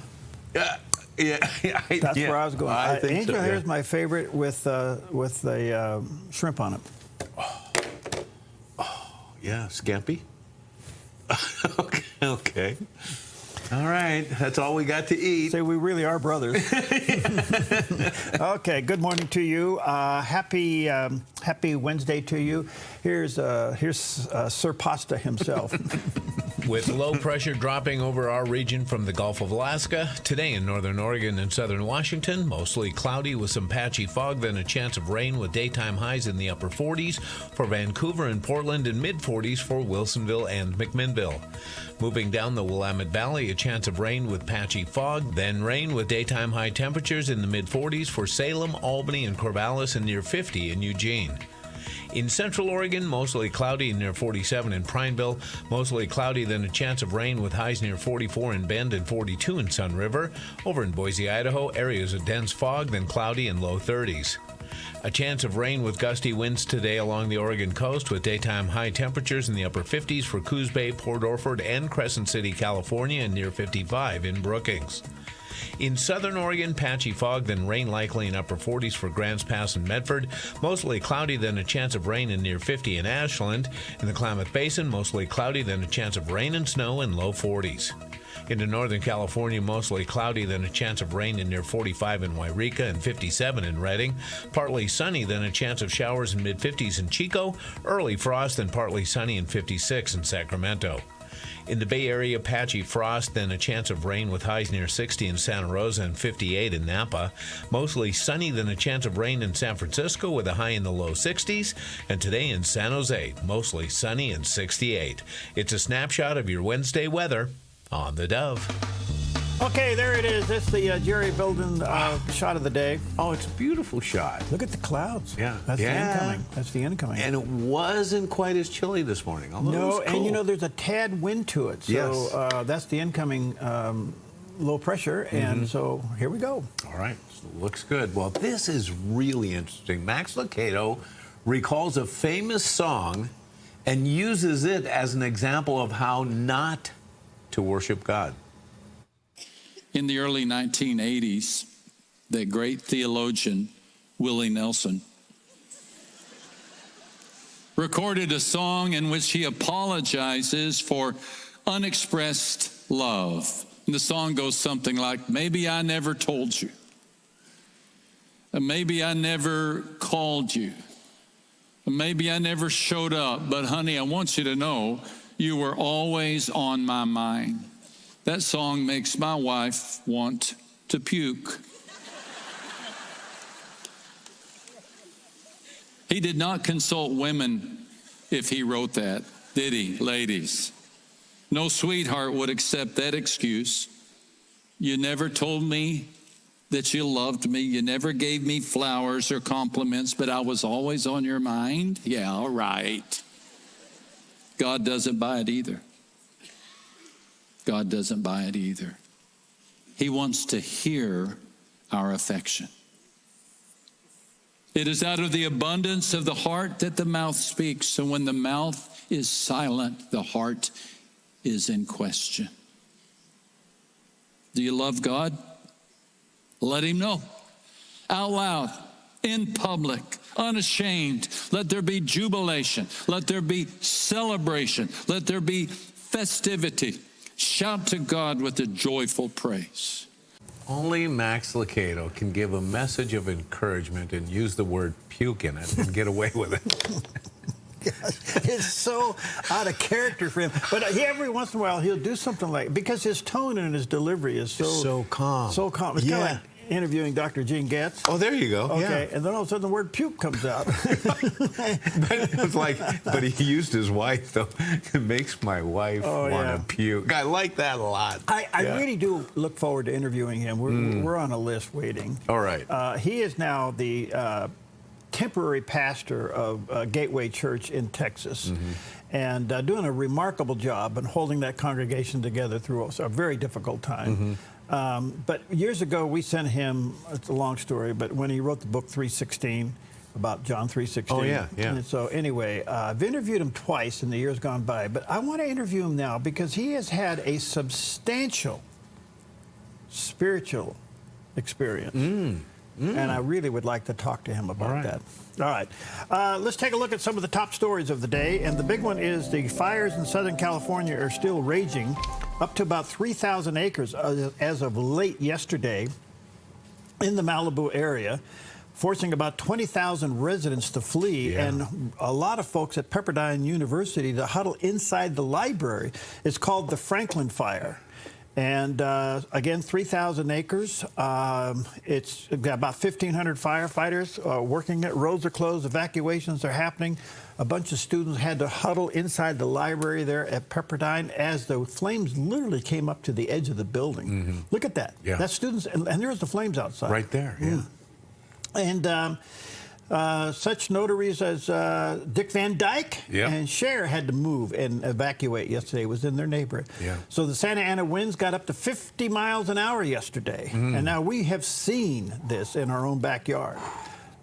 [SPEAKER 4] That's where I was going. Angel hair is my favorite with the shrimp on it.
[SPEAKER 5] Yeah, scampi. Okay. All right, that's all we got to eat.
[SPEAKER 4] Say we really are brothers. Okay, good morning to you. Happy Wednesday to you. Here's Sir Pasta himself.
[SPEAKER 6] With low pressure dropping over our region from the Gulf of Alaska, today in northern Oregon and southern Washington, mostly cloudy with some patchy fog, then a chance of rain with daytime highs in the upper 40s for Vancouver and Portland and mid-40s for Wilsonville and McMinnville. Moving down the Willamette Valley, a chance of rain with patchy fog, then rain with daytime high temperatures in the mid-40s for Salem, Albany, and Corvallis, and near 50 in Eugene. In central Oregon, mostly cloudy and near 47 in Prineville, mostly cloudy, then a chance of rain with highs near 44 in Bend and 42 in Sun River. Over in Boise, Idaho, areas of dense fog, then cloudy and low 30s. A chance of rain with gusty winds today along the Oregon coast with daytime high temperatures in the upper 50s for Coos Bay, Port Orford, and Crescent City, California, and near 55 in Brookings. In southern Oregon, patchy fog, then rain likely in upper 40s for Grants Pass and Medford. Mostly cloudy, then a chance of rain in near 50 in Ashland. In the Klamath Basin, mostly cloudy, then a chance of rain and snow in low 40s. Into northern California, mostly cloudy, then a chance of rain in near 45 in Wairika and 57 in Redding. Partly sunny, then a chance of showers in mid-50s in Chico. Early frost, then partly sunny and 56 in Sacramento. In the Bay Area, patchy frost, then a chance of rain with highs near 60 in Santa Rosa and 58 in Napa. Mostly sunny, then a chance of rain in San Francisco with a high in the low 60s. And today in San Jose, mostly sunny and 68. It's a snapshot of your Wednesday weather on the Dove.
[SPEAKER 4] Okay, there it is. That's the Jerry Belden shot of the day.
[SPEAKER 5] Oh, it's a beautiful shot.
[SPEAKER 4] Look at the clouds.
[SPEAKER 5] Yeah.
[SPEAKER 4] That's the incoming. That's the incoming.
[SPEAKER 5] And it wasn't quite as chilly this morning.
[SPEAKER 4] No,
[SPEAKER 5] it was cool.
[SPEAKER 4] And you know, there's a tad wind to it. So
[SPEAKER 5] yes.
[SPEAKER 4] That's the incoming low pressure. And so here we go.
[SPEAKER 5] All right. So looks good. Well, this is really interesting. Max Lucado recalls a famous song and uses it as an example of how not to worship God.
[SPEAKER 14] In the early 1980s, the great theologian Willie Nelson recorded a song in which he apologizes for unexpressed love. And the song goes something like, maybe I never told you. Maybe I never called you. Maybe I never showed up. But honey, I want you to know you were always on my mind. That song makes my wife want to puke. He did not consult women if he wrote that, did he, ladies? No sweetheart would accept that excuse. You never told me that you loved me. You never gave me flowers or compliments, but I was always on your mind. Yeah, all right. God doesn't buy it either. God doesn't buy it either. He wants to hear our affection. It is out of the abundance of the heart that the mouth speaks. And when the mouth is silent, the heart is in question. Do you love God? Let him know. Out loud, in public, unashamed. Let there be jubilation. Let there be celebration. Let there be festivity. Shout to God with a joyful praise.
[SPEAKER 6] only Max Lucado can give a message of encouragement and use the word puke in it and get away with it.
[SPEAKER 4] It's so out of character for him. But every once in a while, he'll do something like, because his tone and his delivery is so
[SPEAKER 6] calm.
[SPEAKER 4] So calm. It's kind of like interviewing Dr. Gene Getz.
[SPEAKER 6] Oh, there you go.
[SPEAKER 4] Okay, and then all of a sudden the word puke comes out.
[SPEAKER 6] But he used his wife, though. It makes my wife want to puke. I like that a lot.
[SPEAKER 4] I really do look forward to interviewing him. We're on a list waiting.
[SPEAKER 6] All right.
[SPEAKER 4] He is now the temporary pastor of Gateway Church in Texas, and doing a remarkable job in holding that congregation together through a very difficult time. But years ago, we sent him, it's a long story, but when he wrote the book 3:16, about John 3:16.
[SPEAKER 6] Oh, yeah.
[SPEAKER 4] And so anyway, I've interviewed him twice in the years gone by, but I want to interview him now because he has had a substantial spiritual experience. And I really would like to talk to him about that. All right. Let's take a look at some of the top stories of the day. And the big one is the fires in Southern California are still raging, up to about 3,000 acres as of late yesterday in the Malibu area, forcing about 20,000 residents to flee, and a lot of folks at Pepperdine University to huddle inside the library. It's called the Franklin Fire. And again, 3,000 acres. It's got about 1,500 firefighters working it. Roads are closed. Evacuations are happening. A bunch of students had to huddle inside the library there at Pepperdine as the flames literally came up to the edge of the building. Look at that. That's students, and there's the flames outside.
[SPEAKER 6] Right there,
[SPEAKER 4] And such notaries as Dick Van Dyke and Cher had to move and evacuate yesterday. It was in their neighborhood. So the Santa Ana winds got up to 50 miles an hour yesterday. And now we have seen this in our own backyard.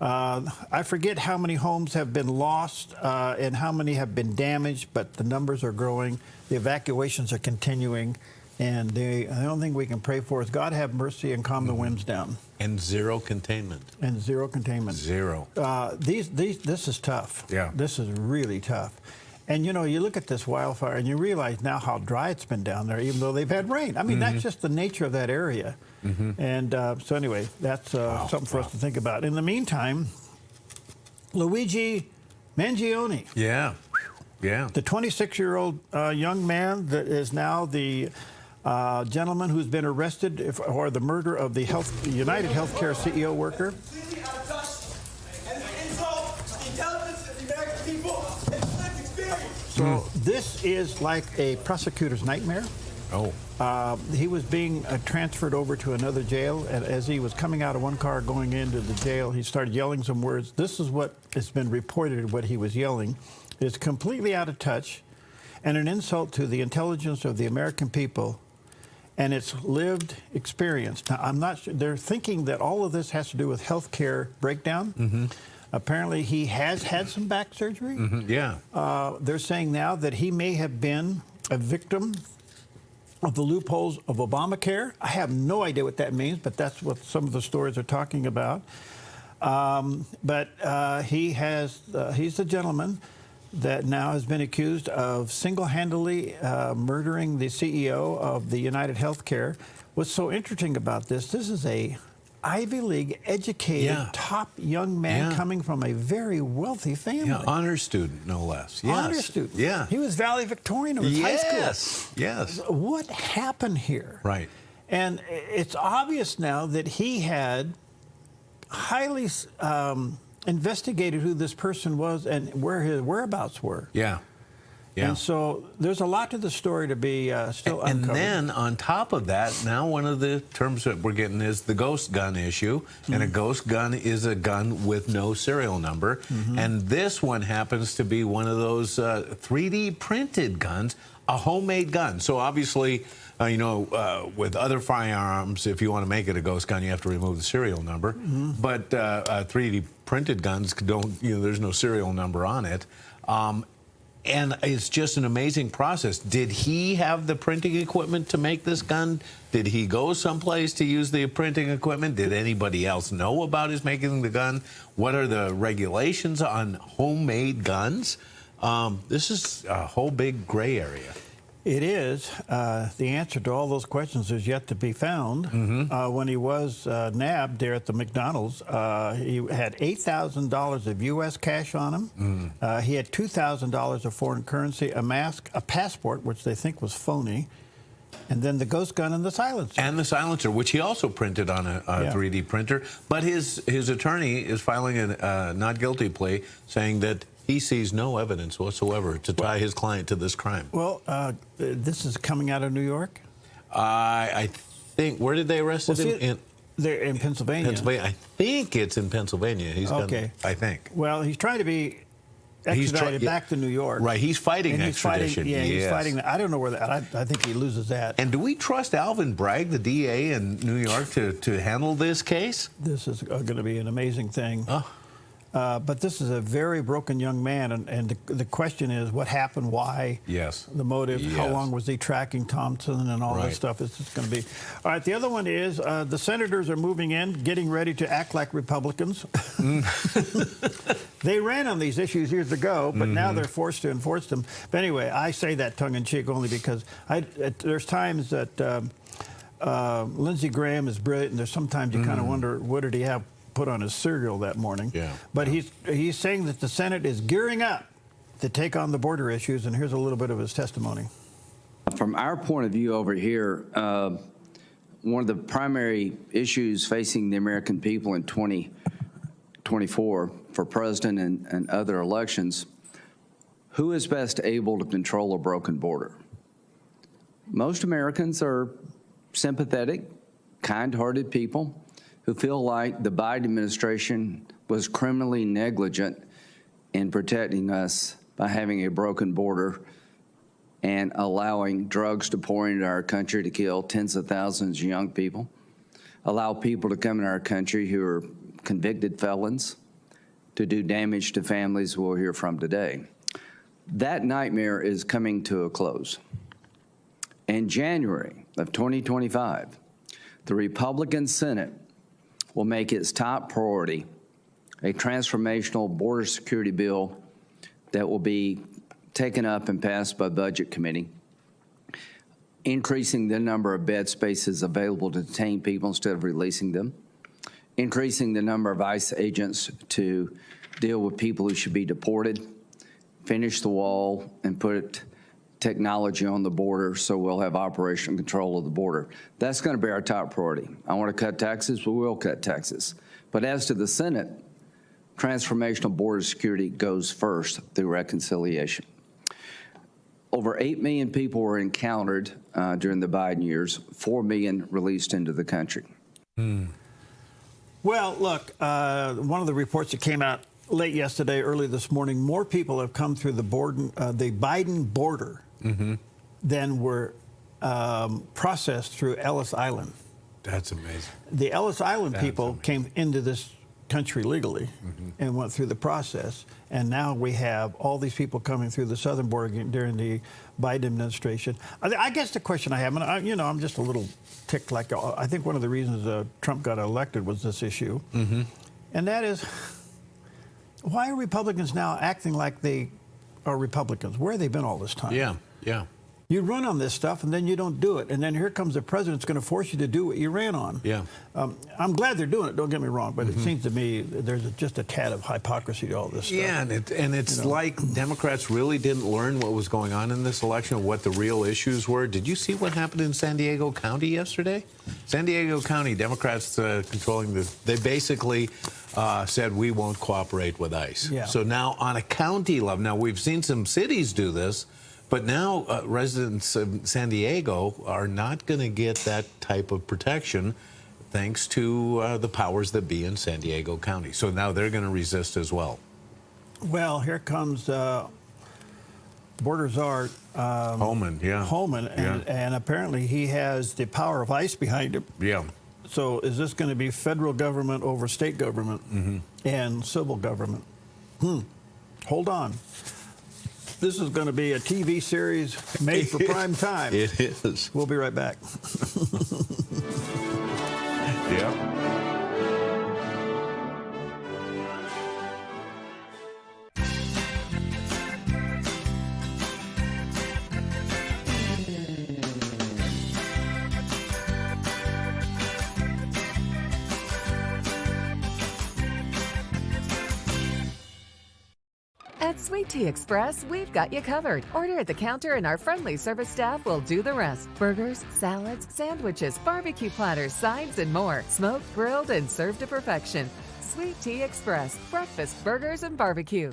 [SPEAKER 4] I forget how many homes have been lost and how many have been damaged, but the numbers are growing. The evacuations are continuing. And the only thing we can pray for is God have mercy and calm the winds down.
[SPEAKER 6] And zero containment.
[SPEAKER 4] And zero containment.
[SPEAKER 6] Zero.
[SPEAKER 4] This is tough. This is really tough. And, you know, you look at this wildfire and you realize now how dry it's been down there, even though they've had rain. I mean, that's just the nature of that area. And so anyway, that's something for us to think about. In the meantime, Luigi Mangione. The 26-year-old young man that is now the gentleman who's been arrested for the murder of the United Healthcare CEO worker. So this is like a prosecutor's nightmare. He was being transferred over to another jail, and as he was coming out of one car going into the jail, he started yelling some words. This is what has been reported, what he was yelling. It's completely out of touch and an insult to the intelligence of the American people and its lived experience. Now, I'm not sure. They're thinking that all of this has to do with health care breakdown. Apparently, he has had some back surgery. They're saying now that he may have been a victim of the loopholes of Obamacare. I have no idea what that means, but that's what some of the stories are talking about. He's the gentleman that now has been accused of single-handedly murdering the CEO of the United Healthcare. What's so interesting about this is a Ivy League educated top young man coming from a very wealthy family.
[SPEAKER 6] Honor student, no less.
[SPEAKER 4] Honor student. He was valedictorian of his high school. What happened here? And it's obvious now that he had highly investigated who this person was and where his whereabouts were. And so there's a lot to the story to be still uncovered.
[SPEAKER 6] And then on top of that, now one of the terms that we're getting is the ghost gun issue. And a ghost gun is a gun with no serial number. And this one happens to be one of those 3D printed guns, a homemade gun. So obviously, with other firearms, if you want to make it a ghost gun, you have to remove the serial number. But 3D printed guns don't, there's no serial number on it. And it's just an amazing process. Did he have the printing equipment to make this gun? Did he go someplace to use the printing equipment? Did anybody else know about his making the gun? What are the regulations on homemade guns? This is a whole big gray area.
[SPEAKER 4] It is. The answer to all those questions is yet to be found. When he was nabbed there at the McDonald's, he had $8,000 of U.S. cash on him. He had $2,000 of foreign currency, a mask, a passport, which they think was phony, and then the ghost gun and the silencer.
[SPEAKER 5] And the silencer, which he also printed on a 3D printer. But his attorney is filing a not guilty plea, saying that he sees no evidence whatsoever to tie his client to this crime.
[SPEAKER 4] Well, this is coming out of New York?
[SPEAKER 5] I think, where did they arrest him?
[SPEAKER 4] They're in Pennsylvania.
[SPEAKER 5] I think it's in Pennsylvania. I think.
[SPEAKER 4] Well, he's trying to be extradited back to New York.
[SPEAKER 5] Right, he's fighting extradition.
[SPEAKER 4] He's fighting. I don't know where that. I think he loses that.
[SPEAKER 5] And do we trust Alvin Bragg, the DA in New York, to handle this case?
[SPEAKER 4] This is going to be an amazing thing. But this is a very broken young man, and the question is, what happened, why, the motive, how long was he tracking Thompson, and all this stuff. It's just going to be. All right, the other one is the senators are moving in, getting ready to act like Republicans. They ran on these issues years ago, but now they're forced to enforce them. But anyway, I say that tongue-in-cheek only because there's times that Lindsey Graham is brilliant, and there's sometimes you kind of wonder, what did he have put on his cereal that morning? But he's saying that the Senate is gearing up to take on the border issues, and here's a little bit of his testimony.
[SPEAKER 15] From our point of view over here, one of the primary issues facing the American people in 2024 for president and other elections, who is best able to control a broken border? Most Americans are sympathetic, kind-hearted people who feel like the Biden administration was criminally negligent in protecting us by having a broken border and allowing drugs to pour into our country to kill tens of thousands of young people, allow people to come in our country who are convicted felons to do damage to families we'll hear from today. That nightmare is coming to a close. In January of 2025, the Republican Senate will make its top priority a transformational border security bill that will be taken up and passed by Budget Committee, increasing the number of bed spaces available to detain people instead of releasing them, increasing the number of ICE agents to deal with people who should be deported, finish the wall, and put technology on the border so we'll have operational control of the border. That's going to be our top priority. I want to cut taxes, but we'll cut taxes. But as to the Senate, transformational border security goes first through reconciliation. Over 8 million people were encountered during the Biden years, 4 million released into the country.
[SPEAKER 4] Well, look, one of the reports that came out late yesterday, early this morning, more people have come through the Biden border than were processed through Ellis Island.
[SPEAKER 5] That's amazing.
[SPEAKER 4] The Ellis Island people came into this country legally and went through the process, and now we have all these people coming through the southern border during the Biden administration. I guess the question I have, and I'm just a little ticked. Like I think one of the reasons Trump got elected was this issue, and that is, why are Republicans now acting like they are Republicans? Where have they been all this time?
[SPEAKER 5] Yeah.
[SPEAKER 4] You run on this stuff, and then you don't do it. And then here comes the president that's going to force you to do what you ran on. I'm glad they're doing it, don't get me wrong, but it seems to me there's just a tad of hypocrisy to all this stuff.
[SPEAKER 5] Yeah, and it's like Democrats really didn't learn what was going on in this election, what the real issues were. Did you see what happened in San Diego County yesterday? San Diego County, Democrats controlling they basically said we won't cooperate with ICE. So now on a county level, now we've seen some cities do this, but now residents of San Diego are not going to get that type of protection thanks to the powers that be in San Diego County. So now they're going to resist as well.
[SPEAKER 4] Well, here comes border czar
[SPEAKER 5] Holman,
[SPEAKER 4] Holman, and apparently he has the power of ICE behind him. So is this going to be federal government over state government and civil government? Hold on. This is going to be a TV series made for prime time.
[SPEAKER 5] It is.
[SPEAKER 4] We'll be right back.
[SPEAKER 1] Sweet Tea Express, we've got you covered. Order at the counter and our friendly service staff will do the rest. Burgers, salads, sandwiches, barbecue platters, sides, and more. Smoked, grilled, and served to perfection. Sweet Tea Express, breakfast, burgers, and barbecue.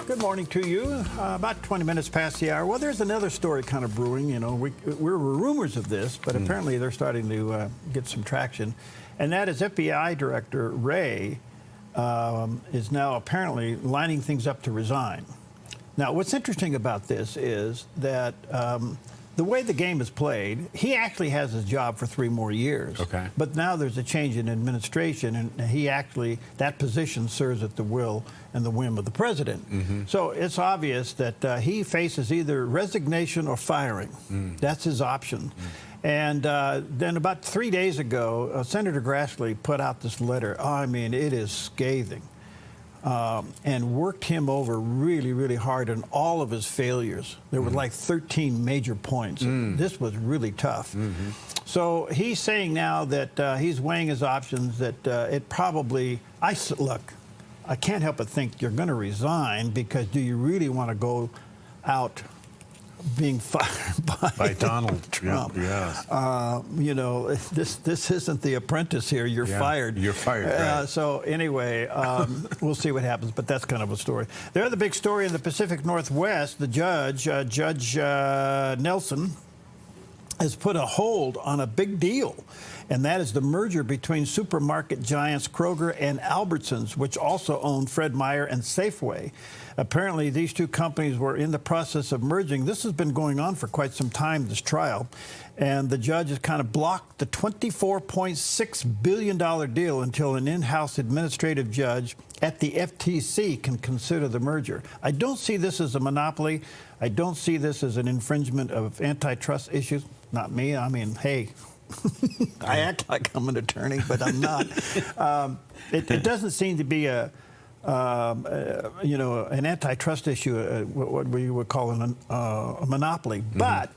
[SPEAKER 4] Good morning to you. About 20 minutes past the hour. Well, there's another story kind of brewing. You know, we were rumors of this, but apparently they're starting to get some traction. And that is FBI Director Wray is now apparently lining things up to resign. Now, what's interesting about this is that the way the game is played, he actually has his job for 3 more years.
[SPEAKER 5] Okay.
[SPEAKER 4] But now there's a change in administration, and he actually, that position serves at the will and the whim of the president. So it's obvious that he faces either resignation or firing. That's his option. And then about 3 days ago, Senator Grassley put out this letter. Oh, I mean, it is scathing. And worked him over really, really hard on all of his failures. There were like 13 major points. This was really tough. So he's saying now that he's weighing his options, that it probably, look, I can't help but think you're going to resign, because do you really want to go out being fired by Donald Trump? You know, this isn't The Apprentice here. You're fired.
[SPEAKER 5] You're fired. Right.
[SPEAKER 4] So anyway, we'll see what happens, but that's kind of a story. The other big story in the Pacific Northwest, the Judge Nelson, has put a hold on a big deal, and that is the merger between supermarket giants Kroger and Albertsons, which also own Fred Meyer and Safeway. Apparently, these two companies were in the process of merging. This has been going on for quite some time, this trial, and the judge has kind of blocked the $24.6 billion deal until an in-house administrative judge at the FTC can consider the merger. I don't see this as a monopoly. I don't see this as an infringement of antitrust issues. Not me. I mean, hey, I act like I'm an attorney, but I'm not. It doesn't seem to be a you know, an antitrust issue, what we would call a monopoly, but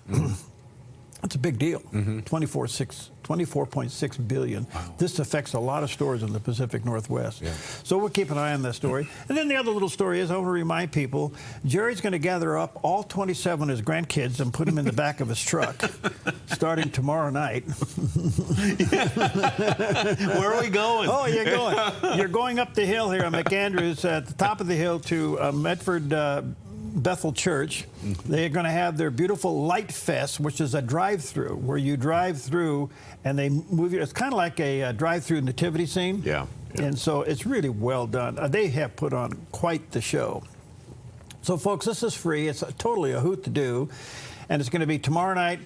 [SPEAKER 4] it's a big deal. $24.6 billion. Wow. This affects a lot of stores in the Pacific Northwest. So we'll keep an eye on that story. And then the other little story is, I want to remind people, Jerry's going to gather up all 27 of his grandkids and put them in the back of his truck starting tomorrow night.
[SPEAKER 5] Where are we going?
[SPEAKER 4] Oh, you're going up the hill here on McAndrews, at the top of the hill to Medford Bethel Church. They're going to have their beautiful Light Fest, which is a drive-through where you drive through and they move you. It's kind of like a drive-through nativity scene. And so it's really well done. They have put on quite the show. So, folks, this is free. It's totally a hoot to do. And it's going to be tomorrow night,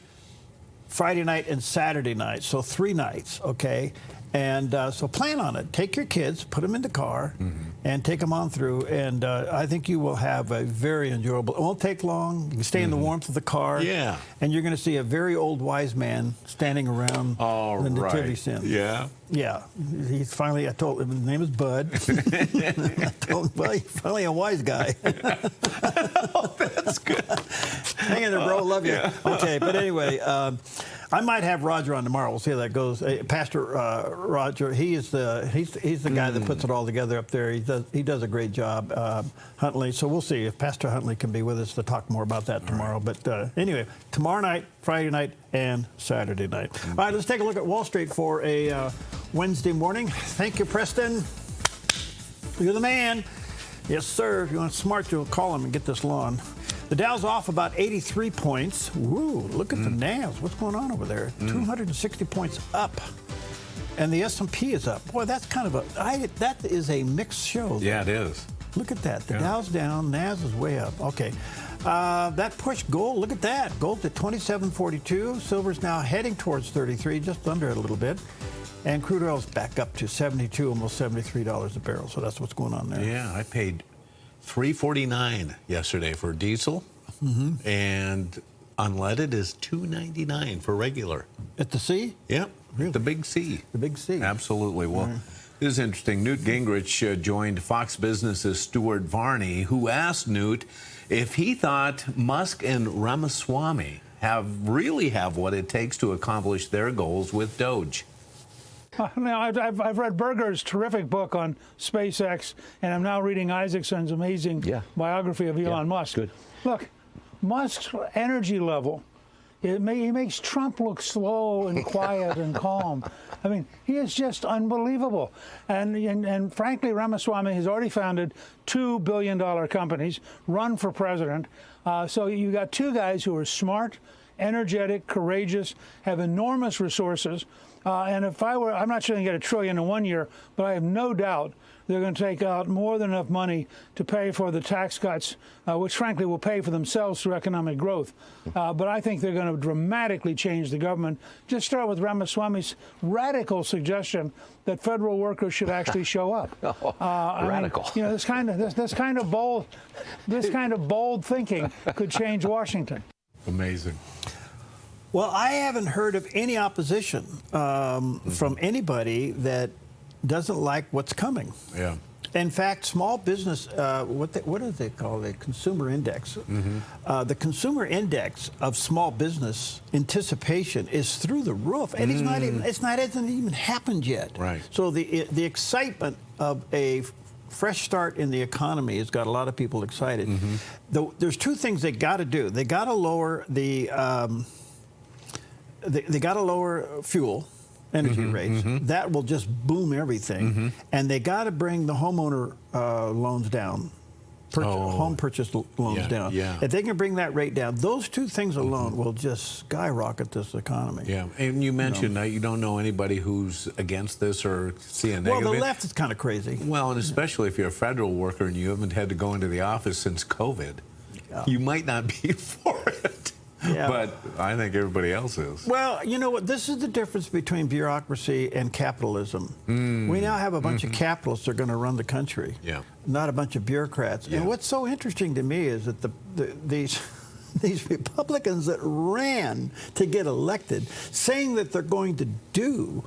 [SPEAKER 4] Friday night, and Saturday night. So 3 nights, okay? And so plan on it. Take your kids, put them in the car, and take them on through. And I think you will have a very enjoyable. It won't take long. You can stay in the warmth of the car.
[SPEAKER 5] Yeah.
[SPEAKER 4] And you're going to see a very old wise man standing around the nativity scene.
[SPEAKER 5] Yeah.
[SPEAKER 4] Yeah. He's finally. I told him his name is Bud. I told him, well, he's finally a wise guy.
[SPEAKER 5] Oh, that's good.
[SPEAKER 4] Hang in there, bro. Love you.
[SPEAKER 5] Yeah.
[SPEAKER 4] Okay, but anyway. I might have Roger on tomorrow. We'll see how that goes. Pastor Roger, he's the guy that puts it all together up there. He does a great job, Huntley. So we'll see if Pastor Huntley can be with us to talk more about that tomorrow. Right. But anyway, tomorrow night, Friday night, and Saturday night. All right, let's take a look at Wall Street for a Wednesday morning. Thank you, Preston. You're the man. Yes, sir. If you want smart, you'll call him and get this lawn. The Dow's off about 83 points. Woo, look at the NAS. What's going on over there? 260 points up. And the S&P is up. Boy, that's kind of that is a mixed show.
[SPEAKER 5] Yeah, it is.
[SPEAKER 4] Look at that. The Dow's down, NAS is way up. Okay. That pushed gold. Look at that. Gold's at 27.42. Silver's now heading towards 33, just under it a little bit. And crude oil's back up to 72, almost $73 a barrel. So that's what's going on there.
[SPEAKER 5] Yeah, I paid $3.49 yesterday for diesel, and unleaded is $2.99 for regular.
[SPEAKER 4] At the C?
[SPEAKER 5] Yep, really? The big C.
[SPEAKER 4] The big C.
[SPEAKER 5] Absolutely. Well, this is interesting. Newt Gingrich joined Fox Business's Stuart Varney, who asked Newt if he thought Musk and Ramaswamy really have what it takes to accomplish their goals with Doge.
[SPEAKER 16] Now, I've read Berger's terrific book on SpaceX, and I'm now reading Isaacson's amazing biography of Elon Musk. Good. Look, Musk's energy level, he makes Trump look slow and quiet and calm. I mean, he is just unbelievable. And frankly, Ramaswamy has already founded $2 billion companies, run for president. So you got two guys who are smart, energetic, courageous, have enormous resources. And if I'm not sure they can get $1 trillion in 1 year, but I have no doubt they're going to take out more than enough money to pay for the tax cuts, which frankly will pay for themselves through economic growth. But I think they're going to dramatically change the government. Just start with Ramaswamy's radical suggestion that federal workers should actually show up.
[SPEAKER 7] Radical.
[SPEAKER 16] I mean, this kind of bold thinking could change Washington.
[SPEAKER 5] Amazing.
[SPEAKER 4] Well, I haven't heard of any opposition from anybody that doesn't like what's coming.
[SPEAKER 5] Yeah.
[SPEAKER 4] In fact, small business, what do they call it? Consumer index. The consumer index of small business anticipation is through the roof, and it hasn't even happened yet.
[SPEAKER 5] Right.
[SPEAKER 4] So the excitement of a fresh start in the economy has got a lot of people excited. There's two things they got to do. They got to lower the they got to lower fuel energy rates. That will just boom everything. And they got to bring the homeowner loans down, home purchase loans down. If they can bring that rate down, those two things alone will just skyrocket this economy.
[SPEAKER 5] Yeah, and you mentioned that you don't know anybody who's against this or see a negative.
[SPEAKER 4] Well, the left is kind of crazy.
[SPEAKER 5] Well, and especially if you're a federal worker and you haven't had to go into the office since COVID, you might not be for it.
[SPEAKER 4] Yeah.
[SPEAKER 5] But I think everybody else is.
[SPEAKER 4] Well, you know what? This is the difference between bureaucracy and capitalism. We now have a bunch of capitalists that are going to run the country, not a bunch of bureaucrats. And what's so interesting to me is that these Republicans that ran to get elected, saying that they're going to do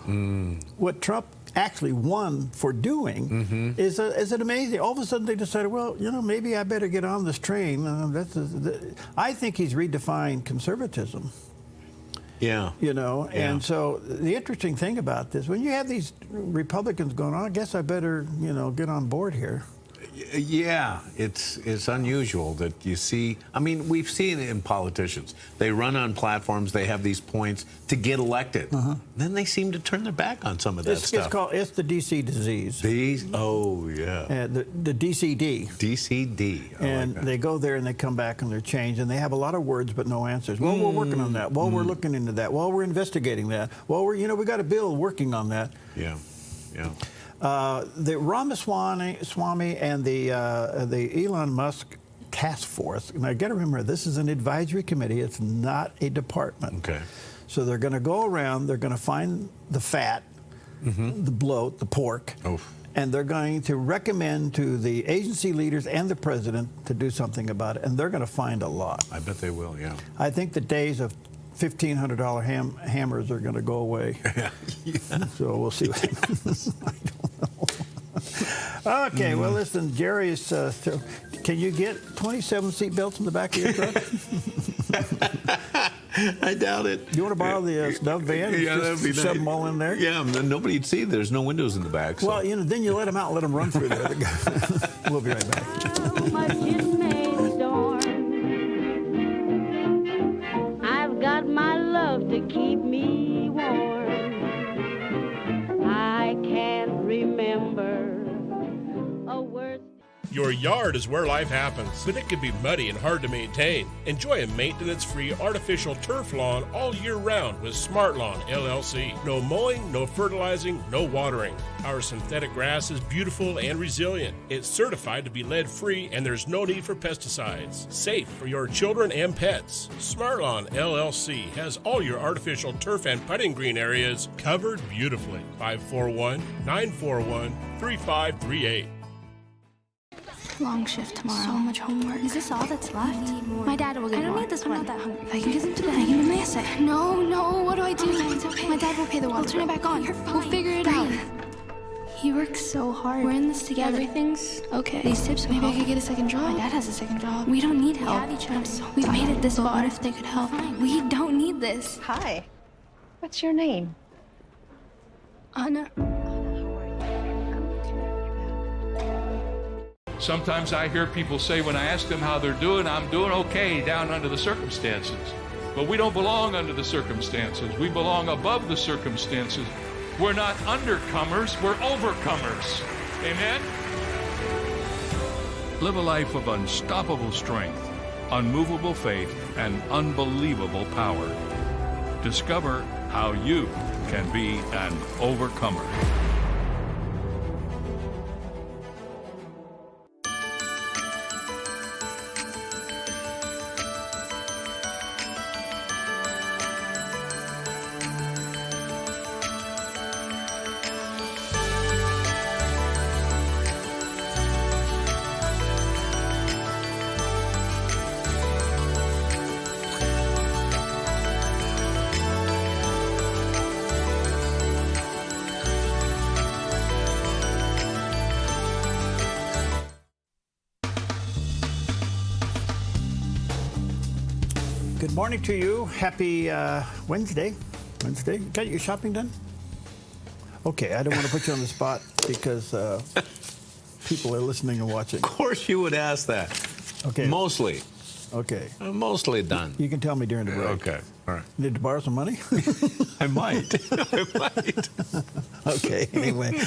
[SPEAKER 4] what Trump actually won for doing, is it amazing? All of a sudden they decided, well, you know, maybe I better get on this train. I think he's redefined conservatism.
[SPEAKER 5] Yeah.
[SPEAKER 4] You know, and so the interesting thing about this, when you have these Republicans going, I guess I better, you know, get on board here.
[SPEAKER 5] Yeah, it's unusual that you see. I mean, we've seen it in politicians. They run on platforms. They have these points to get elected. Then they seem to turn their back on some of that stuff.
[SPEAKER 4] It's the DC disease. The DCD.
[SPEAKER 5] DCD.
[SPEAKER 4] And they go there and they come back and they're changed and they have a lot of words but no answers. Well, we're working on that. Well, we're looking into that. Well, we're investigating that. Well, we got a bill working on that.
[SPEAKER 5] Yeah.
[SPEAKER 4] The Ramaswamy and the Elon Musk task force, and I got to remember, this is an advisory committee. It's not a department.
[SPEAKER 5] Okay.
[SPEAKER 4] So they're going to go around. They're going to find the fat, the bloat, the pork, and they're going to recommend to the agency leaders and the president to do something about it, and they're going to find a lot.
[SPEAKER 5] I bet they will, yeah.
[SPEAKER 4] I think the days of $1,500 hammers are going to go away. So we'll see what happens. I don't know. Okay, well, listen, Jerry is... can you get 27 seat belts in the back of your truck?
[SPEAKER 5] I doubt it.
[SPEAKER 4] You want to borrow the Dove van?
[SPEAKER 5] Yeah, that'd be
[SPEAKER 4] shove
[SPEAKER 5] nice.
[SPEAKER 4] them all in there?
[SPEAKER 5] Yeah, nobody'd see. There's no windows in the back. So.
[SPEAKER 4] Well, then you let them out and let them run through there. We'll be right back.
[SPEAKER 17] I've got my love to keep me warm. I can't remember a word.
[SPEAKER 20] Your yard is where life happens, but it can be muddy and hard to maintain. Enjoy a maintenance-free artificial turf lawn all year round with Smart Lawn LLC. No mowing, no fertilizing, no watering. Our synthetic grass is beautiful and resilient. It's certified to be lead-free, and there's no need for pesticides. Safe for your children and pets. Smart Lawn LLC has all your artificial turf and putting green areas covered beautifully. 541-941-3538.
[SPEAKER 21] Long shift tomorrow. So much homework. Is this all that's left? My dad will get more. I don't need this one. I'm not that hungry. If I can get him to bed, I can do my essay. No, what do I do? Okay, it's okay. My dad will pay the water. We'll turn it back on. You're fine. We'll figure it out. He works so hard. We're in this together. Everything's okay. These tips maybe I could get a second job. My dad has a second job. We don't need help. We've made it this far. What if they could help? We don't need this.
[SPEAKER 22] Hi. What's your name?
[SPEAKER 21] Anna.
[SPEAKER 23] Sometimes I hear people say when I ask them how they're doing, I'm doing okay down under the circumstances. But we don't belong under the circumstances. We belong above the circumstances. We're not undercomers, we're overcomers. Amen? Live a life of unstoppable strength, unmovable faith, and unbelievable power. Discover how you can be an overcomer.
[SPEAKER 4] Good morning to you. Happy Wednesday. You got your shopping done? Okay, I don't want to put you on the spot because people are listening and watching.
[SPEAKER 5] Of course you would ask that.
[SPEAKER 4] Okay.
[SPEAKER 5] Mostly.
[SPEAKER 4] Okay.
[SPEAKER 5] Mostly done.
[SPEAKER 4] You can tell me during the break.
[SPEAKER 5] Okay. All right.
[SPEAKER 4] Need to borrow some money?
[SPEAKER 5] I might.
[SPEAKER 4] Okay, anyway.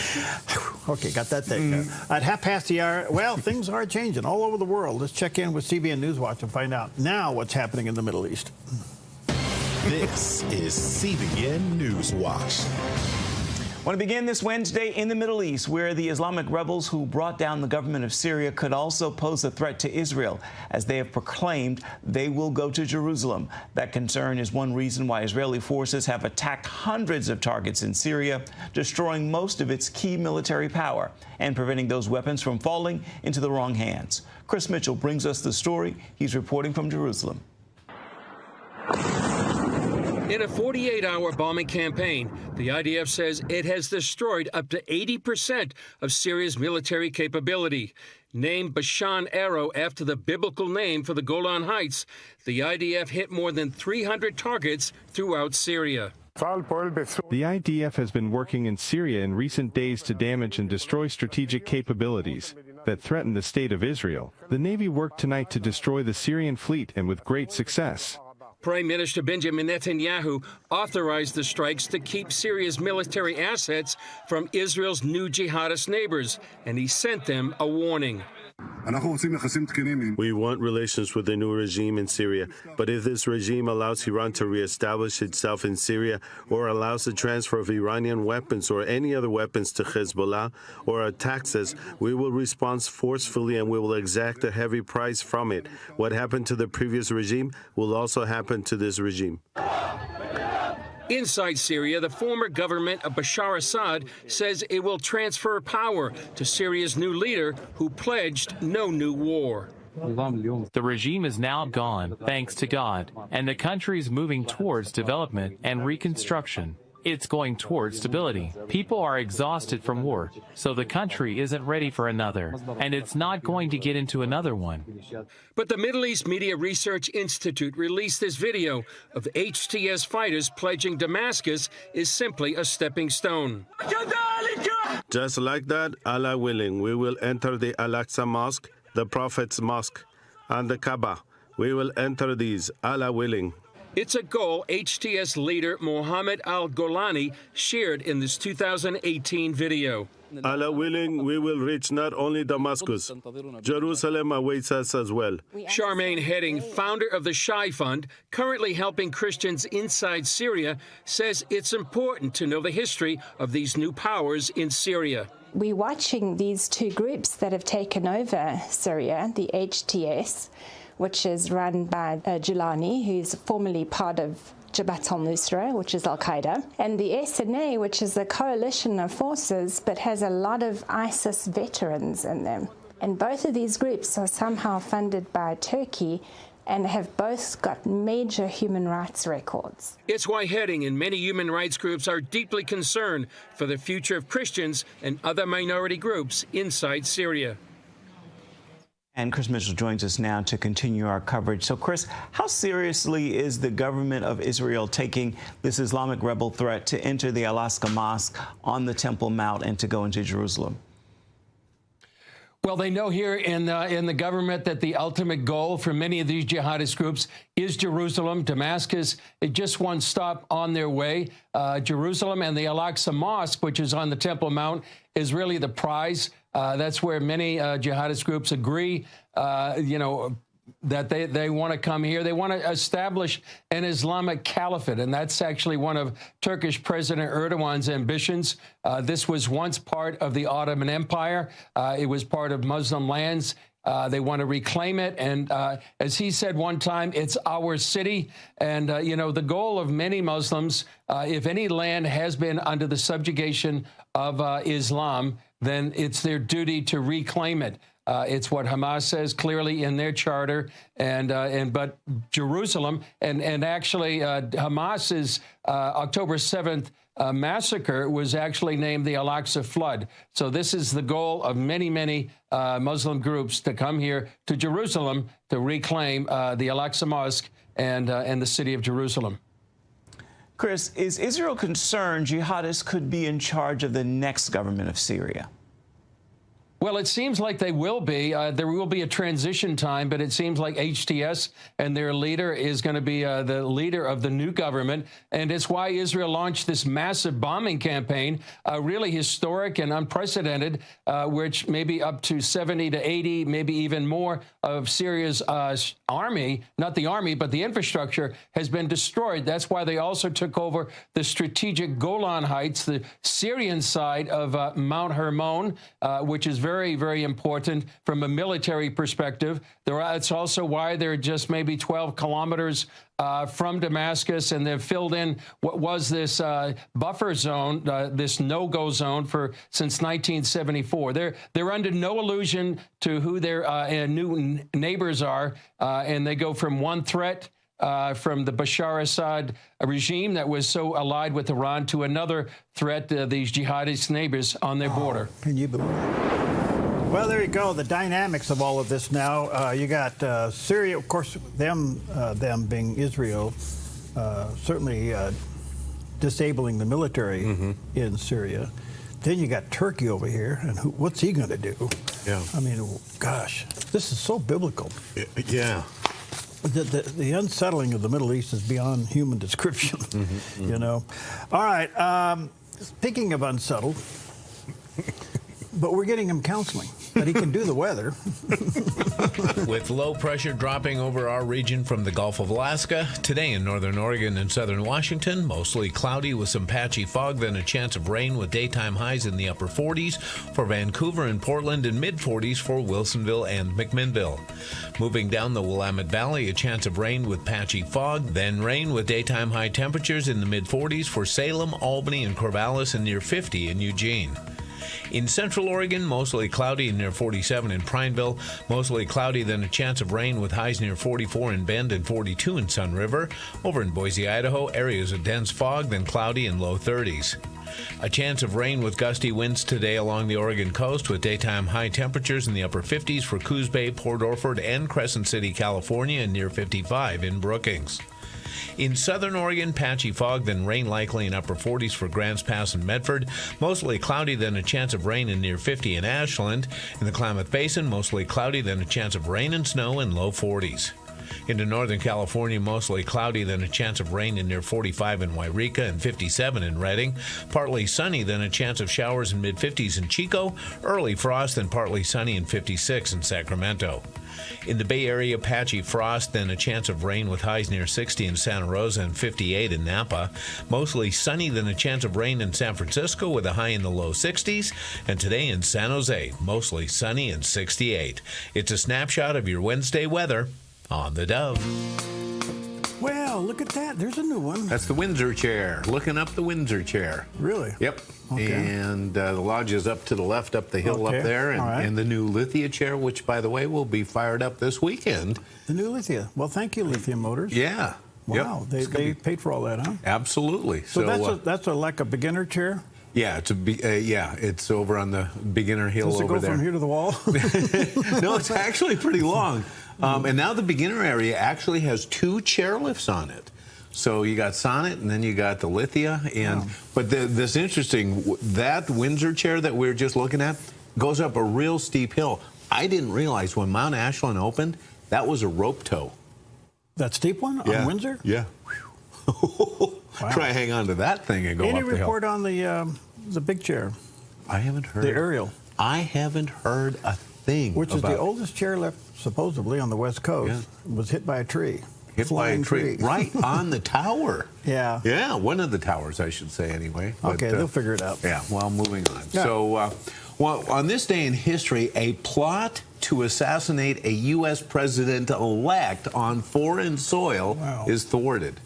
[SPEAKER 4] Okay, got that thing. At 5:30, well, things are changing all over the world. Let's check in with CBN Newswatch and find out now what's happening in the Middle East.
[SPEAKER 26] This is CBN Newswatch.
[SPEAKER 18] I want to begin this Wednesday in the Middle East, where the Islamic rebels who brought down the government of Syria could also pose a threat to Israel, as they have proclaimed they will go to Jerusalem. That concern is one reason why Israeli forces have attacked hundreds of targets in Syria, destroying most of its key military power and preventing those weapons from falling into the wrong hands. Chris Mitchell brings us the story. He's reporting from Jerusalem.
[SPEAKER 19] In a 48-hour bombing campaign, the IDF says it has destroyed up to 80% of Syria's military capability. Named Bashan Arrow after the biblical name for the Golan Heights, the IDF hit more than 300 targets throughout Syria.
[SPEAKER 27] The IDF has been working in Syria in recent days to damage and destroy strategic capabilities that threaten the state of Israel. The Navy worked tonight to destroy the Syrian fleet, and with great success.
[SPEAKER 19] Prime Minister Benjamin Netanyahu authorized the strikes to keep Syria's military assets from Israel's new jihadist neighbors, and he sent them a warning.
[SPEAKER 28] We want relations with the new regime in Syria, but if this regime allows Iran to reestablish itself in Syria or allows the transfer of Iranian weapons or any other weapons to Hezbollah or attacks us, we will respond forcefully and we will exact a heavy price from it. What happened to the previous regime will also happen to this regime.
[SPEAKER 19] Inside Syria, the former government of Bashar Assad says it will transfer power to Syria's new leader, who pledged no new war.
[SPEAKER 2] The regime is now gone, thanks to God, and the country is moving towards development and reconstruction. It's going towards stability. People are exhausted from war, so the country isn't ready for another, and it's not going to get into another one.
[SPEAKER 19] But the Middle East Media Research Institute released this video of HTS fighters pledging Damascus is simply a stepping stone.
[SPEAKER 28] Just like that, Allah willing, we will enter the Al-Aqsa Mosque, the Prophet's Mosque, and the Kaaba. We will enter these, Allah willing.
[SPEAKER 19] It's a goal HTS leader Mohammed al-Golani shared in this 2018 video.
[SPEAKER 28] Allah willing, we will reach not only Damascus, Jerusalem awaits us as well.
[SPEAKER 19] Charmaine Heading, founder of the Shai Fund, currently helping Christians inside Syria, says it's important to know the history of these new powers in Syria.
[SPEAKER 3] We're watching these two groups that have taken over Syria, the HTS, which is run by Gilani, who's formerly part of Jabhat al-Nusra, which is Al-Qaeda, and the SNA, which is a coalition of forces but has a lot of ISIS veterans in them. And both of these groups are somehow funded by Turkey and have both got major human rights records.
[SPEAKER 19] It's why Heading and many human rights groups are deeply concerned for the future of Christians and other minority groups inside Syria.
[SPEAKER 18] And Chris Mitchell joins us now to continue our coverage. So, Chris, how seriously is the government of Israel taking this Islamic rebel threat to enter the Al-Aqsa Mosque on the Temple Mount and to go into Jerusalem?
[SPEAKER 19] Well, they know here in the government that the ultimate goal for many of these jihadist groups is Jerusalem. Damascus is just one stop on their way. Jerusalem and the Al-Aqsa Mosque, which is on the Temple Mount, is really the prize. That's where many jihadist groups agree, that they want to come here. They want to establish an Islamic caliphate, and that's actually one of Turkish President Erdogan's ambitions. This was once part of the Ottoman Empire. It was part of Muslim lands. They want to reclaim it. And as he said one time, it's our city. And, the goal of many Muslims, if any land has been under the subjugation of Islam, then it's their duty to reclaim it. It's what Hamas says clearly in their charter, but Jerusalem and actually Hamas's October 7th massacre was actually named the Al-Aqsa Flood. So this is the goal of many Muslim groups to come here to Jerusalem to reclaim the Al-Aqsa Mosque and the city of Jerusalem.
[SPEAKER 18] Chris, is Israel concerned jihadists could be in charge of the next government of Syria?
[SPEAKER 19] Well, it seems like they will be. There will be a transition time, but it seems like HTS and their leader is going to be the leader of the new government. And it's why Israel launched this massive bombing campaign, really historic and unprecedented, which maybe up to 70 to 80, maybe even more of Syria's army, not the army, but the infrastructure has been destroyed. That's why they also took over the strategic Golan Heights, the Syrian side of Mount Hermon, which is very important from a military perspective. It's also why they're just maybe 12 kilometers from Damascus, and they've filled in what was this buffer zone, this no-go zone since 1974. They're under no illusion to who their new neighbors are, and they go from one threat from the Bashar Assad regime that was so allied with Iran to another threat, these jihadist neighbors on their border.
[SPEAKER 4] Can you believe it? Well, there you go. The dynamics of all of this now. You got Syria, of course, them being Israel, certainly disabling the military in Syria. Then you got Turkey over here, and what's he going to do?
[SPEAKER 5] Yeah.
[SPEAKER 4] I mean, gosh, this is so biblical.
[SPEAKER 5] Yeah.
[SPEAKER 4] The unsettling of the Middle East is beyond human description, you know. All right, speaking of unsettled, but we're getting them counseling. But he can do the weather.
[SPEAKER 6] With low pressure dropping over our region from the Gulf of Alaska, today in northern Oregon and southern Washington, mostly cloudy with some patchy fog, then a chance of rain with daytime highs in the upper 40s for Vancouver and Portland and mid-40s for Wilsonville and McMinnville. Moving down the Willamette Valley, a chance of rain with patchy fog, then rain with daytime high temperatures in the mid-40s for Salem, Albany, and Corvallis, and near 50 in Eugene. In central Oregon, mostly cloudy and near 47 in Prineville, mostly cloudy, then a chance of rain with highs near 44 in Bend and 42 in Sun River. Over in Boise, Idaho, areas of dense fog, then cloudy and low 30s. A chance of rain with gusty winds today along the Oregon coast with daytime high temperatures in the upper 50s for Coos Bay, Port Orford, and Crescent City, California, and near 55 in Brookings. In southern Oregon, patchy fog, then rain likely in upper 40s for Grants Pass and Medford. Mostly cloudy, then a chance of rain in near 50 in Ashland. In the Klamath Basin, mostly cloudy, then a chance of rain and snow in low 40s. Into northern California, mostly cloudy, then a chance of rain in near 45 in Wairika and 57 in Redding. Partly sunny, then a chance of showers in mid-50s in Chico. Early frost, then partly sunny and 56 in Sacramento. In the Bay Area, patchy frost, then a chance of rain with highs near 60 in Santa Rosa and 58 in Napa. Mostly sunny, then a chance of rain in San Francisco with a high in the low 60s. And today in San Jose, mostly sunny and 68. It's a snapshot of your Wednesday weather on the Dove.
[SPEAKER 4] Well, look at that. There's a new one.
[SPEAKER 5] That's the Windsor chair. Looking up the Windsor chair.
[SPEAKER 4] Really?
[SPEAKER 5] Yep.
[SPEAKER 4] Okay.
[SPEAKER 5] And the lodge is up to the left, up the hill up there. And, and the new Lithia chair, which, by the way, will be fired up this weekend.
[SPEAKER 4] The new Lithia. Well, thank you, Lithium Motors.
[SPEAKER 5] Yeah.
[SPEAKER 4] Wow.
[SPEAKER 5] Yep.
[SPEAKER 4] They paid for all that, huh?
[SPEAKER 5] Absolutely.
[SPEAKER 4] So that's like a beginner chair?
[SPEAKER 5] Yeah, it's over on the beginner hill
[SPEAKER 4] Does it
[SPEAKER 5] over
[SPEAKER 4] go
[SPEAKER 5] there.
[SPEAKER 4] from here to the wall?
[SPEAKER 5] No, it's actually pretty long. And now the beginner area actually has 2 chairlifts on it. So you got Sonnet, and then you got the Lithia. But this interesting, that Windsor chair that we were just looking at goes up a real steep hill. I didn't realize when Mount Ashland opened, that was a rope tow.
[SPEAKER 4] That steep one on Windsor?
[SPEAKER 5] Yeah. Try hang on to that thing and go up the hill.
[SPEAKER 4] Any report on the big chair?
[SPEAKER 5] I haven't heard.
[SPEAKER 4] The Ariel.
[SPEAKER 5] I haven't heard a thing.
[SPEAKER 4] Which is the oldest chairlift, supposedly, on the West Coast. Was hit by a tree.
[SPEAKER 5] Hit by a tree. Right on the tower.
[SPEAKER 4] Yeah.
[SPEAKER 5] Yeah, one of the towers, I should say, anyway.
[SPEAKER 4] Okay, they'll figure it out.
[SPEAKER 5] Yeah, well, moving on.
[SPEAKER 4] Yeah.
[SPEAKER 5] So, well, on this day in history, a plot to assassinate a U.S. president-elect on foreign soil is thwarted.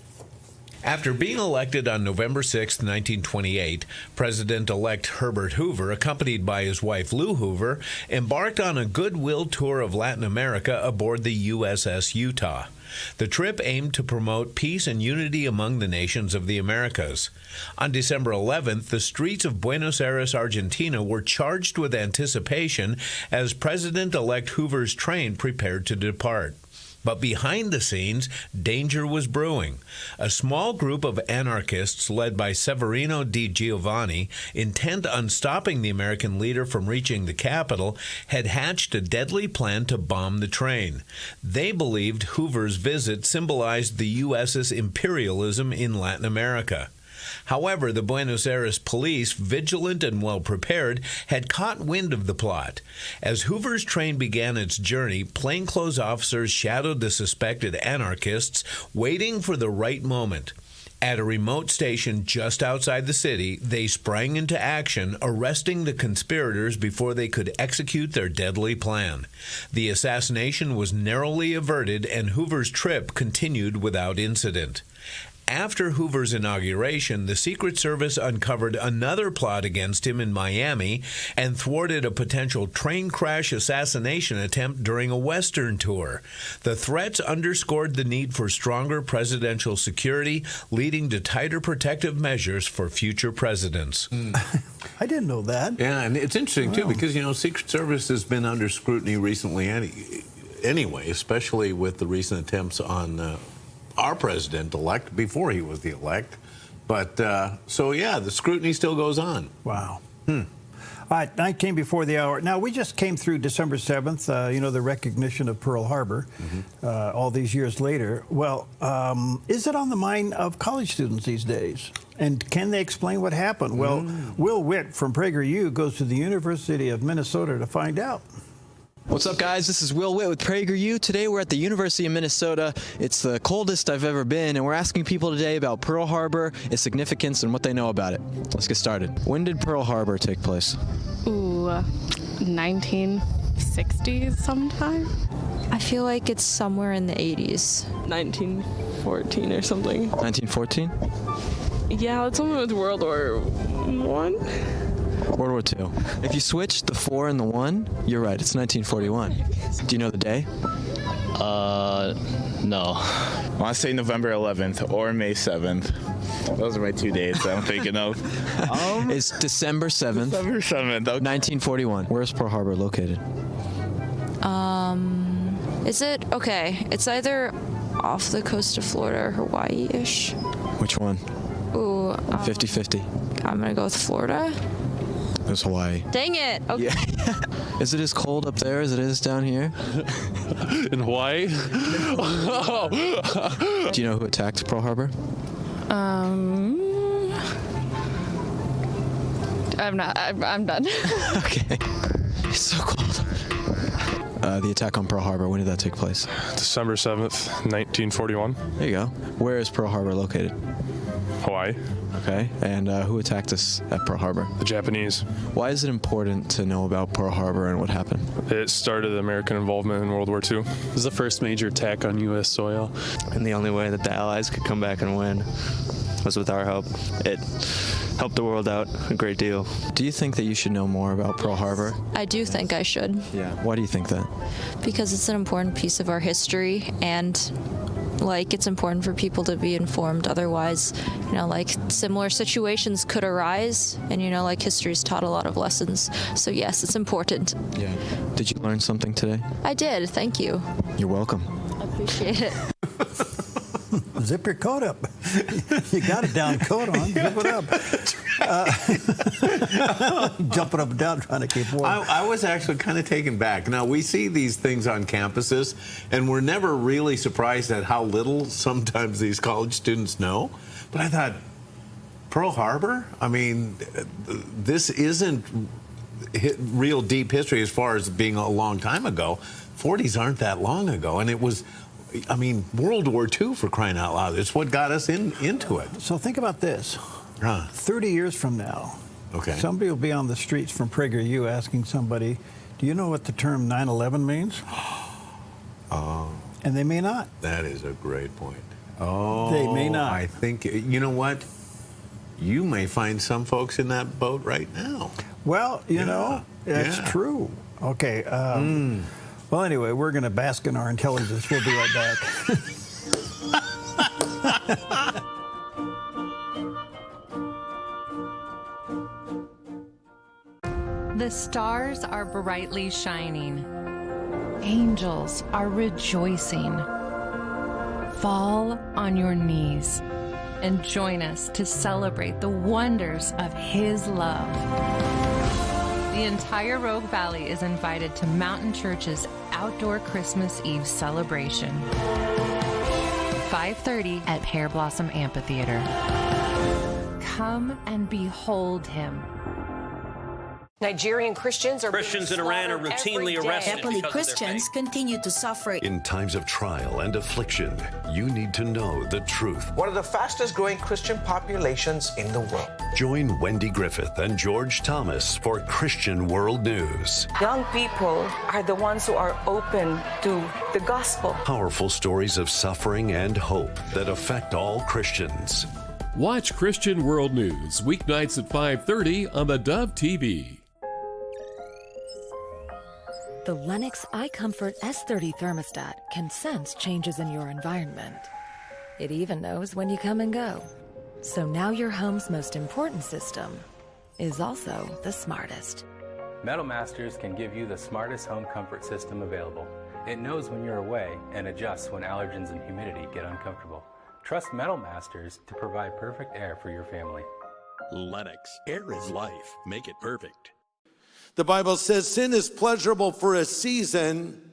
[SPEAKER 6] After being elected on November 6, 1928, President-elect Herbert Hoover, accompanied by his wife Lou Hoover, embarked on a goodwill tour of Latin America aboard the USS Utah. The trip aimed to promote peace and unity among the nations of the Americas. On December 11th, the streets of Buenos Aires, Argentina were charged with anticipation as President-elect Hoover's train prepared to depart. But behind the scenes, danger was brewing. A small group of anarchists led by Severino di Giovanni, intent on stopping the American leader from reaching the capital, had hatched a deadly plan to bomb the train. They believed Hoover's visit symbolized the U.S.'s imperialism in Latin America. However, the Buenos Aires police, vigilant and well-prepared, had caught wind of the plot. As Hoover's train began its journey, plainclothes officers shadowed the suspected anarchists, waiting for the right moment. At a remote station just outside the city, they sprang into action, arresting the conspirators before they could execute their deadly plan. The assassination was narrowly averted, and Hoover's trip continued without incident. After Hoover's inauguration, the Secret Service uncovered another plot against him in Miami and thwarted a potential train crash assassination attempt during a Western tour. The threats underscored the need for stronger presidential security, leading to tighter protective measures for future presidents.
[SPEAKER 4] I didn't know that.
[SPEAKER 5] Yeah, and it's interesting, too, because, you know, Secret Service has been under scrutiny recently anyway, especially with the recent attempts on our president-elect before he was the elect. But, so, yeah, the scrutiny still goes on.
[SPEAKER 4] Wow. All right, 19 before the hour. Now, we just came through December 7th, the recognition of Pearl Harbor all these years later. Well, is it on the mind of college students these days? And can they explain what happened? Well, Will Witt from PragerU goes to the University of Minnesota to find out.
[SPEAKER 8] What's up, guys? This is Will Witt with PragerU. Today we're at the University of Minnesota. It's the coldest I've ever been, and we're asking people today about Pearl Harbor, its significance, and what they know about it. Let's get started. When did Pearl Harbor take place?
[SPEAKER 9] Ooh, 1960s sometime.
[SPEAKER 10] I feel like it's somewhere in the 80s.
[SPEAKER 9] 1914 or something.
[SPEAKER 8] 1914?
[SPEAKER 9] Yeah, it's something with World War I.
[SPEAKER 8] World War II. If you switch the 4 and the 1, you're right. It's 1941. Do you know the day?
[SPEAKER 11] No. I want to say November 11th or May 7th. Those are my 2 dates I'm thinking of.
[SPEAKER 8] It's December 7th.
[SPEAKER 11] December 7th. Okay.
[SPEAKER 8] 1941. Where's Pearl Harbor located?
[SPEAKER 10] Is it? Okay. It's either off the coast of Florida or Hawaii-ish.
[SPEAKER 8] Which one?
[SPEAKER 10] Ooh.
[SPEAKER 8] 50-50.
[SPEAKER 10] I'm going to go with Florida.
[SPEAKER 8] It's Hawaii.
[SPEAKER 10] Dang it. Okay.
[SPEAKER 8] Yeah. Is it as cold up there as it is down here?
[SPEAKER 12] In Hawaii?
[SPEAKER 8] Do you know who attacked Pearl Harbor?
[SPEAKER 9] I'm done.
[SPEAKER 8] Okay. It's so cold. The attack on Pearl Harbor, when did that take place?
[SPEAKER 12] December 7th, 1941.
[SPEAKER 8] There you go. Where is Pearl Harbor located?
[SPEAKER 12] Hawaii.
[SPEAKER 8] Okay. And who attacked us at Pearl Harbor?
[SPEAKER 12] The Japanese.
[SPEAKER 8] Why is it important to know about Pearl Harbor and what happened?
[SPEAKER 12] It started American involvement in World War II. It was the first major attack on U.S. soil.
[SPEAKER 13] And the only way that the Allies could come back and win was with our help. It helped the world out a great deal.
[SPEAKER 8] Do you think that you should know more about Pearl Harbor?
[SPEAKER 10] I do think I should.
[SPEAKER 8] Yeah. Why do you think that?
[SPEAKER 10] Because it's an important piece of our history, and it's important for people to be informed. Otherwise, similar situations could arise, and history's taught a lot of lessons. So yes, it's important.
[SPEAKER 8] Yeah. Did you learn something today?
[SPEAKER 10] I did. Thank you.
[SPEAKER 8] You're welcome.
[SPEAKER 10] I appreciate it.
[SPEAKER 4] Zip your coat up. You got a down coat on. Zip it up. Jumping up and down trying to keep warm.
[SPEAKER 5] I was actually kind of taken back. Now, we see these things on campuses, and we're never really surprised at how little sometimes these college students know. But I thought, Pearl Harbor? I mean, this isn't real deep history as far as being a long time ago. 40s aren't that long ago, and it was... World War II, for crying out loud. It's what got us into it.
[SPEAKER 4] So think about this. 30 years from now, somebody will be on the streets from PragerU asking somebody, do you know what the term 9/11 means? And they may not.
[SPEAKER 5] That is a great point.
[SPEAKER 4] They may not.
[SPEAKER 5] I think, you know what? You may find some folks in that boat right now.
[SPEAKER 4] Well, you know, that's true. Okay. Well, anyway, we're going to bask in our intelligence. We'll be right back.
[SPEAKER 24] The stars are brightly shining. Angels are rejoicing. Fall on your knees and join us to celebrate the wonders of His love. The entire Rogue Valley is invited to Mountain Church's outdoor Christmas Eve celebration. 5:30 at Pear Blossom Amphitheater. Come and behold Him.
[SPEAKER 25] Nigerian Christians
[SPEAKER 29] in Iran are routinely arrested.
[SPEAKER 30] Happily, Christians continue to suffer.
[SPEAKER 31] In times of trial and affliction, you need to know the truth.
[SPEAKER 32] One of the fastest growing Christian populations in the world.
[SPEAKER 31] Join Wendy Griffith and George Thomas for Christian World News.
[SPEAKER 33] Young people are the ones who are open to the gospel.
[SPEAKER 31] Powerful stories of suffering and hope that affect all Christians.
[SPEAKER 34] Watch Christian World News weeknights at 5:30 on the Dove TV.
[SPEAKER 35] The Lennox iComfort S30 thermostat can sense changes in your environment. It even knows when you come and go. So now your home's most important system is also the smartest.
[SPEAKER 36] Metal Masters can give you the smartest home comfort system available. It knows when you're away and adjusts when allergens and humidity get uncomfortable. Trust Metal Masters to provide perfect air for your family.
[SPEAKER 26] Lennox. Air is life. Make it perfect.
[SPEAKER 1] The Bible says sin is pleasurable for a season,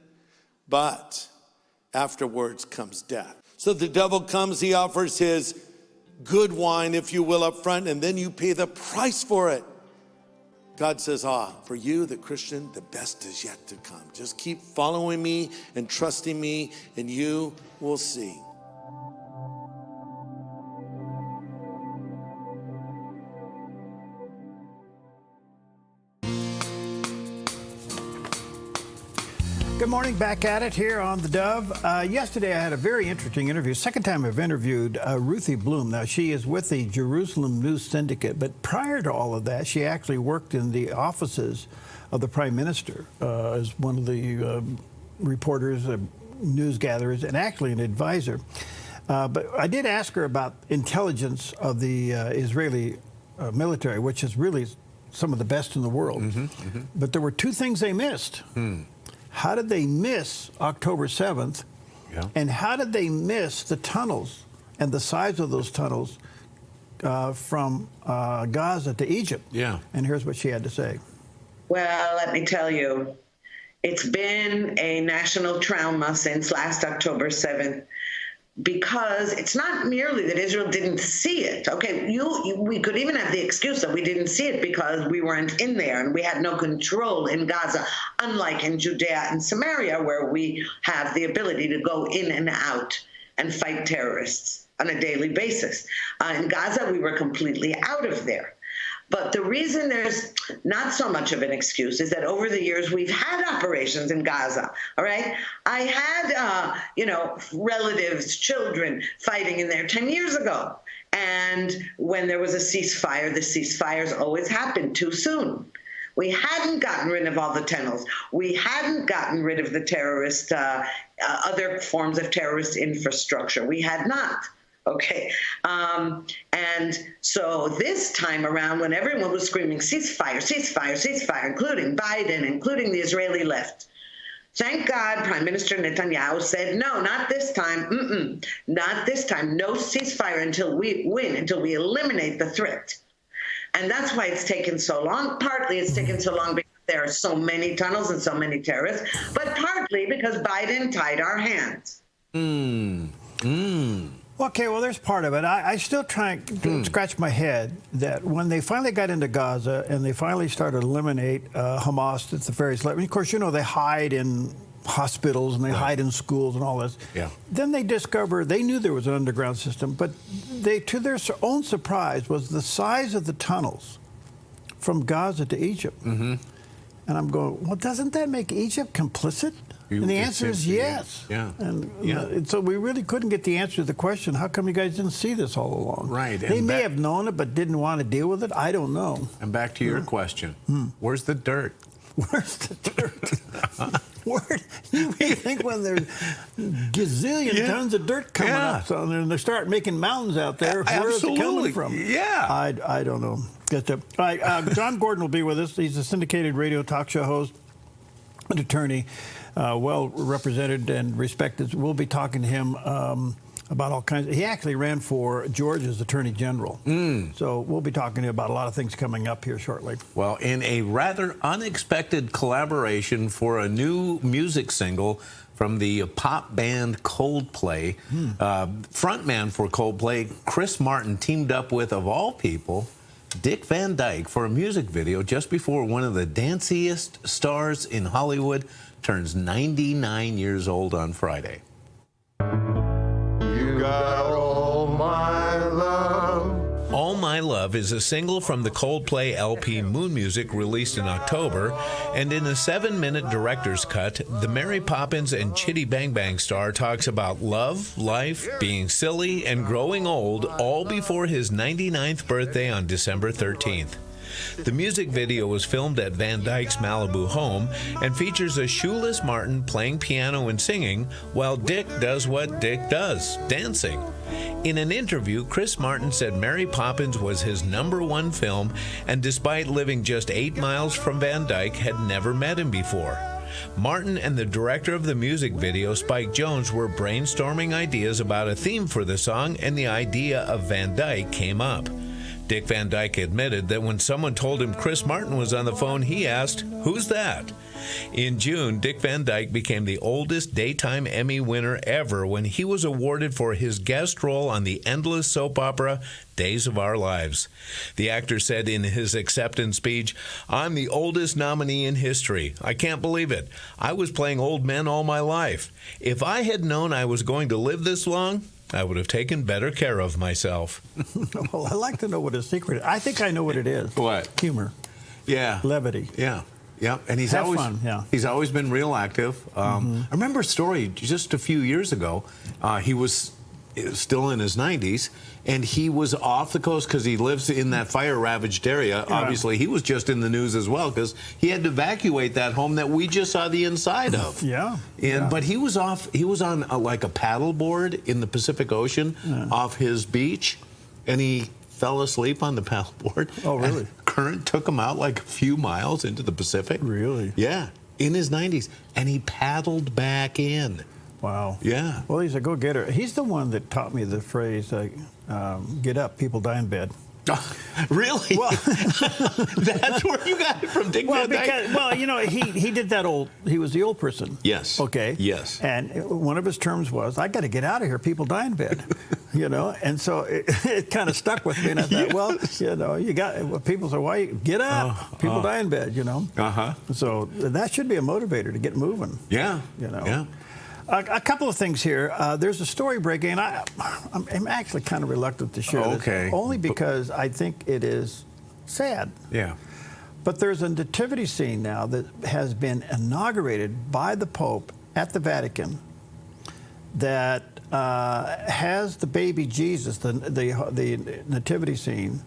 [SPEAKER 1] but afterwards comes death. So the devil comes, he offers his good wine, if you will, up front, and then you pay the price for it. God says, for you, the Christian, the best is yet to come. Just keep following me and trusting me, and you will see.
[SPEAKER 4] Good morning, back at it here on the Dove. Yesterday I had a very interesting interview. Second time I've interviewed Ruthie Bloom. Now she is with the Jerusalem News Syndicate, but prior to all of that, she actually worked in the offices of the Prime Minister as one of the reporters, news gatherers, and actually an advisor. But I did ask her about intelligence of the Israeli military, which is really some of the best in the world. But there were two things they missed. How did they miss October 7th? Yeah. And how did they miss the tunnels and the size of those tunnels from Gaza to Egypt? Yeah. And here's what she had to say.
[SPEAKER 2] Well, let me tell you, it's been a national trauma since last October 7th. Because it's not merely that Israel didn't see it. Okay, we could even have the excuse that we didn't see it because we weren't in there and we had no control in Gaza, unlike in Judea and Samaria, where we have the ability to go in and out and fight terrorists on a daily basis. In Gaza, we were completely out of there. But the reason there's not so much of an excuse is that over the years we've had operations in Gaza, all right? I had, relatives, children fighting in there 10 years ago. And when there was a ceasefire, the ceasefires always happened too soon. We hadn't gotten rid of all the tunnels. We hadn't gotten rid of the terrorist, other forms of terrorist infrastructure. We had not. Okay, and so this time around, when everyone was screaming ceasefire, ceasefire, ceasefire, including Biden, including the Israeli left, thank God Prime Minister Netanyahu said, no, not this time, not this time, no ceasefire until we win, until we eliminate the threat. And that's why it's taken so long. Partly it's taken so long because there are so many tunnels and so many terrorists, but partly because Biden tied our hands.
[SPEAKER 4] Okay, well, there's part of it. I still try to scratch my head that when they finally got into Gaza and they finally started to eliminate Hamas at the various levels, of course, they hide in hospitals and they hide in schools and all this. Yeah. Then they discovered, they knew there was an underground system, but they, to their own surprise, was the size of the tunnels from Gaza to Egypt. And I'm going, well, doesn't that make Egypt complicit? And the answer is yes. Yeah. And so we really couldn't get the answer to the question, how come you guys didn't see this all along? Right. They may have known it but didn't want to deal with it. I don't know.
[SPEAKER 6] And back to your question, where's the dirt?
[SPEAKER 4] Where's the dirt? Where you think when there's gazillion tons of dirt coming up, so they start making mountains out there, where's it coming from? Yeah. I don't know. All right, John Gordon will be with us. He's a syndicated radio talk show host, an attorney, well represented and respected. We'll be talking to him about all kinds. He actually ran for Georgia's Attorney General. So we'll be talking to him about a lot of things coming up here shortly.
[SPEAKER 6] Well, in a rather unexpected collaboration for a new music single from the pop band Coldplay, frontman for Coldplay, Chris Martin, teamed up with, of all people, Dick Van Dyke for a music video just before one of the danciest stars in Hollywood turns 99 years old on Friday.
[SPEAKER 3] You got all my love.
[SPEAKER 6] All My Love is a single from the Coldplay LP Moon Music released in October, and in a 7-minute director's cut, the Mary Poppins and Chitty Bang Bang star talks about love, life, being silly, and growing old, all before his 99th birthday on December 13th. The music video was filmed at Van Dyke's Malibu home and features a shoeless Martin playing piano and singing while Dick does what Dick does, dancing. In an interview, Chris Martin said Mary Poppins was his #1 film, and despite living just 8 miles from Van Dyke, had never met him before. Martin and the director of the music video, Spike Jones, were brainstorming ideas about a theme for the song, and the idea of Van Dyke came up. Dick Van Dyke admitted that when someone told him Chris Martin was on the phone, he asked, "Who's that?" In June, Dick Van Dyke became the oldest daytime Emmy winner ever when he was awarded for his guest role on the endless soap opera Days of Our Lives. The actor said in his acceptance speech, "I'm the oldest nominee in history. I can't believe it. I was playing old men all my life. If I had known I was going to live this long, I would have taken better care of myself."
[SPEAKER 4] Well, I'd like to know what his secret is. I think I know what it is.
[SPEAKER 5] What?
[SPEAKER 4] Humor.
[SPEAKER 5] Yeah.
[SPEAKER 4] Levity.
[SPEAKER 5] Yeah. Yeah, and he's
[SPEAKER 4] Have
[SPEAKER 5] always
[SPEAKER 4] fun, yeah.
[SPEAKER 5] he's always been real active. I remember a story just a few years ago. He was still in his 90s, and he was off the coast because he lives in that fire-ravaged area.
[SPEAKER 4] Yeah.
[SPEAKER 5] Obviously, he was just in the news as well because he had to evacuate that home that we just saw the inside of.
[SPEAKER 4] Yeah.
[SPEAKER 5] But he was off. He was on like a paddle board in the Pacific Ocean off his beach, and he fell asleep on the paddleboard.
[SPEAKER 4] Oh, really?
[SPEAKER 5] And current took him out like a few miles into the Pacific.
[SPEAKER 4] Really?
[SPEAKER 5] Yeah, in his 90s, and he paddled back in.
[SPEAKER 4] Wow.
[SPEAKER 5] Yeah.
[SPEAKER 4] Well, he's a go-getter. He's the one that taught me the phrase, get up, people die in bed.
[SPEAKER 5] Really?
[SPEAKER 4] Well,
[SPEAKER 5] that's where you got it from, Dick Van Dyke?
[SPEAKER 4] Well, you know, he did that he was the old person.
[SPEAKER 5] Yes.
[SPEAKER 4] Okay.
[SPEAKER 5] Yes.
[SPEAKER 4] And one of his terms was, I got to get out of here, people die in bed. You know, and so it kind of stuck with me, and I thought, well, you know, people say, why, get up, people die in bed, you know. So that should be a motivator to get moving.
[SPEAKER 5] Yeah.
[SPEAKER 4] You know.
[SPEAKER 5] Yeah.
[SPEAKER 4] A couple of things here. There's a story breaking, and I'm actually kind of reluctant to share this, only because I think it is sad.
[SPEAKER 5] Yeah.
[SPEAKER 4] But there's a nativity scene now that has been inaugurated by the Pope at the Vatican that has the baby Jesus, the nativity scene,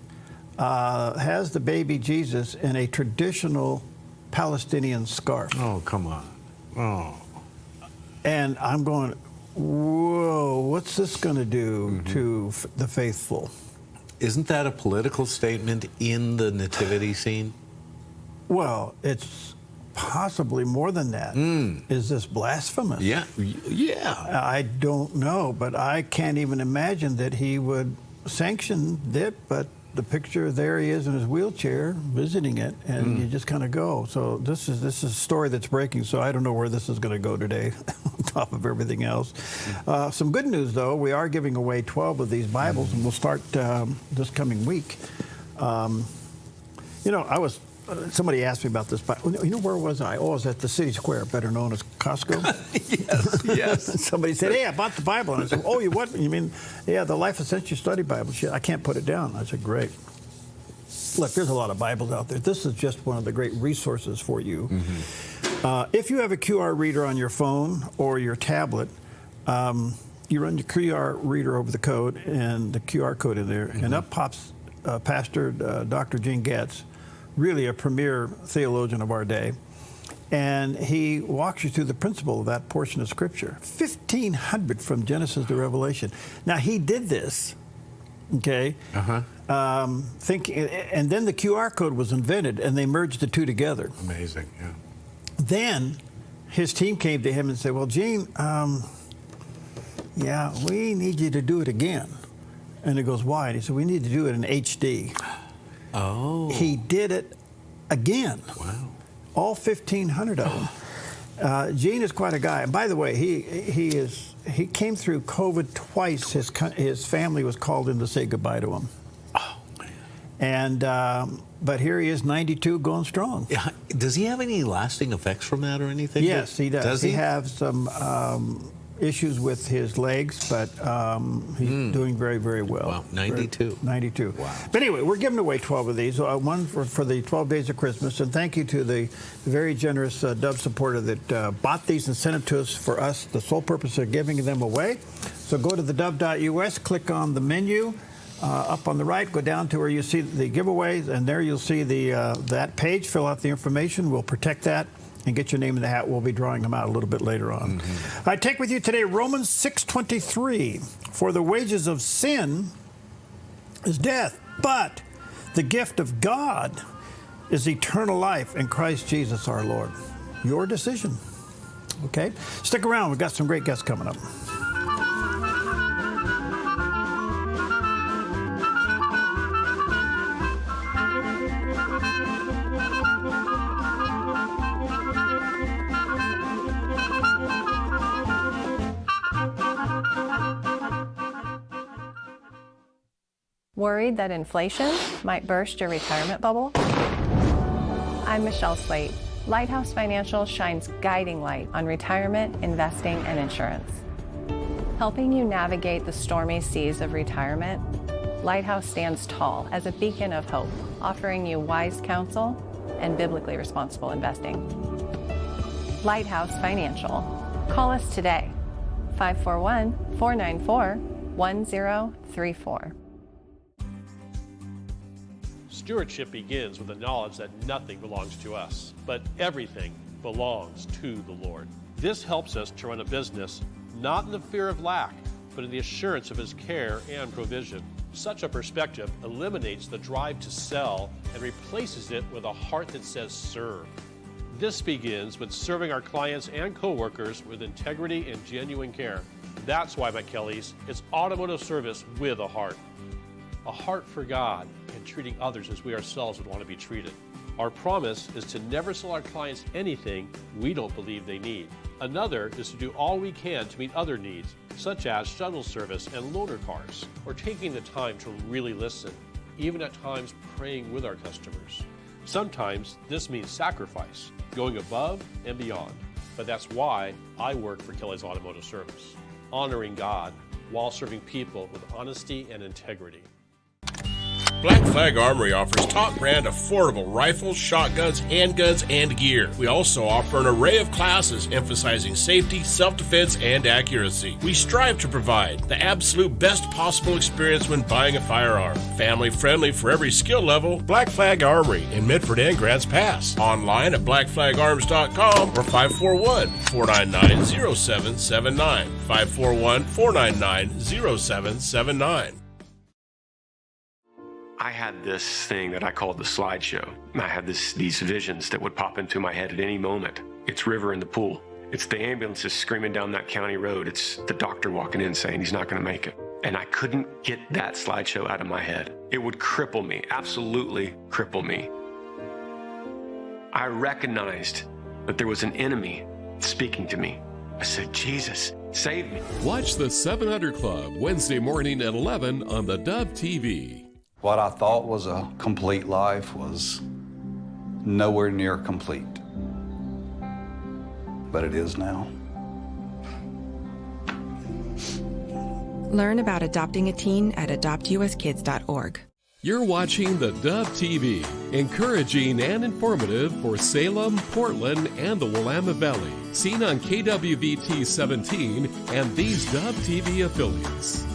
[SPEAKER 4] has the baby Jesus in a traditional Palestinian scarf.
[SPEAKER 5] Oh, come on. Oh.
[SPEAKER 4] And I'm going, whoa, what's this going to do to the faithful?
[SPEAKER 5] Isn't that a political statement in the nativity scene?
[SPEAKER 4] Well, it's possibly more than that. Is this blasphemous?
[SPEAKER 5] Yeah. Yeah.
[SPEAKER 4] I don't know, but I can't even imagine that he would sanction it, but the picture, there he is in his wheelchair visiting it, and you just kind of go. So this is a story that's breaking, so I don't know where this is going to go today on top of everything else. Some good news, though. We are giving away 12 of these Bibles, and we'll start this coming week. You know, somebody asked me about this, but you know, where was I? Oh, I was at the City Square, better known as Costco.
[SPEAKER 5] Yes.
[SPEAKER 4] Somebody said, hey, I bought the Bible. And I said, oh, you what? You mean, yeah, the Life Essential Study Bible. I can't put it down. I said, great. Look, there's a lot of Bibles out there. This is just one of the great resources for you. If you have a QR reader on your phone or your tablet, you run your QR reader over the code and the QR code in there, and up pops Pastor Dr. Gene Getz, really a premier theologian of our day, and he walks you through the principle of that portion of Scripture. 1,500 from Genesis to Revelation. Now, he did this, okay, thinking, and then the QR code was invented, and they merged the two together.
[SPEAKER 5] Amazing, yeah.
[SPEAKER 4] Then his team came to him and said, well, Gene, yeah, we need you to do it again. And he goes, why? And he said, we need to do it in HD.
[SPEAKER 5] Oh.
[SPEAKER 4] He did it again.
[SPEAKER 5] Wow.
[SPEAKER 4] All 1,500 of them. Gene is quite a guy. And by the way, he came through COVID twice. His family was called in to say goodbye to him.
[SPEAKER 5] Oh, man.
[SPEAKER 4] And but here he is, 92, going strong.
[SPEAKER 5] Yeah. Does he have any lasting effects from that or anything?
[SPEAKER 4] Yes, he does.
[SPEAKER 5] Does he?
[SPEAKER 4] He has some issues with his legs, but he's doing very, very well.
[SPEAKER 5] Wow, 92.
[SPEAKER 4] 92.
[SPEAKER 5] Wow.
[SPEAKER 4] But anyway, we're giving away 12 of these, one for the 12 days of Christmas, and thank you to the very generous Dove supporter that bought these and sent them to us for us, the sole purpose of giving them away. So go to thedove.us, click on the menu, up on the right, go down to where you see the giveaways, and there you'll see that page. Fill out the information. We'll protect that and get your name in the hat. We'll be drawing them out a little bit later on. I take with you today Romans 6:23. For the wages of sin is death, but the gift of God is eternal life in Christ Jesus our Lord. Your decision. Okay? Stick around. We've got some great guests coming up.
[SPEAKER 7] Worried that inflation might burst your retirement bubble? I'm Michelle Slate. Lighthouse Financial shines guiding light on retirement, investing, and insurance. Helping you navigate the stormy seas of retirement, Lighthouse stands tall as a beacon of hope, offering you wise counsel and biblically responsible investing. Lighthouse Financial. Call us today, 541-494-1034.
[SPEAKER 9] Stewardship begins with the knowledge that nothing belongs to us, but everything belongs to the Lord. This helps us to run a business not in the fear of lack, but in the assurance of His care and provision. Such a perspective eliminates the drive to sell and replaces it with a heart that says serve. This begins with serving our clients and coworkers with integrity and genuine care. That's why McKelly's is automotive service with a heart for God and treating others as we ourselves would want to be treated. Our promise is to never sell our clients anything we don't believe they need. Another is to do all we can to meet other needs, such as shuttle service and loaner cars, or taking the time to really listen, even at times praying with our customers. Sometimes this means sacrifice, going above and beyond. But that's why I work for Kelly's Automotive Service, honoring God while serving people with honesty and integrity.
[SPEAKER 11] Black Flag Armory offers top brand affordable rifles, shotguns, handguns, and gear. We also offer an array of classes emphasizing safety, self-defense, and accuracy. We strive to provide the absolute best possible experience when buying a firearm. Family friendly for every skill level. Black Flag Armory in Midford and Grants Pass. Online at blackflagarms.com or 541-499-0779. 541-499-0779.
[SPEAKER 14] I had this thing that I called the slideshow. I had these visions that would pop into my head at any moment. It's River in the pool. It's the ambulances screaming down that county road. It's the doctor walking in saying he's not going to make it. And I couldn't get that slideshow out of my head. It would cripple me, absolutely cripple me. I recognized that there was an enemy speaking to me. I said, Jesus, save me.
[SPEAKER 34] Watch the 700 Club Wednesday morning at 11 on the Dove TV.
[SPEAKER 15] What I thought was a complete life was nowhere near complete. But it is now.
[SPEAKER 16] Learn about adopting a teen at adoptuskids.org.
[SPEAKER 34] You're watching the Dove TV, encouraging and informative for Salem, Portland, and the Willamette Valley. Seen on KWVT 17 and these Dove TV affiliates.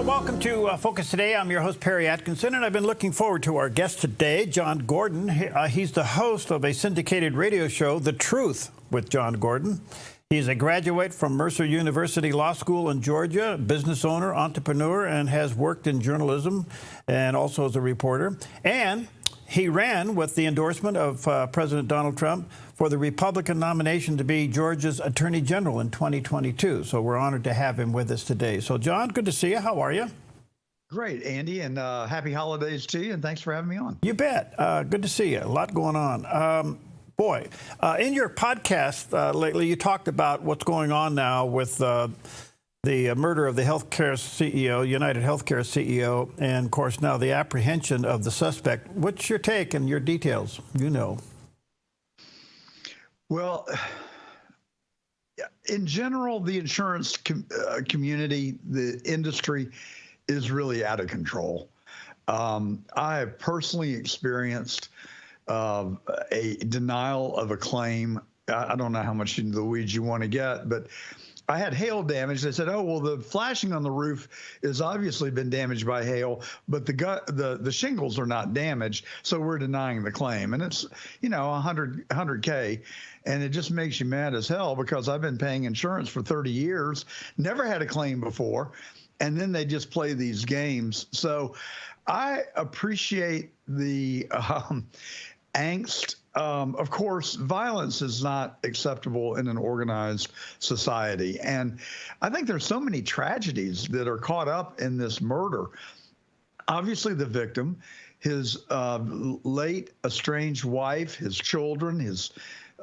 [SPEAKER 4] Welcome to Focus Today. I'm your host, Perry Atkinson, and I've been looking forward to our guest today, John Gordon. He's the host of a syndicated radio show, The Truth with John Gordon. He's a graduate from Mercer University Law School in Georgia, business owner, entrepreneur, and has worked in journalism and also as a reporter. And he ran with the endorsement of President Donald Trump for the Republican nomination to be Georgia's Attorney General in 2022. So we're honored to have him with us today. So, John, good to see you. How are you?
[SPEAKER 17] Great, Andy, and happy holidays to you, and thanks for having me on.
[SPEAKER 4] You bet. Good to see you. A lot going on. In your podcast lately, you talked about what's going on now with the murder of the healthcare CEO, United Healthcare CEO, and, of course, now the apprehension of the suspect. What's your take and your details? You know.
[SPEAKER 17] Well, in general, the insurance community, the industry, is really out of control. I have personally experienced a denial of a claim. I don't know how much into the weeds you want to get, but I had hail damage. They said, oh, well, the flashing on the roof has obviously been damaged by hail, but the shingles are not damaged, so we're denying the claim. And it's, $100K, and it just makes you mad as hell because I've been paying insurance for 30 years, never had a claim before, and then they just play these games. So I appreciate the angst. Of course, violence is not acceptable in an organized society. And I think there's so many tragedies that are caught up in this murder. Obviously, the victim his late estranged wife, his children, his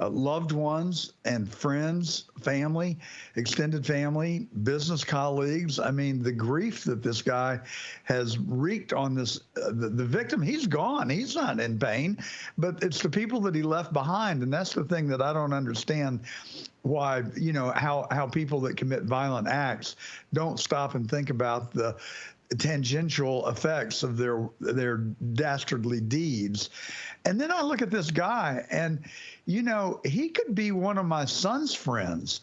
[SPEAKER 17] loved ones and friends, family, extended family, business colleagues. I mean, the grief that this guy has wreaked on this, the victim, he's gone. He's not in pain, but it's the people that he left behind. And that's the thing that I don't understand, why, you know, how people that commit violent acts don't stop and think about the tangential effects of their dastardly deeds. And then I look at this guy, and, you know, he could be one of my son's friends.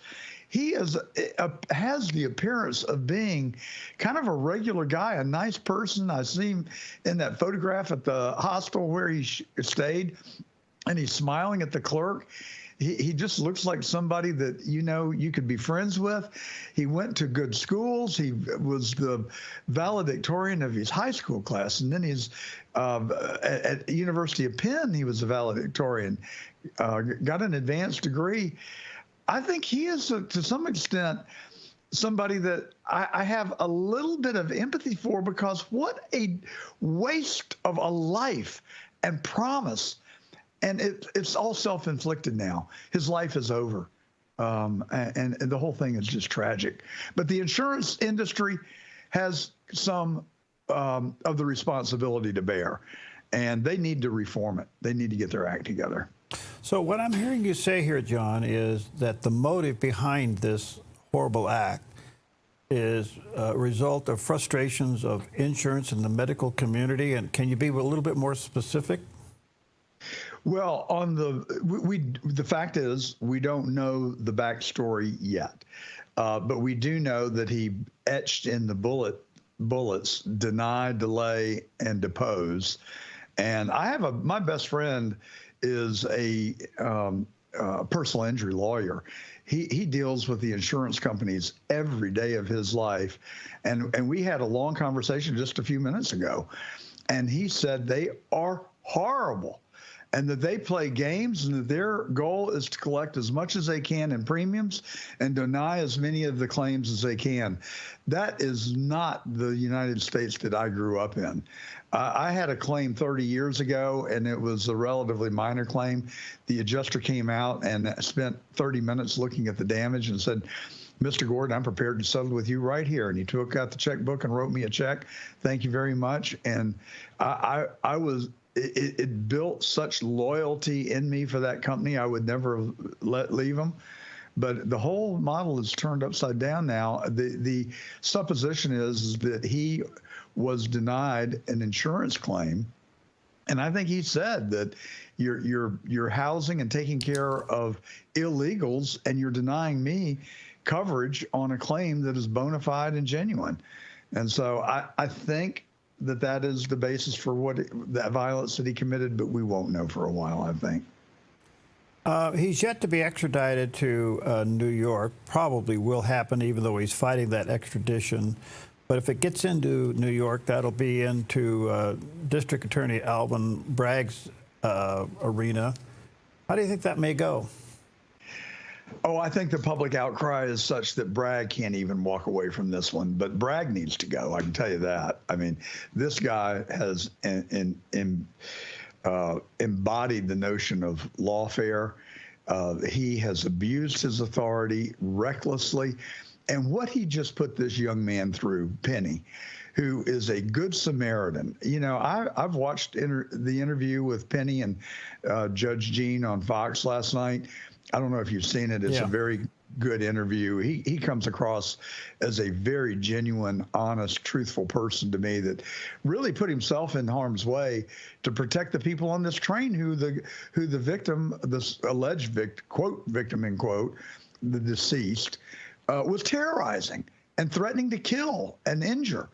[SPEAKER 17] He has the appearance of being kind of a regular guy, a nice person. I see him in that photograph at the hostel where he stayed, and he's smiling at the clerk. He just looks like somebody that, you know, you could be friends with. He went to good schools. He was the valedictorian of his high school class. And then he's at University of Penn, he was a valedictorian, got an advanced degree. I think he is, to some extent, somebody that I have a little bit of empathy for, because what a waste of a life and promise. And it's all self-inflicted now. His life is over. And the whole thing is just tragic. But the insurance industry has some of the responsibility to bear. And they need to reform it. They need to get their act together.
[SPEAKER 4] So what I'm hearing you say here, John, is that the motive behind this horrible act is a result of frustrations of insurance in the medical community. And can you be a little bit more specific?
[SPEAKER 17] Well, on the fact is, we don't know the backstory yet, but we do know that he etched in the bullets, deny, delay, and depose. And I have my best friend is a personal injury lawyer. He deals with the insurance companies every day of his life, and we had a long conversation just a few minutes ago, and he said they are horrible, and that they play games, and that their goal is to collect as much as they can in premiums and deny as many of the claims as they can. That is not the United States that I grew up in. I had a claim 30 years ago, and it was a relatively minor claim. The adjuster came out and spent 30 minutes looking at the damage and said, "Mr. Gordon, I'm prepared to settle with you right here." And he took out the checkbook and wrote me a check. "Thank you very much." And it built such loyalty in me for that company. I would never leave them. But the whole model is turned upside down now. The supposition is that he was denied an insurance claim. And I think he said that you're housing and taking care of illegals, and you're denying me coverage on a claim that is bona fide and genuine. And so I think that is the basis for that violence that he committed, but we won't know for a while, I think.
[SPEAKER 4] He's yet to be extradited to New York. Probably will happen, even though he's fighting that extradition. But if it gets into New York, that'll be into District Attorney Alvin Bragg's arena. How do you think that may go?
[SPEAKER 17] Oh, I think the public outcry is such that Bragg can't even walk away from this one. But Bragg needs to go, I can tell you that. I mean, this guy has embodied the notion of lawfare. He has abused his authority recklessly. And what he just put this young man through, Penny, who is a good Samaritan. You know, I've watched the interview with Penny and Judge Jean on Fox last night. I don't know if you've seen it. It's a very good interview. He comes across as a very genuine, honest, truthful person to me that really put himself in harm's way to protect the people on this train who the victim, this alleged victim, end quote, the deceased, was terrorizing and threatening to kill and injure.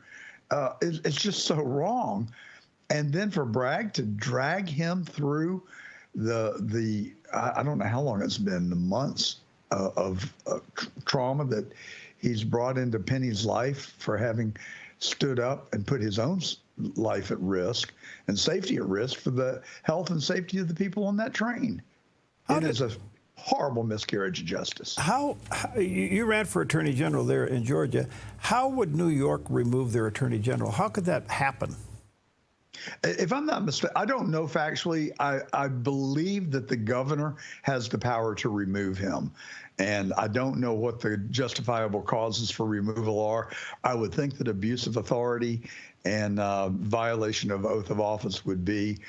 [SPEAKER 17] It's just so wrong. And then for Bragg to drag him through I don't know how long it's been, the months of trauma that he's brought into Penny's life for having stood up and put his own life at risk and safety at risk for the health and safety of the people on that train. It is a horrible miscarriage of justice.
[SPEAKER 4] You ran for Attorney General there in Georgia. How would New York remove their Attorney General? How could that happen?
[SPEAKER 17] If I'm not mistaken, I don't know factually. I believe that the governor has the power to remove him. And I don't know what the justifiable causes for removal are. I would think that abuse of authority and violation of oath of office would be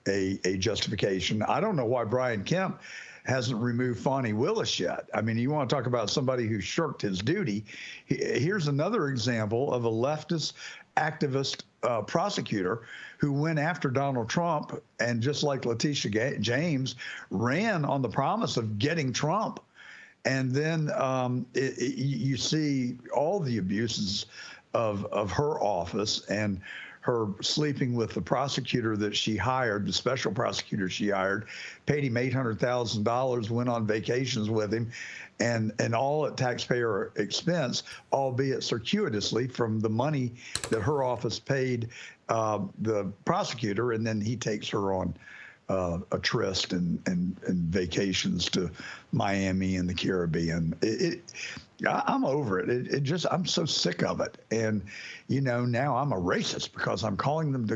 [SPEAKER 17] a justification. I don't know why Brian Kemp hasn't removed Fani Willis yet. I mean, you want to talk about somebody who shirked his duty. Here's another example of a leftist activist prosecutor who went after Donald Trump and, just like Letitia James, ran on the promise of getting Trump. And then you see all the abuses of her office and her sleeping with the prosecutor that she hired, the special prosecutor she hired, paid him $800,000, went on vacations with him, and all at taxpayer expense, albeit circuitously from the money that her office paid the prosecutor, and then he takes her on a tryst and vacations to Miami and the Caribbean. I'm over it. I'm so sick of it. And, now I'm a racist because I'm calling them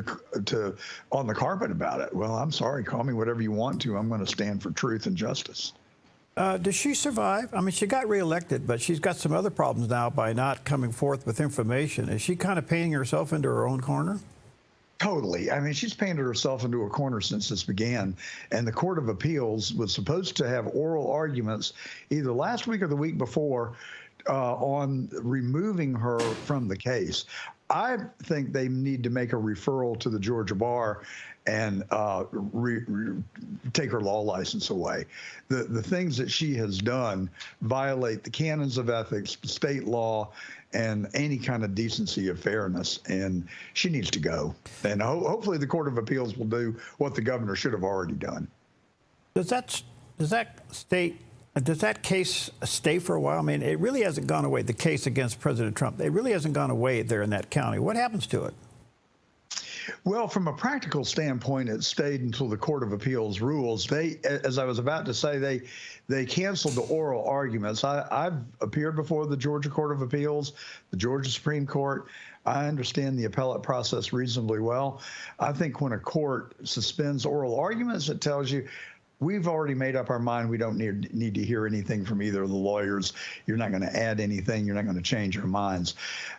[SPEAKER 17] to on the carpet about it. Well, I'm sorry. Call me whatever you want to. I'm going to stand for truth and justice.
[SPEAKER 4] Does she survive? I mean, she got reelected, but she's got some other problems now by not coming forth with information. Is she kind of painting herself into her own corner?
[SPEAKER 17] Totally. I mean, she's painted herself into a corner since this began. And the Court of Appeals was supposed to have oral arguments either last week or the week before on removing her from the case. I think they need to make a referral to the Georgia bar and take her law license away. The things that she has done violate the canons of ethics, state law, and any kind of decency of fairness, and she needs to go. And hopefully the Court of Appeals will do what the governor should have already done.
[SPEAKER 4] Does that case stay for a while? I mean, it really hasn't gone away, the case against President Trump. It really hasn't gone away there in that county. What happens to it?
[SPEAKER 17] Well, from a practical standpoint, it stayed until the Court of Appeals rules. They, as I was about to say, they canceled the oral arguments. I've appeared before the Georgia Court of Appeals, the Georgia Supreme Court. I understand the appellate process reasonably well. I think when a court suspends oral arguments, it tells you, we've already made up our mind. We don't need to hear anything from either of the lawyers. You're not going to add anything. You're not going to change your minds.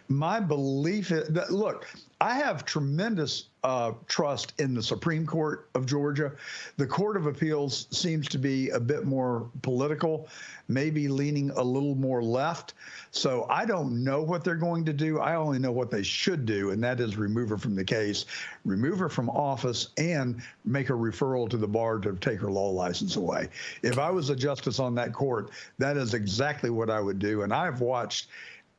[SPEAKER 17] My belief is that, look, I have tremendous trust in the Supreme Court of Georgia. The Court of Appeals seems to be a bit more political, maybe leaning a little more left. So I don't know what they're going to do. I only know what they should do, and that is remove her from the case, remove her from office, and make a referral to the bar to take her law license away. If I was a justice on that court, that is exactly what I would do. And I've watched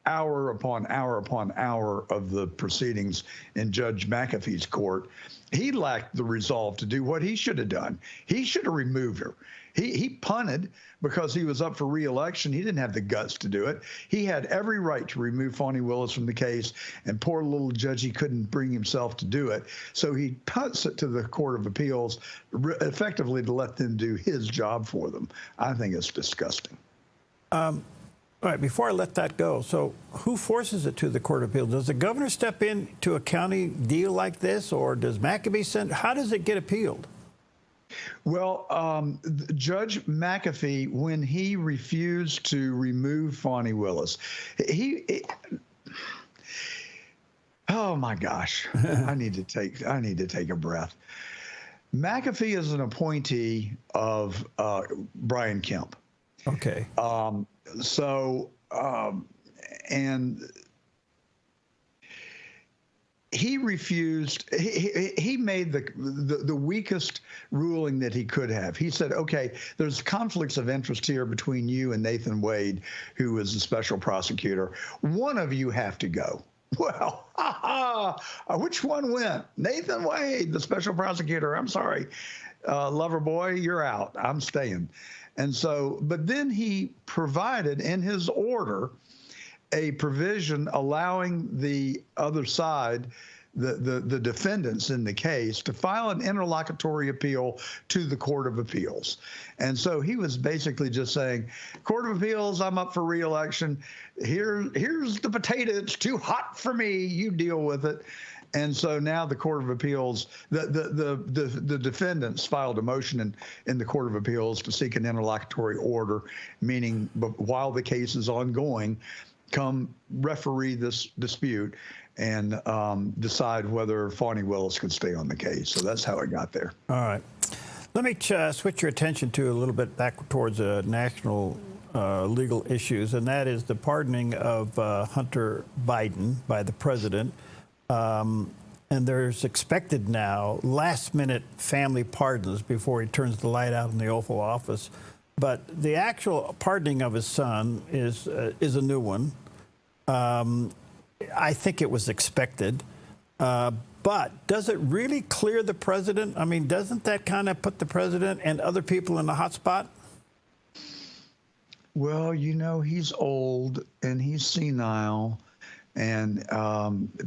[SPEAKER 17] hour upon hour upon hour of the proceedings in Judge McAfee's court. He lacked the resolve to do what he should have done. He should have removed her. He punted because he was up for re-election. He didn't have the guts to do it. He had every right to remove Fani Willis from the case, and poor little judge, he couldn't bring himself to do it. So he punts it to the Court of Appeals, effectively to let them do his job for them. I think it's disgusting.
[SPEAKER 4] All right, before I let that go, so who forces it to the Court of Appeals? Does the governor step in to a county deal like this, or does McAfee send? How does it get appealed?
[SPEAKER 17] Well, Judge McAfee, when he refused to remove Fani Willis, oh my gosh, I need to take a breath. McAfee is an appointee of Brian Kemp.
[SPEAKER 4] Okay.
[SPEAKER 17] And he refused. He made the weakest ruling that he could have. He said, "Okay, there's conflicts of interest here between you and Nathan Wade, who is the special prosecutor. One of you have to go." Well, which one went? Nathan Wade, the special prosecutor. I'm sorry, lover boy, you're out. I'm staying. And so, but then he provided in his order a provision allowing the other side, the defendants in the case, to file an interlocutory appeal to the Court of Appeals. And so he was basically just saying, Court of Appeals, I'm up for re-election. Here's the potato. It's too hot for me. You deal with it. And so now the Court of Appeals, the defendants filed a motion in the Court of Appeals to seek an interlocutory order, meaning while the case is ongoing, come referee this dispute and decide whether Fani Willis could stay on the case. So that's how it got there.
[SPEAKER 4] All right. Let me switch your attention to a little bit back towards national legal issues, and that is the pardoning of Hunter Biden by the president. And there's expected now last-minute family pardons before he turns the light out in the Oval Office. But the actual pardoning of his son is a new one. I think it was expected. But does it really clear the president? I mean, doesn't that kind of put the president and other people in the hot spot?
[SPEAKER 17] Well, you know, he's old and he's senile, and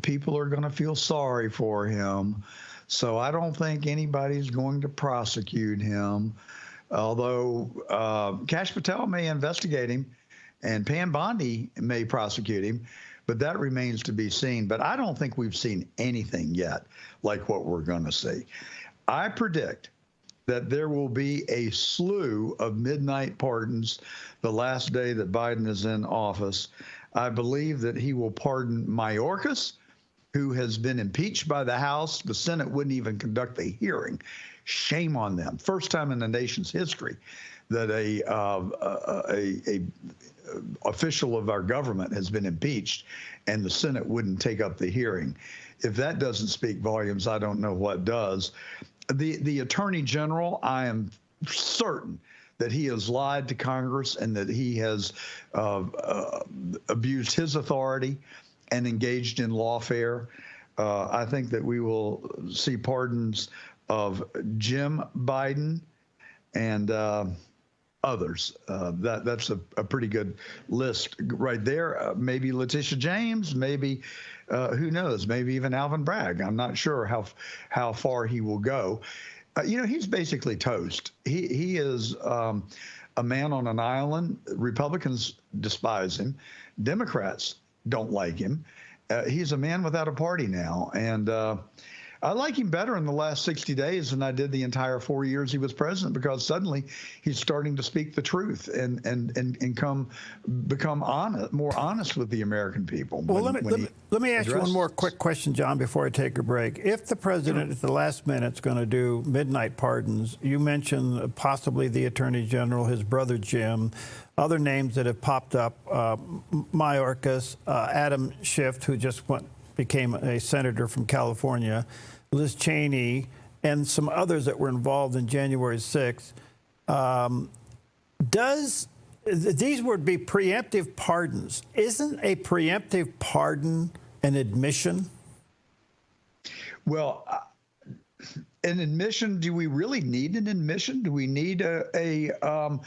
[SPEAKER 17] people are going to feel sorry for him. So I don't think anybody's going to prosecute him, although Kash Patel may investigate him and Pam Bondi may prosecute him, but that remains to be seen. But I don't think we've seen anything yet like what we're going to see. I predict that there will be a slew of midnight pardons the last day that Biden is in office. I believe that he will pardon Mayorkas, who has been impeached by the House. The Senate wouldn't even conduct a hearing. Shame on them. First time in the nation's history that a official of our government has been impeached and the Senate wouldn't take up the hearing. If that doesn't speak volumes, I don't know what does. The Attorney General, I am certain that he has lied to Congress and that he has abused his authority and engaged in lawfare. I think that we will see pardons of Jim Biden and others. That's a pretty good list right there. Maybe Letitia James, maybe who knows, maybe even Alvin Bragg. I'm not sure how far he will go. You know, he's basically toast. He is a man on an island. Republicans despise him. Democrats don't like him. He's a man without a party now. And I like him better in the last 60 days than I did the entire 4 years he was president, because suddenly he's starting to speak the truth and become more honest with the American people.
[SPEAKER 4] Well, let me ask you one more quick question, John, before I take a break. If the president at the last minute is going to do midnight pardons, you mentioned possibly the Attorney General, his brother Jim, other names that have popped up, Mayorkas, Adam Schiff, who just became a senator from California, Liz Cheney, and some others that were involved in January 6th. These would be preemptive pardons. Isn't a preemptive pardon an admission?
[SPEAKER 17] Well, an admission, do we really need an admission? Do we need a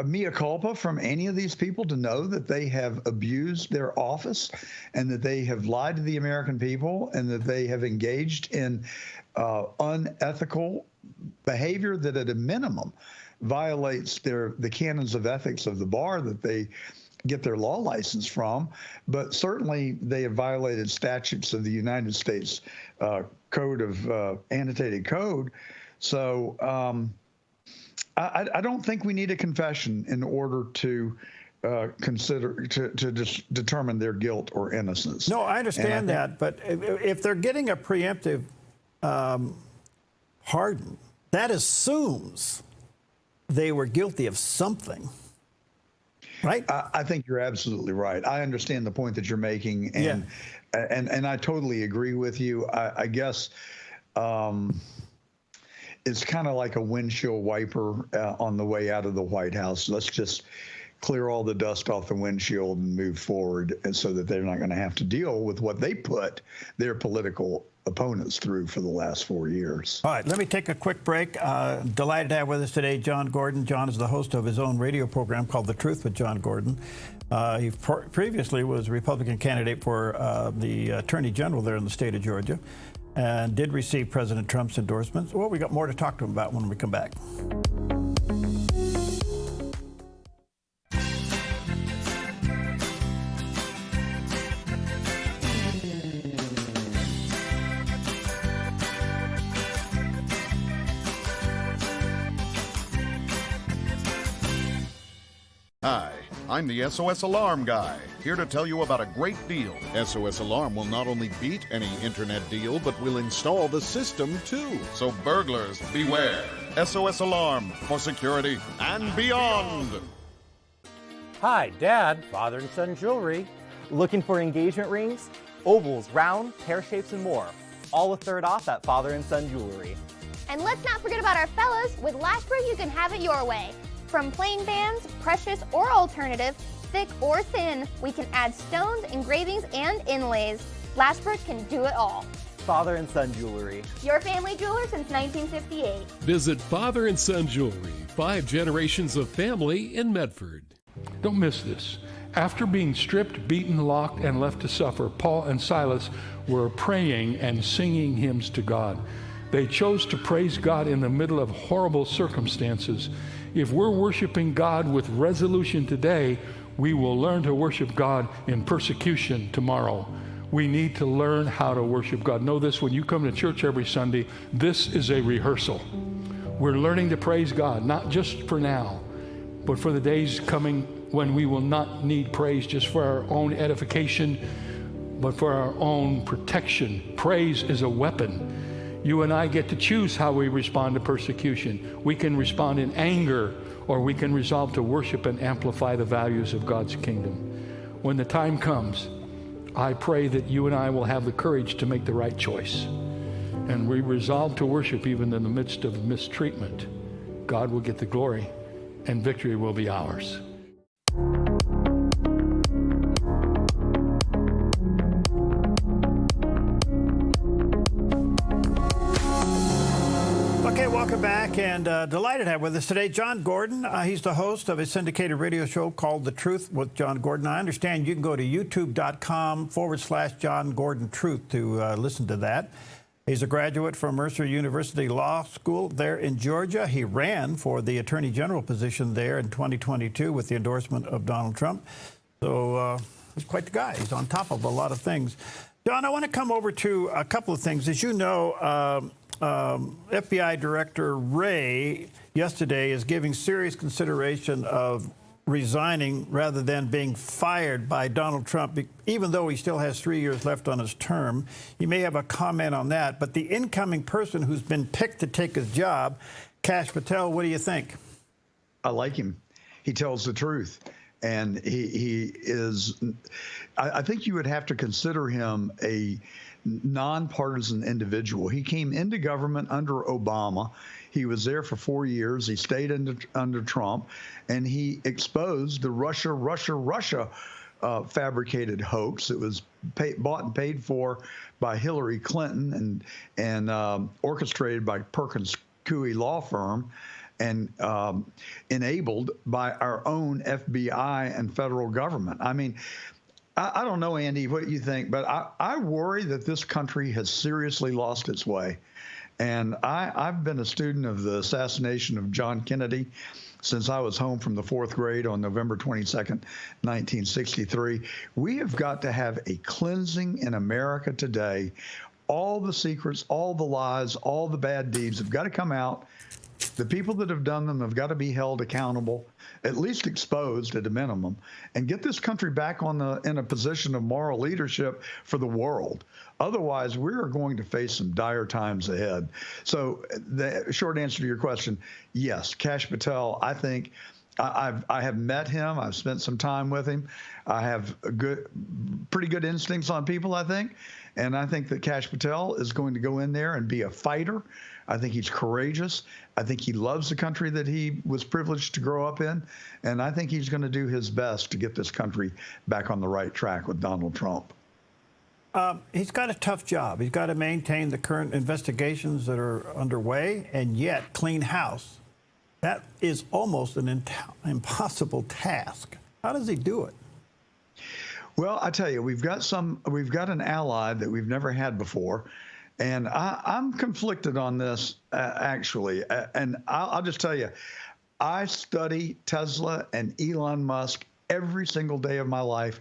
[SPEAKER 17] mea culpa from any of these people to know that they have abused their office and that they have lied to the American people and that they have engaged in unethical behavior that at a minimum violates the canons of ethics of the bar that they get their law license from, but certainly they have violated statutes of the United States Code of Annotated Code. So I don't think we need a confession in order to determine their guilt or innocence.
[SPEAKER 4] No, I understand that, but if they're getting a preemptive pardon, that assumes they were guilty of something. Right?
[SPEAKER 17] I think you're absolutely right. I understand the point that you're making, and I totally agree with you. I guess it's kind of like a windshield wiper on the way out of the White House. Let's just clear all the dust off the windshield and move forward, and so that they're not going to have to deal with what they put their political opponents through for the last 4 years.
[SPEAKER 4] All right, let me take a quick break. Delighted to have with us today John Gordon. John is the host of his own radio program called The Truth with John Gordon. He previously was a Republican candidate for the Attorney General there in the state of Georgia and did receive President Trump's endorsements. Well, we got more to talk to him about when we come back.
[SPEAKER 8] Hi, I'm the SOS Alarm guy, here to tell you about a great deal. SOS Alarm will not only beat any internet deal, but will install the system too. So burglars, beware. SOS Alarm for security and beyond.
[SPEAKER 10] Hi, Dad, father and son jewelry. Looking for engagement rings? Ovals, round, pear shapes, and more. All a third off at Father and Son Jewelry.
[SPEAKER 12] And let's not forget about our fellas. With Lashbrook, you can have it your way. From plain bands, precious or alternative, thick or thin, we can add stones, engravings, and inlays. Lashbrook can do it all.
[SPEAKER 10] Father and Son Jewelry.
[SPEAKER 12] Your family jeweler since 1958.
[SPEAKER 34] Visit Father and Son Jewelry, 5 generations of family in Medford.
[SPEAKER 13] Don't miss this. After being stripped, beaten, locked, and left to suffer, Paul and Silas were praying and singing hymns to God. They chose to praise God in the middle of horrible circumstances. If we're worshiping God with resolution today, we will learn to worship God in persecution tomorrow. We need to learn how to worship God. Know this, when you come to church every Sunday, this is a rehearsal. We're learning to praise God, not just for now, but for the days coming when we will not need praise just for our own edification, but for our own protection. Praise is a weapon. You and I get to choose how we respond to persecution. We can respond in anger, or we can resolve to worship and amplify the values of God's kingdom. When the time comes, I pray that you and I will have the courage to make the right choice. And we resolve to worship even in the midst of mistreatment. God will get the glory, and victory will be ours.
[SPEAKER 4] Okay, welcome back, and delighted to have with us today John Gordon. He's the host of a syndicated radio show called The Truth with John Gordon. I understand you can go to youtube.com/John Gordon Truth to listen to that. He's a graduate from Mercer University Law School there in Georgia. He ran for the Attorney General position there in 2022 with the endorsement of Donald Trump. So he's quite the guy. He's on top of a lot of things. John, I want to come over to a couple of things. As you know, FBI Director Wray yesterday is giving serious consideration of resigning rather than being fired by Donald Trump, even though he still has 3 years left on his term. You may have a comment on that, but the incoming person who's been picked to take his job, Kash Patel, what do you think?
[SPEAKER 17] I like him. He tells the truth. And he is, I think you would have to consider him a nonpartisan individual. He came into government under Obama. He was there for 4 years. He stayed under Trump, and he exposed the Russia fabricated hoax that was bought and paid for by Hillary Clinton and orchestrated by Perkins Coie law firm, and enabled by our own FBI and federal government. I mean, I don't know, Andy, what you think, but I worry that this country has seriously lost its way. And I've been a student of the assassination of John Kennedy since I was home from the 4th grade on November 22nd, 1963. We have got to have a cleansing in America today. All the secrets, all the lies, all the bad deeds have got to come out. The people that have done them have got to be held accountable, at least exposed at a minimum, and get this country back in a position of moral leadership for the world. Otherwise, we are going to face some dire times ahead. So the short answer to your question, yes, Kash Patel, I think I have met him. I've spent some time with him. I have pretty good instincts on people, I think. And I think that Kash Patel is going to go in there and be a fighter. I think he's courageous. I think he loves the country that he was privileged to grow up in. And I think he's going to do his best to get this country back on the right track with Donald Trump.
[SPEAKER 4] He's got a tough job. He's got to maintain the current investigations that are underway and yet clean house. That is almost an impossible task. How does he do it?
[SPEAKER 17] Well, I tell you, we've got an ally that we've never had before. And I'm conflicted on this, actually. And I'll just tell you, I study Tesla and Elon Musk every single day of my life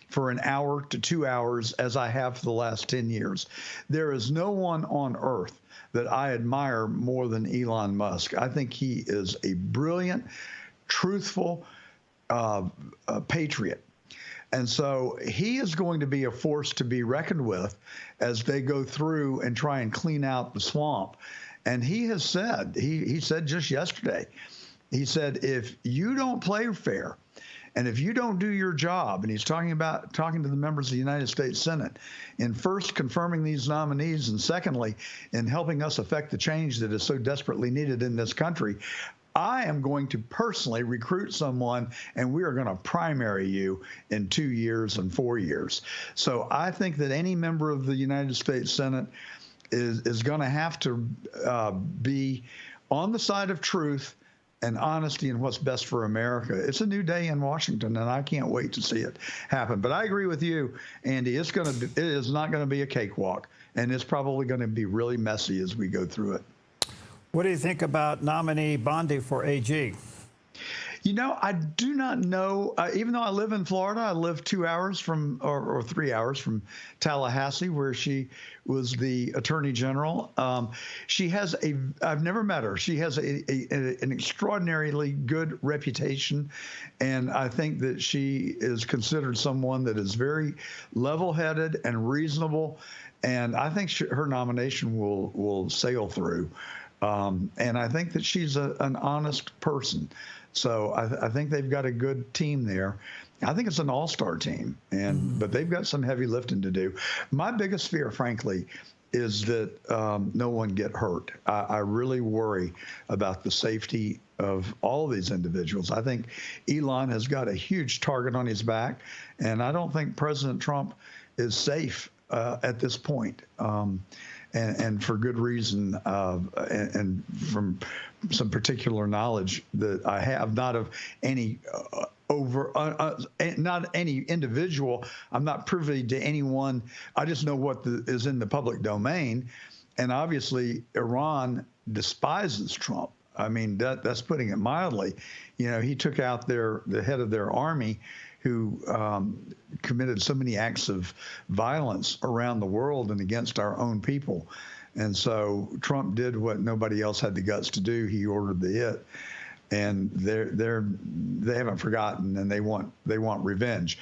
[SPEAKER 17] for an hour to 2 hours, as I have for the last 10 years. There is no one on earth that I admire more than Elon Musk. I think he is a brilliant, truthful, patriot. And so he is going to be a force to be reckoned with as they go through and try and clean out the swamp. And he has said, he said just yesterday, he said, if you don't play fair, and if you don't do your job, and he's talking to the members of the United States Senate, in first confirming these nominees, and secondly, in helping us affect the change that is so desperately needed in this country, I am going to personally recruit someone, and we are going to primary you in 2 years and 4 years. So I think that any member of the United States Senate is going to have to be on the side of truth and honesty and what's best for America. It's a new day in Washington, and I can't wait to see it happen. But I agree with you, Andy. It is not going to be a cakewalk, and it's probably going to be really messy as we go through it.
[SPEAKER 4] What do you think about nominee Bondi for AG?
[SPEAKER 17] You know, I do not know. Even though I live in Florida, I live 2 hours from, or 3 hours from Tallahassee, where she was the Attorney General. She has I've never met her. She has an extraordinarily good reputation, and I think that she is considered someone that is very level-headed and reasonable, and I think her nomination will sail through. And I think that she's an honest person. So I think they've got a good team there. I think it's an all-star team, but they've got some heavy lifting to do. My biggest fear, frankly, is that no one get hurt. I really worry about the safety of all these individuals. I think Elon has got a huge target on his back, and I don't think President Trump is safe at this point. And for good reason, and from some particular knowledge that I have, not of any not any individual. I'm not privy to anyone. I just know what is in the public domain, and obviously Iran despises Trump. I mean, that's putting it mildly. You know, he took out the head of their army, who committed so many acts of violence around the world and against our own people. And so Trump did what nobody else had the guts to do. He ordered the hit, and they haven't forgotten, and they want revenge.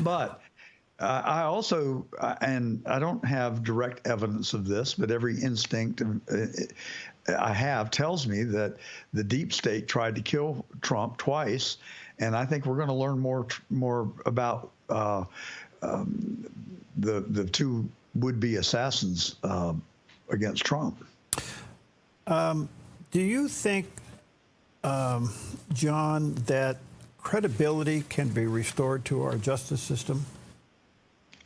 [SPEAKER 17] But I also, and I don't have direct evidence of this, but every instinct I have tells me that the deep state tried to kill Trump twice. And I think we're going to learn more about the two would-be assassins against Trump.
[SPEAKER 4] Do you think, John, that credibility can be restored to our justice system?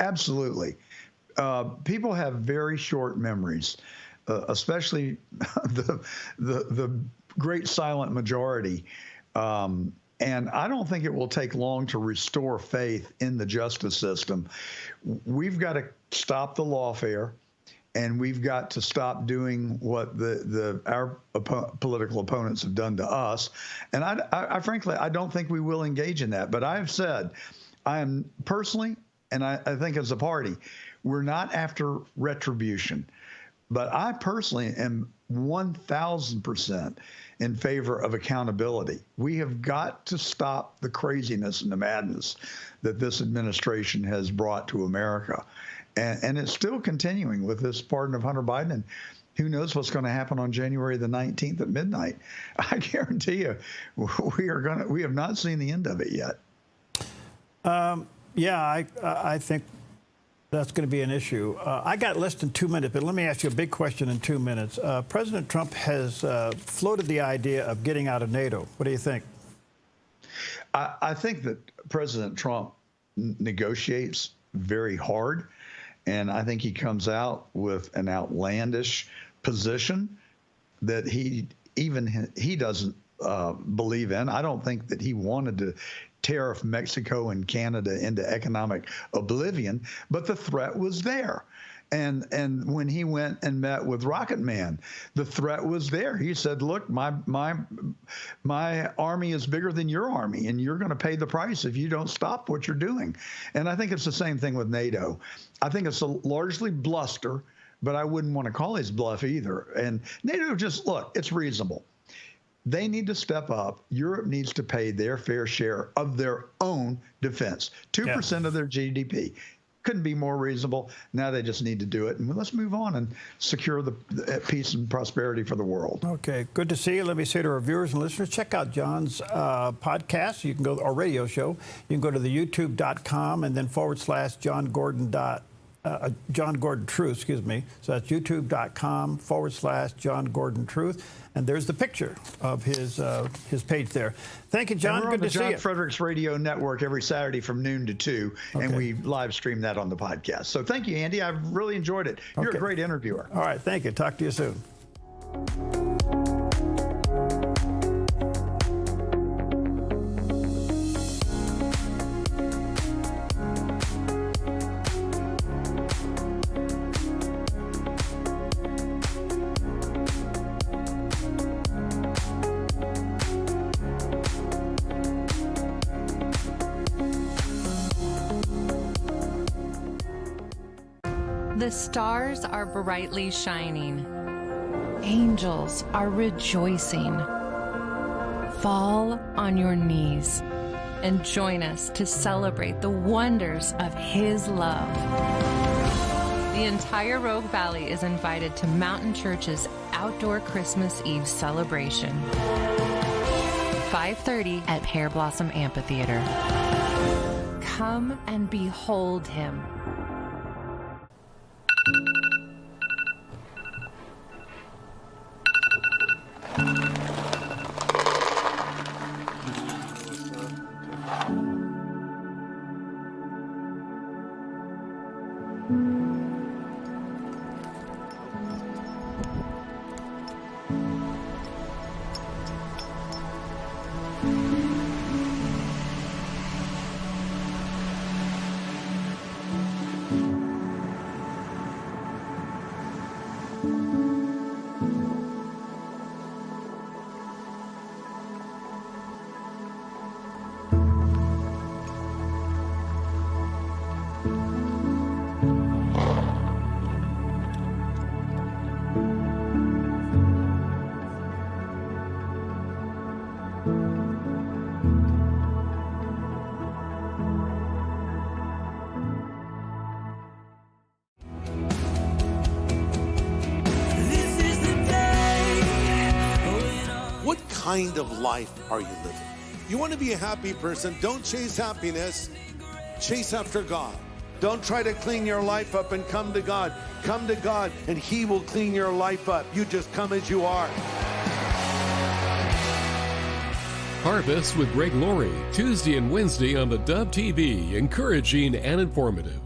[SPEAKER 17] Absolutely. People have very short memories, especially the great silent majority. And I don't think it will take long to restore faith in the justice system. We've got to stop the lawfare, and we've got to stop doing what our political opponents have done to us. And I frankly, I don't think we will engage in that. But I've said, I am personally, and I think as a party, we're not after retribution. But I personally am 1,000% in favor of accountability. We have got to stop the craziness and the madness that this administration has brought to America. And it's still continuing with this pardon of Hunter Biden. And who knows what's going to happen on January the 19th at midnight. I guarantee you, we have not seen the end of it yet.
[SPEAKER 4] Yeah, I think that's going to be an issue. I got less than 2 minutes, but let me ask you a big question in 2 minutes. President Trump has floated the idea of getting out of NATO. What do you think?
[SPEAKER 17] I think that President Trump negotiates very hard, and I think he comes out with an outlandish position that he doesn't believe in. I don't think that he wanted to tariff Mexico and Canada into economic oblivion, but the threat was there. And when he went and met with Rocket Man, the threat was there. He said, look, my army is bigger than your army, and you're going to pay the price if you don't stop what you're doing. And I think it's the same thing with NATO. I think it's largely bluster, but I wouldn't want to call his bluff either. And NATO, just look, it's reasonable. They need to step up. Europe needs to pay their fair share of their own defense, 2% of their GDP. Couldn't be more reasonable. Now they just need to do it. And let's move on and secure the peace and prosperity for the world.
[SPEAKER 4] Okay, good to see you. Let me say to our viewers and listeners, check out John's podcast. You can go, or radio show. You can go to the youtube.com and then /John Gordon Truth, excuse me. So that's youtube.com/John Gordon Truth. And there's the picture of his page there. Thank you, John. Good to see you.
[SPEAKER 17] We're on the John Fredericks Radio Network every Saturday from noon to 2, and we live stream that on the podcast. So thank you, Andy. I've really enjoyed it. You're a great interviewer.
[SPEAKER 4] All right, thank you. Talk to you soon.
[SPEAKER 18] The stars are brightly shining. Angels are rejoicing. Fall on your knees and join us to celebrate the wonders of His love. The entire Rogue Valley is invited to Mountain Church's outdoor Christmas Eve celebration. 5:30 at Pear Blossom Amphitheater. Come and behold Him.
[SPEAKER 1] What kind of life are you living? You want to be a happy person, don't chase happiness, chase after God. Don't try to clean your life up and come to God. Come to God and He will clean your life up. You just come as you are.
[SPEAKER 34] Harvest with Greg Laurie, Tuesday and Wednesday on the Dove TV, encouraging and informative.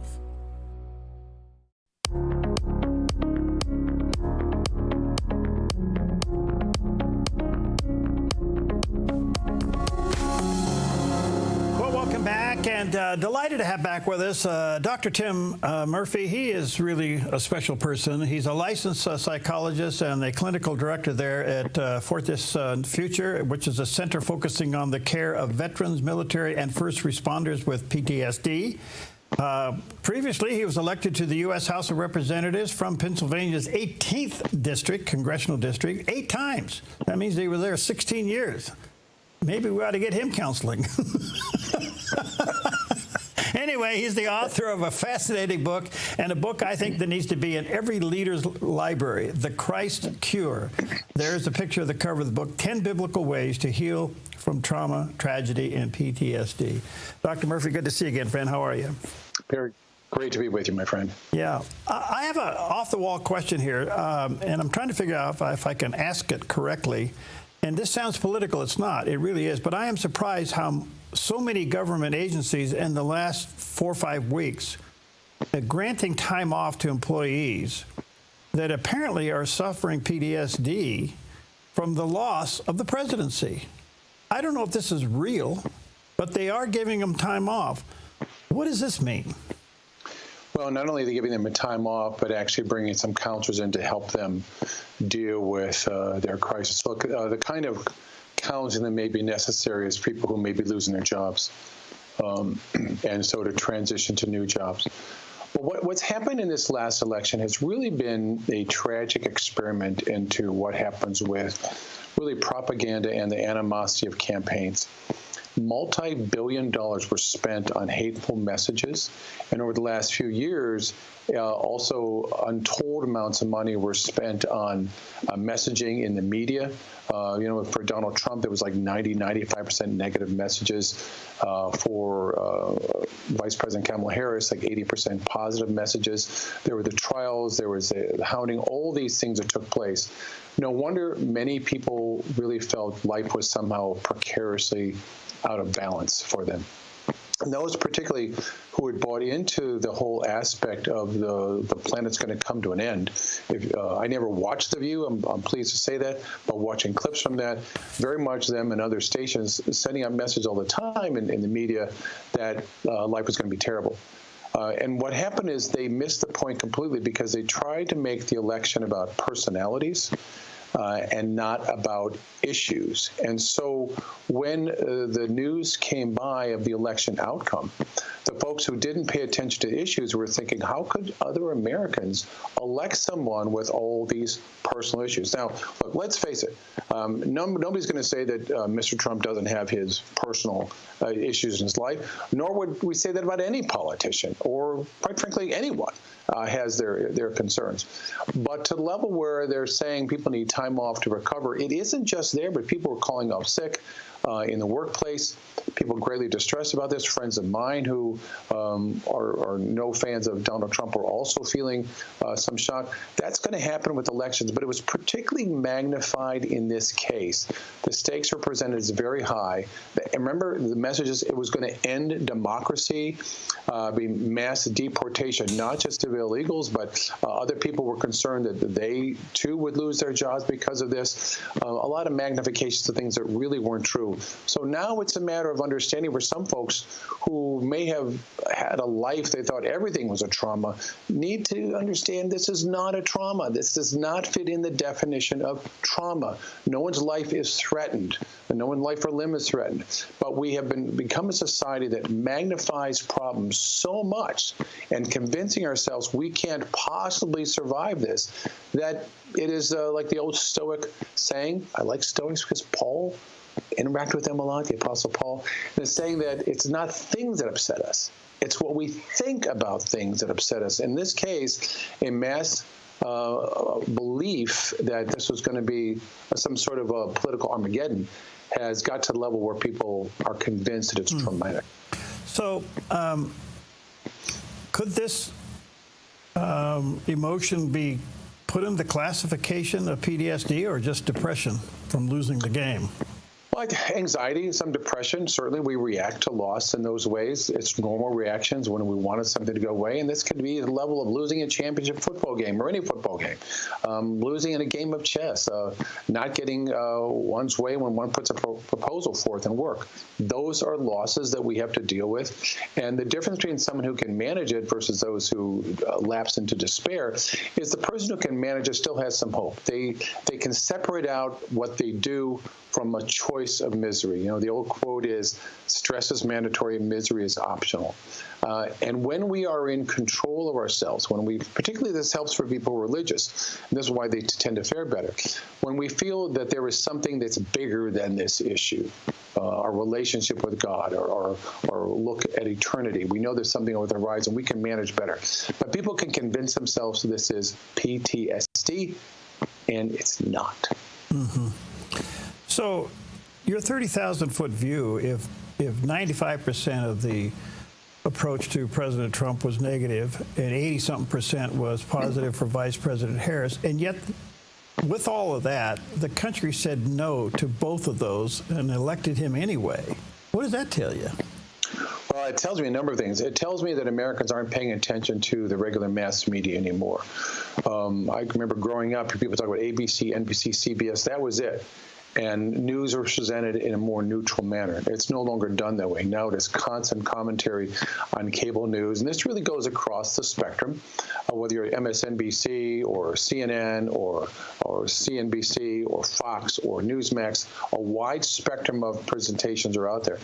[SPEAKER 4] And delighted to have back with us Dr. Tim Murphy. He is really a special person. He's a licensed psychologist and a clinical director there at Fortis Future, which is a center focusing on the care of veterans, military, and first responders with PTSD. Previously, he was elected to the U.S. House of Representatives from Pennsylvania's 18th district, congressional district, 8 times. That means he was there 16 years. Maybe we ought to get him counseling. Anyway, he's the author of a fascinating book, and a book I think that needs to be in every leader's library, The Christ Cure. There's a picture of the cover of the book, 10 Biblical Ways to Heal from Trauma, Tragedy, and PTSD. Dr. Murphy, good to see you again, friend. How are you?
[SPEAKER 19] Very great to be with you, my friend.
[SPEAKER 4] Yeah. I have an off-the-wall question here, and I'm trying to figure out if I can ask it correctly. And this sounds political. It's not. It really is. But I am surprised how so many government agencies in the last 4 or 5 weeks are granting time off to employees that apparently are suffering PTSD from the loss of the presidency. I don't know if this is real, but they are giving them time off. What does this mean?
[SPEAKER 19] Well, not only are they giving them a time off, but actually bringing some counselors in to help them deal with their crisis. So the kind of counseling that may be necessary is people who may be losing their jobs, and so to transition to new jobs. Well, what's happened in this last election has really been a tragic experiment into what happens with really propaganda and the animosity of campaigns. Multi-billion dollars were spent on hateful messages, and over the last few years, also untold amounts of money were spent on messaging in the media. For Donald Trump, there was like 95% negative messages. For Vice President Kamala Harris, like 80% positive messages. There were the trials, there was the hounding, all these things that took place. No wonder many people really felt life was somehow precariously out of balance for them. And those particularly who had bought into the whole aspect of the planet's going to come to an end. I never watched The View, I'm pleased to say that, but watching clips from that, very much them and other stations sending out messages all the time in the media that life was going to be terrible. And what happened is they missed the point completely because they tried to make the election about personalities and not about issues. And so when the news came by of the election outcome, the folks who didn't pay attention to issues were thinking, how could other Americans elect someone with all these personal issues? Now, look, let's face it, nobody's going to say that Mr. Trump doesn't have his personal issues in his life, nor would we say that about any politician or, quite frankly, anyone. Has their concerns. But to the level where they're saying people need time off to recover, it isn't just there, but people are calling off sick in the workplace. People greatly distressed about this. Friends of mine who are no fans of Donald Trump are also feeling some shock. That's going to happen with elections, but it was particularly magnified in this case. The stakes were presented as very high. And remember, the message is it was going to end democracy, be mass deportation, not just of illegals, but other people were concerned that they, too, would lose their jobs because of this. A lot of magnifications of things that really weren't true. So now it's a matter of understanding for some folks who may have had a life they thought everything was a trauma, need to understand this is not a trauma. This does not fit in the definition of trauma. No one's life is threatened, and no one's life or limb is threatened. But we have become a society that magnifies problems so much and convincing ourselves we can't possibly survive this, that it is like the old Stoic saying. I like Stoics because Paul interact with them a lot, the Apostle Paul, and is saying that it's not things that upset us. It's what we think about things that upset us. In this case, a mass belief that this was going to be some sort of a political Armageddon has got to the level where people are convinced that it's traumatic.
[SPEAKER 4] So could this emotion be put in the classification of PTSD or just depression from losing the game?
[SPEAKER 19] Like anxiety, some depression. Certainly we react to loss in those ways. It's normal reactions when we wanted something to go away. And this could be the level of losing a championship football game or any football game, losing in a game of chess, not getting one's way when one puts a proposal forth in work. Those are losses that we have to deal with. And the difference between someone who can manage it versus those who lapse into despair is the person who can manage it still has some hope. They can separate out what they do from a choice of misery. You know, the old quote is, stress is mandatory, misery is optional. And when we are in control of ourselves, when we, particularly this helps for people who are religious, and this is why they tend to fare better, when we feel that there is something that's bigger than this issue, our relationship with God or look at eternity, we know there's something over the horizon, we can manage better. But people can convince themselves this is PTSD, and it's not.
[SPEAKER 4] Mm-hmm. So your 30,000-foot view, if 95% of the approach to President Trump was negative and 80-something% was positive for Vice President Harris, and yet with all of that, the country said no to both of those and elected him anyway. What does that tell you?
[SPEAKER 19] Well, it tells me a number of things. It tells me that Americans aren't paying attention to the regular mass media anymore. I remember growing up, people talk about ABC, NBC, CBS. That was it. And news are presented in a more neutral manner. It's no longer done that way. Now it is constant commentary on cable news. And this really goes across the spectrum, whether you're MSNBC or CNN or CNBC or Fox or Newsmax, a wide spectrum of presentations are out there.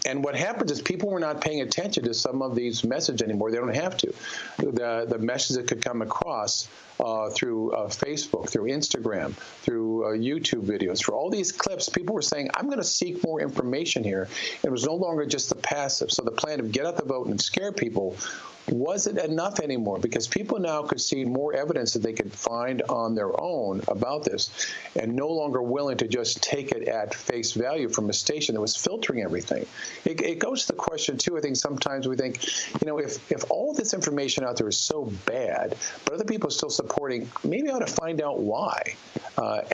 [SPEAKER 19] And what happens is people were not paying attention to some of these messages anymore. They don't have to. The message that could come across through Facebook, through Instagram, through YouTube videos, for all these clips, people were saying, I'm going to seek more information here. And it was no longer just the passive. So the plan of get out the vote and scare people wasn't enough anymore, because people now could see more evidence that they could find on their own about this, and no longer willing to just take it at face value from a station that was filtering everything. It goes to the question, too, I think sometimes we think, if all this information out there is so bad, but other people are still supporting, maybe I ought to find out why.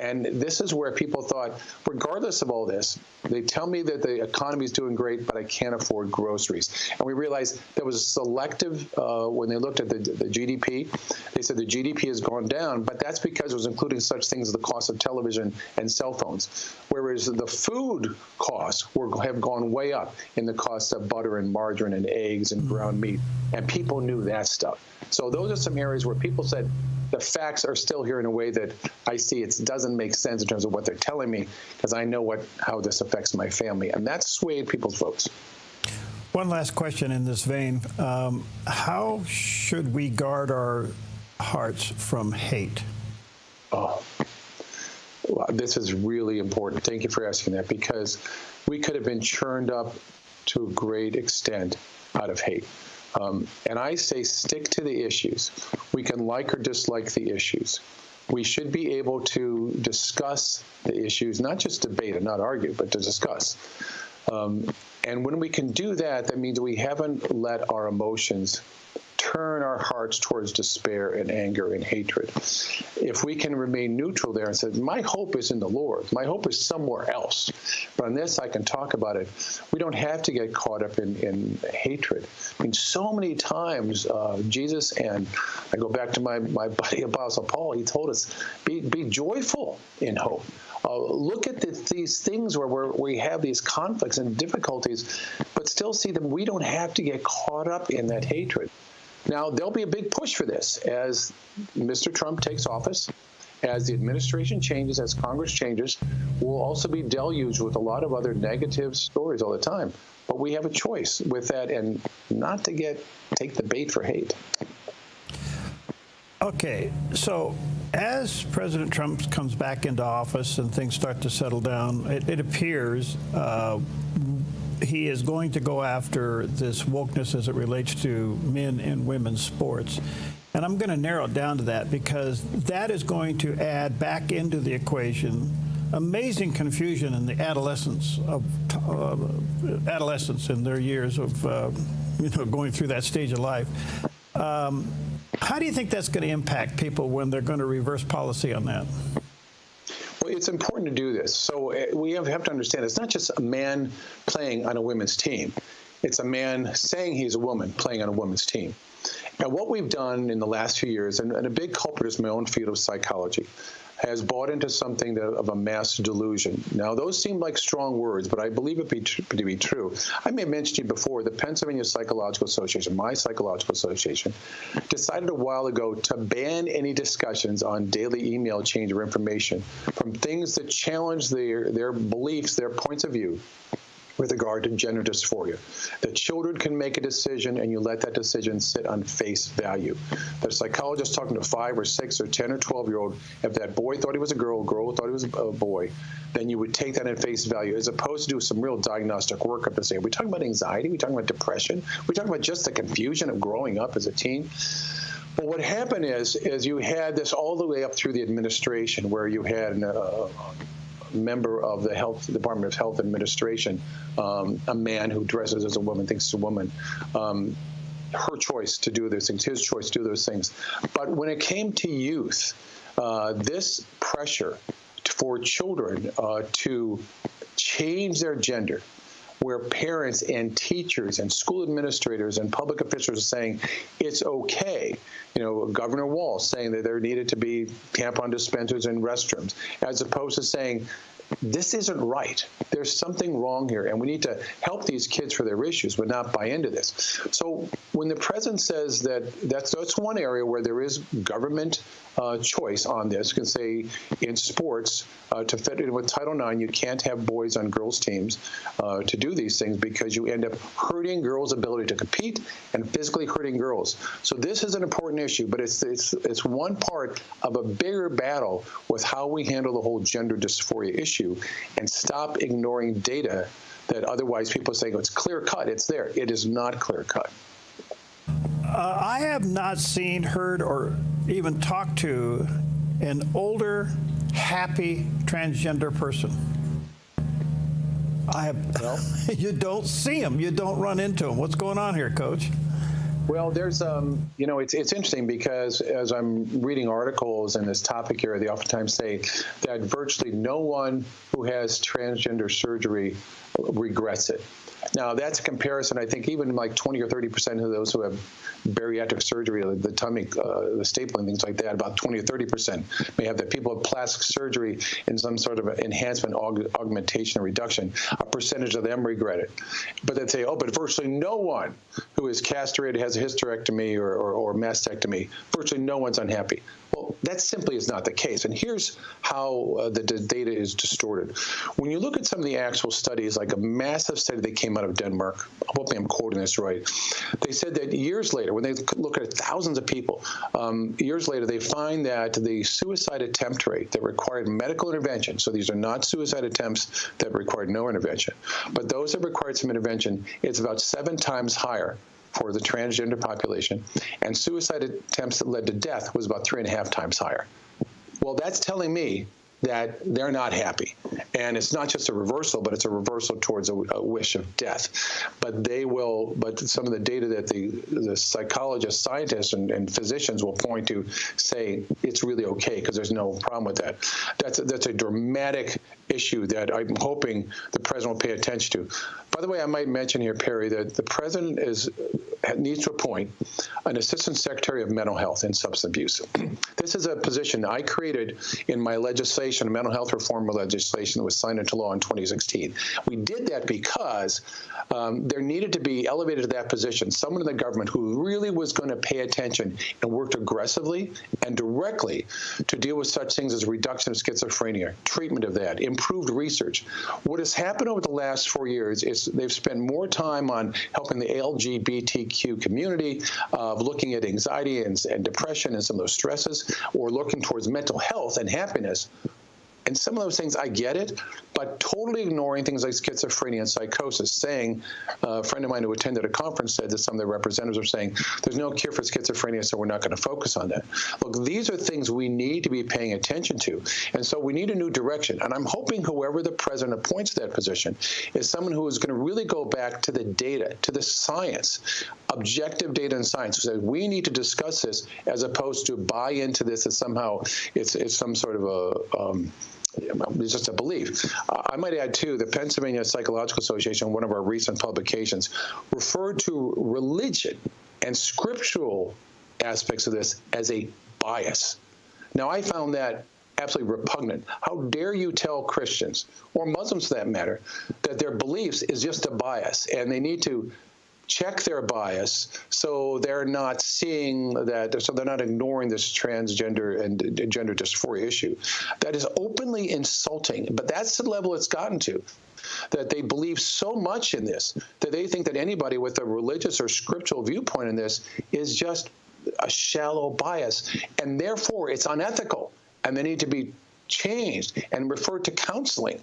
[SPEAKER 19] And this is where people thought, regardless of all this, they tell me that the economy is doing great, but I can't afford groceries. And we realized there was a selective, when they looked at the GDP, they said the GDP has gone down, but that's because it was including such things as the cost of television and cell phones. Whereas the food costs have gone way up in the cost of butter and margarine and eggs and ground meat. And people knew that stuff. So those are some areas where people said, the facts are still here in a way that I see it doesn't make sense in terms of what they're telling me, because I know how this affects my family. And that's swayed people's votes.
[SPEAKER 4] One last question in this vein. How should we guard our hearts from hate?
[SPEAKER 19] Oh, well, this is really important. Thank you for asking that, because we could have been churned up to a great extent out of hate. And I say stick to the issues. We can like or dislike the issues. We should be able to discuss the issues, not just debate and not argue, but to discuss. And when we can do that, that means we haven't let our emotions turn our hearts towards despair and anger and hatred. If we can remain neutral there and say, my hope is in the Lord, my hope is somewhere else, but on this I can talk about it, we don't have to get caught up in hatred. I mean, so many times Jesus, and I go back to my buddy Apostle Paul, he told us, be joyful in hope. Look at these things where we have these conflicts and difficulties, but still see them. We don't have to get caught up in that hatred. Now, there'll be a big push for this as Mr. Trump takes office, as the administration changes, as Congress changes. We'll also be deluged with a lot of other negative stories all the time. But we have a choice with that, and not to take the bait for hate.
[SPEAKER 4] Okay, so as President Trump comes back into office and things start to settle down, it appears he is going to go after this wokeness as it relates to men and women's sports. And I'm going to narrow it down to that, because that is going to add back into the equation amazing confusion in the adolescents in their years of going through that stage of life. How do you think that's going to impact people when they're going to reverse policy on that?
[SPEAKER 19] Well, it's important to do this. So we have to understand it's not just a man playing on a women's team. It's a man saying he's a woman playing on a women's team. And what we've done in the last few years, and a big culprit is my own field of psychology, has bought into something of a mass delusion. Now, those seem like strong words, but I believe it to be true. I may have mentioned to you before, the Pennsylvania Psychological Association, my psychological association, decided a while ago to ban any discussions on daily email change or information from things that challenge their beliefs, their points of view with regard to gender dysphoria. That children can make a decision and you let that decision sit on face value. The psychologist talking to a 5 or 6 or 10 or 12-year-old, if that boy thought he was a girl thought he was a boy, then you would take that at face value, as opposed to do some real diagnostic workup and say, are we talking about anxiety? Are we talking about depression? Are we talking about just the confusion of growing up as a teen? Well, what happened is you had this all the way up through the administration, where you had member of the Department of Health Administration, a man who dresses as a woman, thinks it's a woman, her choice to do those things, his choice to do those things. But when it came to youth, this pressure for children to change their gender, where parents and teachers and school administrators and public officials are saying it's okay. Governor Walz saying that there needed to be tampon dispensers in restrooms, as opposed to saying this isn't right. There's something wrong here, and we need to help these kids for their issues, but not buy into this. So when the president says that's one area where there is government choice on this, you can say in sports, to fit in with Title IX, you can't have boys on girls' teams to do these things because you end up hurting girls' ability to compete and physically hurting girls. So this is an important issue, but it's one part of a bigger battle with how we handle the whole gender dysphoria issue and stop ignoring data that otherwise people say, oh, it's clear-cut, it's there. It is not clear-cut.
[SPEAKER 4] I have not seen, heard, or even talked to an older, happy transgender person. I have. Well, you don't see them. You don't run into them. What's going on here, Coach?
[SPEAKER 19] Well, there's, you know, it's interesting because as I'm reading articles in this topic area, they oftentimes say that virtually no one who has transgender surgery regrets it. Now, that's a comparison. I think even like 20 or 30% of those who have bariatric surgery, the tummy, the stapling, things like that, about 20 or 30% may have that. People have plastic surgery in some sort of enhancement, augmentation, or reduction. A percentage of them regret it. But they'd say, oh, but virtually no one who is castrated, has a hysterectomy or mastectomy, virtually no one's unhappy. Well, that simply is not the case. And here's how the data is distorted. When you look at some of the actual studies, like a massive study that came out of Denmark, hopefully I'm quoting this right, they said that years later, when they look at thousands of people, years later, they find that the suicide attempt rate that required medical intervention, so these are not suicide attempts that required no intervention, but those that required some intervention, it's about 7 times higher for the transgender population, and suicide attempts that led to death was about 3.5 times higher. Well, that's telling me that they're not happy. And it's not just a reversal, but it's a reversal towards a wish of death. But some of the data that the psychologists, scientists, and physicians will point to say it's really okay because there's no problem with that. That's a dramatic issue that I'm hoping the president will pay attention to. By the way, I might mention here, Perry, that the president needs to appoint an assistant secretary of mental health and substance abuse. This is a position I created in my legislation, mental health reform legislation that was signed into law in 2016. We did that because there needed to be elevated to that position someone in the government who really was going to pay attention and worked aggressively and directly to deal with such things as reduction of schizophrenia, treatment of that, improved research. What has happened over the last 4 years is they've spent more time on helping the LGBTQ community, looking at anxiety and depression and some of those stresses, or looking towards mental health and happiness. And some of those things, I get it, but totally ignoring things like schizophrenia and psychosis, saying, a friend of mine who attended a conference said that some of the representatives are saying, there's no cure for schizophrenia, so we're not going to focus on that. Look, these are things we need to be paying attention to. And so we need a new direction. And I'm hoping whoever the president appoints to that position is someone who is going to really go back to the data, to the science, objective data and science. So we need to discuss this as opposed to buy into this as somehow it's some sort of it's just a belief. I might add, too, the Pennsylvania Psychological Association, one of our recent publications, referred to religion and scriptural aspects of this as a bias. Now, I found that absolutely repugnant. How dare you tell Christians, or Muslims for that matter, that their beliefs is just a bias, and they need to check their bias so they're not seeing that, so they're not ignoring this transgender and gender dysphoria issue. That is openly insulting, but that's the level it's gotten to, that they believe so much in this that they think that anybody with a religious or scriptural viewpoint in this is just a shallow bias, and therefore it's unethical, and they need to be changed and referred to counseling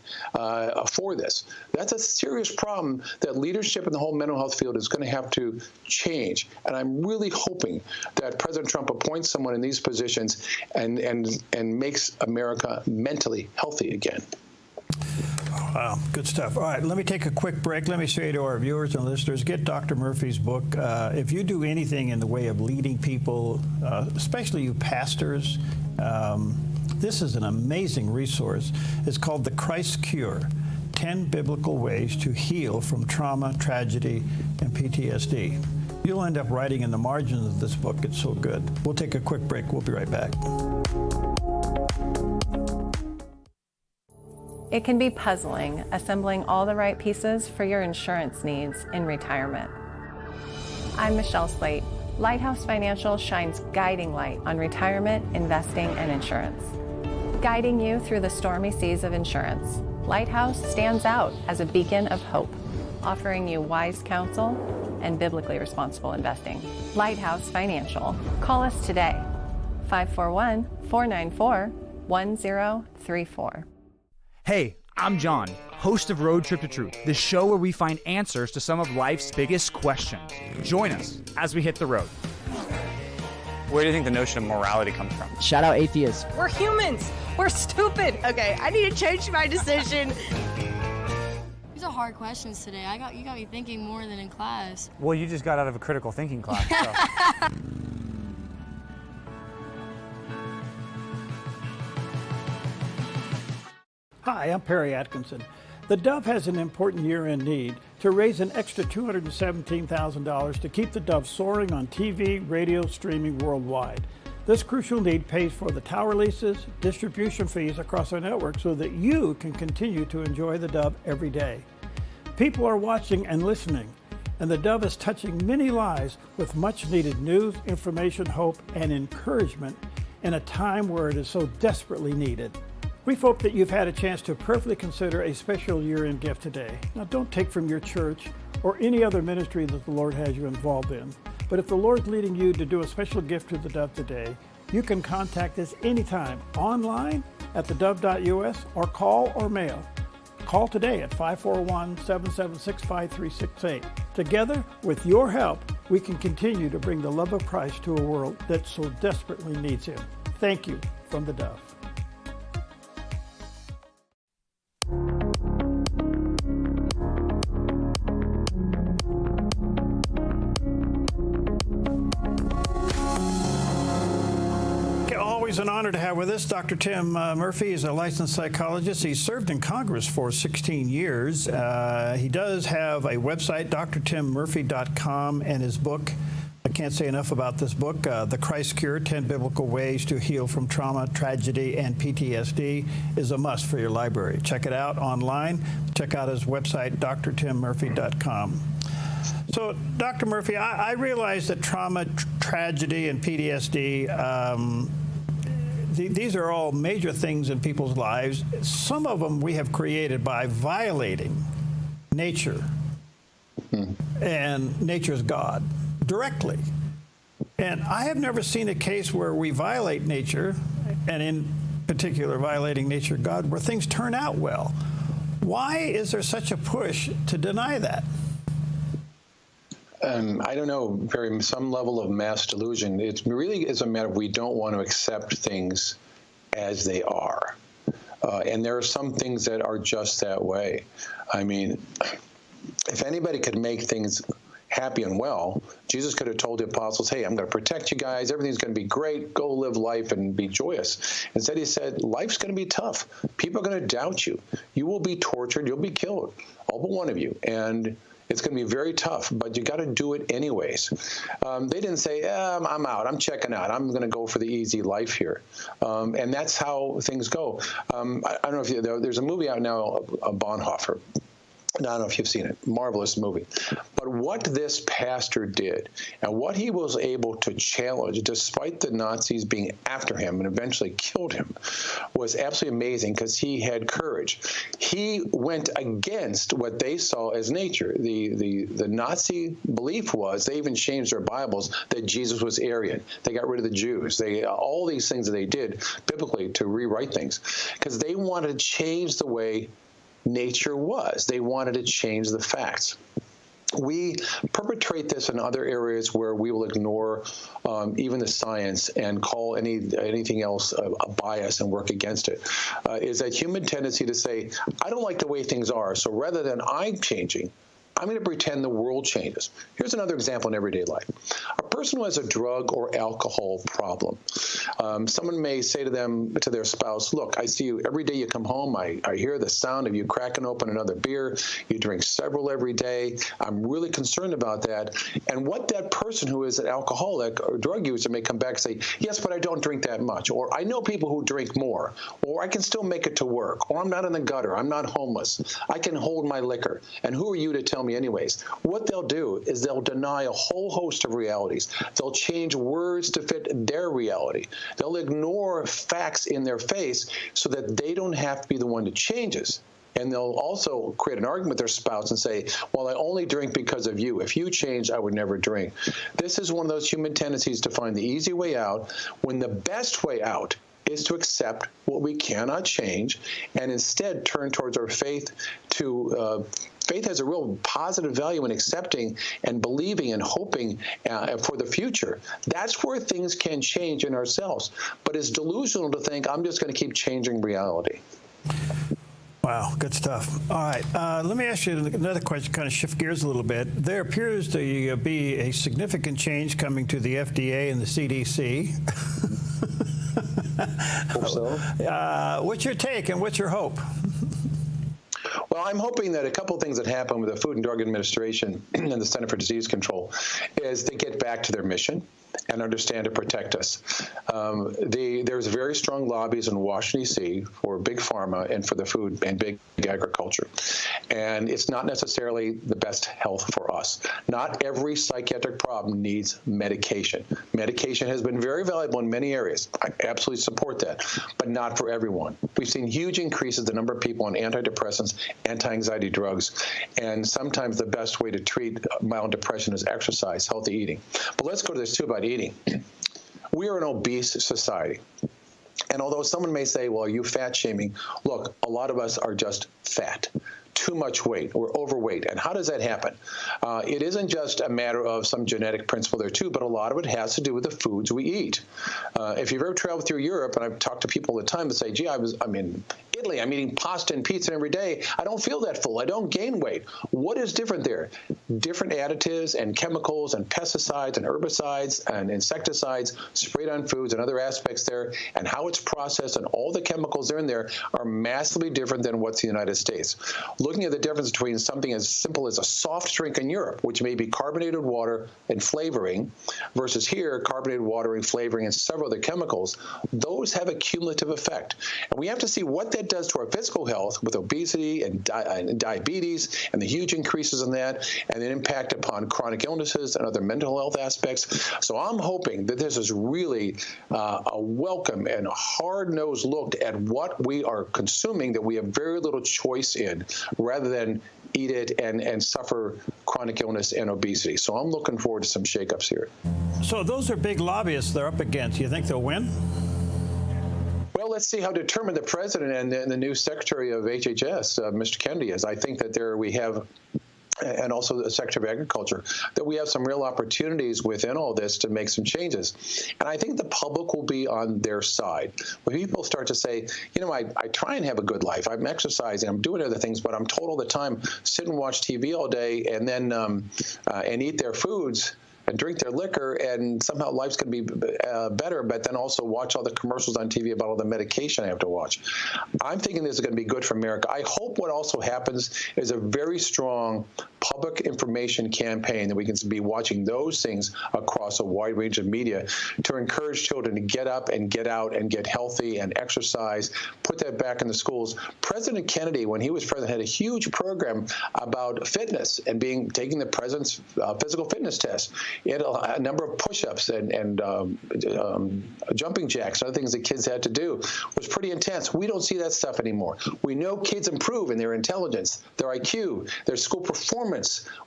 [SPEAKER 19] for this. That's a serious problem that leadership in the whole mental health field is going to have to change. And I'm really hoping that President Trump appoints someone in these positions and makes America mentally healthy again.
[SPEAKER 4] Wow, good stuff. All right, let me take a quick break. Let me say to our viewers and listeners, get Dr. Murphy's book. If you do anything in the way of leading people, especially you pastors, this is an amazing resource. It's called The Christ Cure, 10 Biblical Ways to Heal from Trauma, Tragedy, and PTSD. You'll end up writing in the margins of this book. It's so good. We'll take a quick break. We'll be right back.
[SPEAKER 7] It can be puzzling assembling all the right pieces for your insurance needs in retirement. I'm Michelle Slate. Lighthouse Financial shines guiding light on retirement, investing, and insurance. Guiding you through the stormy seas of insurance, Lighthouse stands out as a beacon of hope, offering you wise counsel and biblically responsible investing. Lighthouse Financial. Call us today, 541-494-1034.
[SPEAKER 20] Hey, I'm John, host of Road Trip to Truth, the show where we find answers to some of life's biggest questions. Join us as we hit the road. Where do you think the notion of morality comes from?
[SPEAKER 21] Shout out atheists.
[SPEAKER 22] We're humans. We're stupid. Okay, I need to change my decision.
[SPEAKER 23] These are hard questions today. You got me thinking more than in class.
[SPEAKER 20] Well, you just got out of a critical thinking class. So.
[SPEAKER 4] Hi, I'm Perry Atkinson. The Dove has an important year-end need to raise an extra $217,000 to keep the Dove soaring on TV, radio, streaming worldwide. This crucial need pays for the tower leases, distribution fees across our network so that you can continue to enjoy the Dove every day. People are watching and listening, and the Dove is touching many lives with much-needed news, information, hope, and encouragement in a time where it is so desperately needed. We hope that you've had a chance to prayerfully consider a special year-end gift today. Now, don't take from your church or any other ministry that the Lord has you involved in. But if the Lord's leading you to do a special gift to the Dove today, you can contact us anytime online at thedove.us or call or mail. Call today at 541-776-5368. Together, with your help, we can continue to bring the love of Christ to a world that so desperately needs Him. Thank you from the Dove. Always an honor to have with us Dr. Tim Murphy. He's a licensed psychologist. He served in Congress for 16 years. He does have a website, drtimmurphy.com, and his book. I can't say enough about this book, The Christ Cure, 10 Biblical Ways to Heal from Trauma, Tragedy, and PTSD, is a must for your library. Check it out online. Check out his website, drtimmurphy.com. So, Dr. Murphy, I realize that trauma, tragedy, and PTSD, these are all major things in people's lives. Some of them we have created by violating nature and nature's God directly. And I have never seen a case where we violate nature, and in particular violating nature God, where things turn out well. Why is there such a push to deny that?
[SPEAKER 19] I don't know, some level of mass delusion. It really is a matter of we don't want to accept things as they are. And there are some things that are just that way. I mean, if anybody could make things happy and well, Jesus could have told the apostles, hey, I'm going to protect you guys. Everything's going to be great. Go live life and be joyous. Instead, he said, life's going to be tough. People are going to doubt you. You will be tortured. You'll be killed, all but one of you. And it's going to be very tough, but you got to do it anyways. They didn't say, I'm out, I'm checking out, I'm going to go for the easy life here. And that's how things go. I don't know if there's a movie out now, Bonhoeffer. I don't know if you've seen it. Marvelous movie. But what this pastor did and what he was able to challenge, despite the Nazis being after him and eventually killed him, was absolutely amazing because he had courage. He went against what they saw as nature. The Nazi belief was, they even changed their Bibles, that Jesus was Aryan. They got rid of the Jews. All these things that they did biblically to rewrite things because they wanted to change the way nature was. They wanted to change the facts. We perpetrate this in other areas where we will ignore even the science and call anything else a bias and work against it. Is that human tendency to say, I don't like the way things are, so rather than I'm changing, I'm going to pretend the world changes. Here's another example in everyday life. A person who has a drug or alcohol problem, someone may say to their spouse, look, I see you every day you come home. I hear the sound of you cracking open another beer. You drink several every day. I'm really concerned about that. And what that person who is an alcoholic or drug user may come back and say, yes, but I don't drink that much. Or I know people who drink more. Or I can still make it to work. Or I'm not in the gutter. I'm not homeless. I can hold my liquor. And who are you to tell me anyways? What they'll do is they'll deny a whole host of realities. They'll change words to fit their reality. They'll ignore facts in their face so that they don't have to be the one to change it. And they'll also create an argument with their spouse and say, well, I only drink because of you. If you changed, I would never drink. This is one of those human tendencies to find the easy way out when the best way out is to accept what we cannot change and instead turn towards our faith to faith has a real positive value in accepting and believing and hoping for the future. That's where things can change in ourselves. But it's delusional to think I'm just going to keep changing reality.
[SPEAKER 4] Wow, good stuff. All right, let me ask you another question, kind of shift gears a little bit. There appears to be a significant change coming to the FDA and the CDC.
[SPEAKER 19] Hope so.
[SPEAKER 4] What's your take and what's your hope?
[SPEAKER 19] Well, I'm hoping that a couple of things that happen with the Food and Drug Administration and the Center for Disease Control is they get back to their mission and understand to protect us. There's very strong lobbies in Washington, D.C. for big pharma and for the food and big agriculture. And it's not necessarily the best health for us. Not every psychiatric problem needs medication. Medication has been very valuable in many areas. I absolutely support that, but not for everyone. We've seen huge increases in the number of people on antidepressants, anti-anxiety drugs, and sometimes the best way to treat mild depression is exercise, healthy eating. But let's go to this too about eating. We are an obese society. And although someone may say, well, are you fat shaming? Look, a lot of us are just fat. Too much weight. We're overweight. And how does that happen? It isn't just a matter of some genetic principle there too, but a lot of it has to do with the foods we eat. If you've ever traveled through Europe, and I've talked to people all the time that say, gee, I'm in Italy, I'm eating pasta and pizza every day. I don't feel that full. I don't gain weight. What is different there? Different additives and chemicals and pesticides and herbicides and insecticides sprayed on foods and other aspects there, and how it's processed and all the chemicals that are in there are massively different than what's in the United States. Looking at the difference between something as simple as a soft drink in Europe, which may be carbonated water and flavoring, versus here, carbonated water and flavoring and several other chemicals, those have a cumulative effect. And we have to see what that does to our physical health with obesity and diabetes and the huge increases in that, and the impact upon chronic illnesses and other mental health aspects. So I'm hoping that this is really a welcome and hard-nosed look at what we are consuming that we have very little choice in, rather than eat it and suffer chronic illness and obesity. So I'm looking forward to some shakeups here.
[SPEAKER 4] So those are big lobbyists they're up against. You think they'll win?
[SPEAKER 19] Well, let's see how determined the president and the new secretary of HHS, Mr. Kennedy, is. I think that there we have, and also the Secretary of Agriculture, that we have some real opportunities within all this to make some changes. And I think the public will be on their side. When people start to say, you know, I try and have a good life. I'm exercising, I'm doing other things, but I'm told all the time, sit and watch TV all day and then and eat their foods and drink their liquor, and somehow life's going to be better, but then also watch all the commercials on TV about all the medication I have to watch. I'm thinking this is going to be good for America. I hope what also happens is a very strong public information campaign that we can be watching those things across a wide range of media to encourage children to get up and get out and get healthy and exercise, put that back in the schools. President Kennedy, when he was president, had a huge program about fitness and taking the president's physical fitness test. He had a number of push-ups and jumping jacks and other things that kids had to do. It was pretty intense. We don't see that stuff anymore. We know kids improve in their intelligence, their IQ, their school performance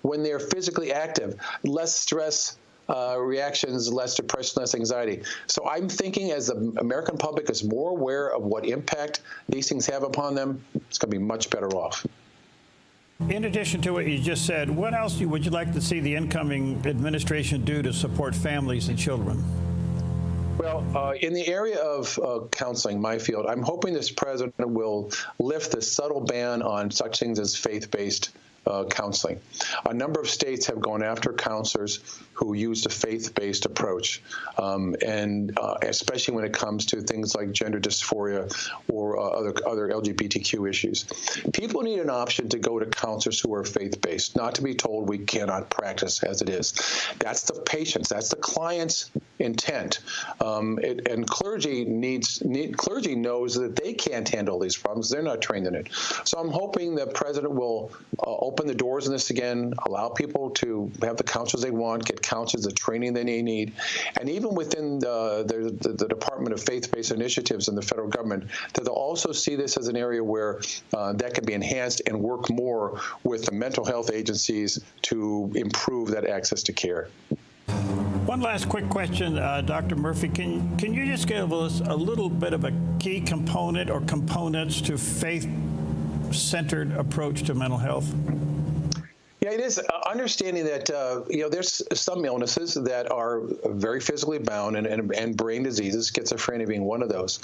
[SPEAKER 19] when they're physically active, less stress reactions, less depression, less anxiety. So I'm thinking as the American public is more aware of what impact these things have upon them, it's going to be much better off.
[SPEAKER 4] In addition to what you just said, what else would you like to see the incoming administration do to support families and children?
[SPEAKER 19] Well, in the area of counseling, my field, I'm hoping this president will lift the subtle ban on such things as faith-based counseling. A number of states have gone after counselors who used a faith-based approach, and especially when it comes to things like gender dysphoria or other LGBTQ issues. People need an option to go to counselors who are faith-based, not to be told we cannot practice as it is. That's the patient's, that's the client's intent. And clergy knows that they can't handle these problems. They're not trained in it. So I'm hoping the president will open the doors in this again, allow people to have the counselors they want, get counselors the training they need, and even within the Department of Faith-Based Initiatives in the federal government, that they'll also see this as an area where that can be enhanced and work more with the mental health agencies to improve that access to care.
[SPEAKER 4] One last quick question, Dr. Murphy. Can you just give us a little bit of a key component or components to faith-centered approach to mental health?
[SPEAKER 19] Yeah, it is understanding that there's some illnesses that are very physically bound, and brain diseases, schizophrenia being one of those.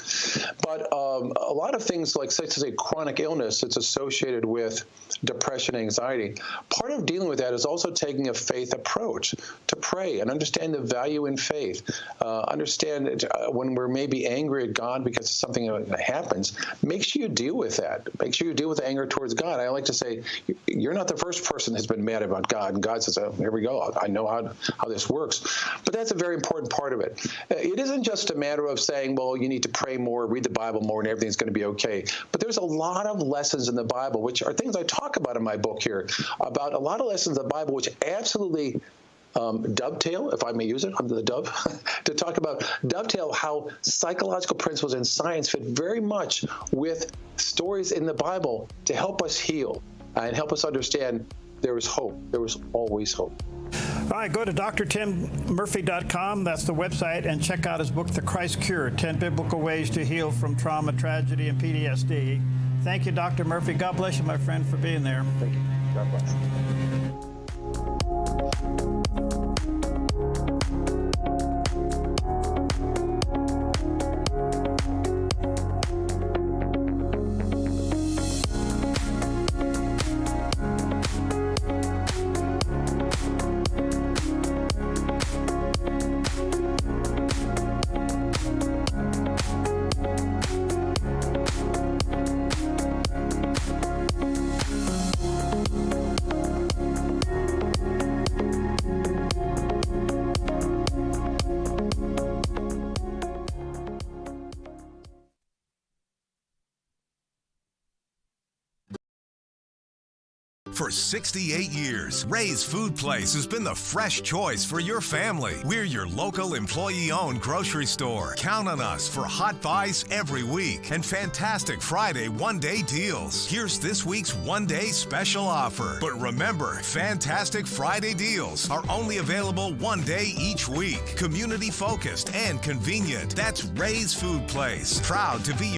[SPEAKER 19] But a lot of things like, such as a chronic illness that's associated with depression, anxiety. Part of dealing with that is also taking a faith approach to pray and understand the value in faith. Understand when we're maybe angry at God because of something that happens. Make sure you deal with that. Make sure you deal with anger towards God. I like to say, you're not the first person that's been mad about God, and God says, oh, here we go. I know how this works. But that's a very important part of it. It isn't just a matter of saying, well, you need to pray more, read the Bible more, and everything's going to be okay. But there's a lot of lessons in the Bible, which are things I talk about in my book here, about a lot of lessons in the Bible which absolutely dovetail, if I may use it, under the dove, to talk about dovetail how psychological principles and science fit very much with stories in the Bible to help us heal and help us understand there is hope. There is always hope.
[SPEAKER 4] All right, go to drtimmurphy.com. That's the website, and check out his book, The Christ Cure, 10 Biblical Ways to Heal from Trauma, Tragedy, and PTSD. Thank you, Dr. Murphy. God bless you, my friend, for being there.
[SPEAKER 19] Thank you. God bless.
[SPEAKER 2] For 68 years, Ray's Food Place has been the fresh choice for your family. We're your local employee-owned grocery store. Count on us for hot buys every week and fantastic Friday one-day deals. Here's this week's one-day special offer. But remember, fantastic Friday deals are only available one day each week. Community-focused and convenient. That's Ray's Food Place. Proud to be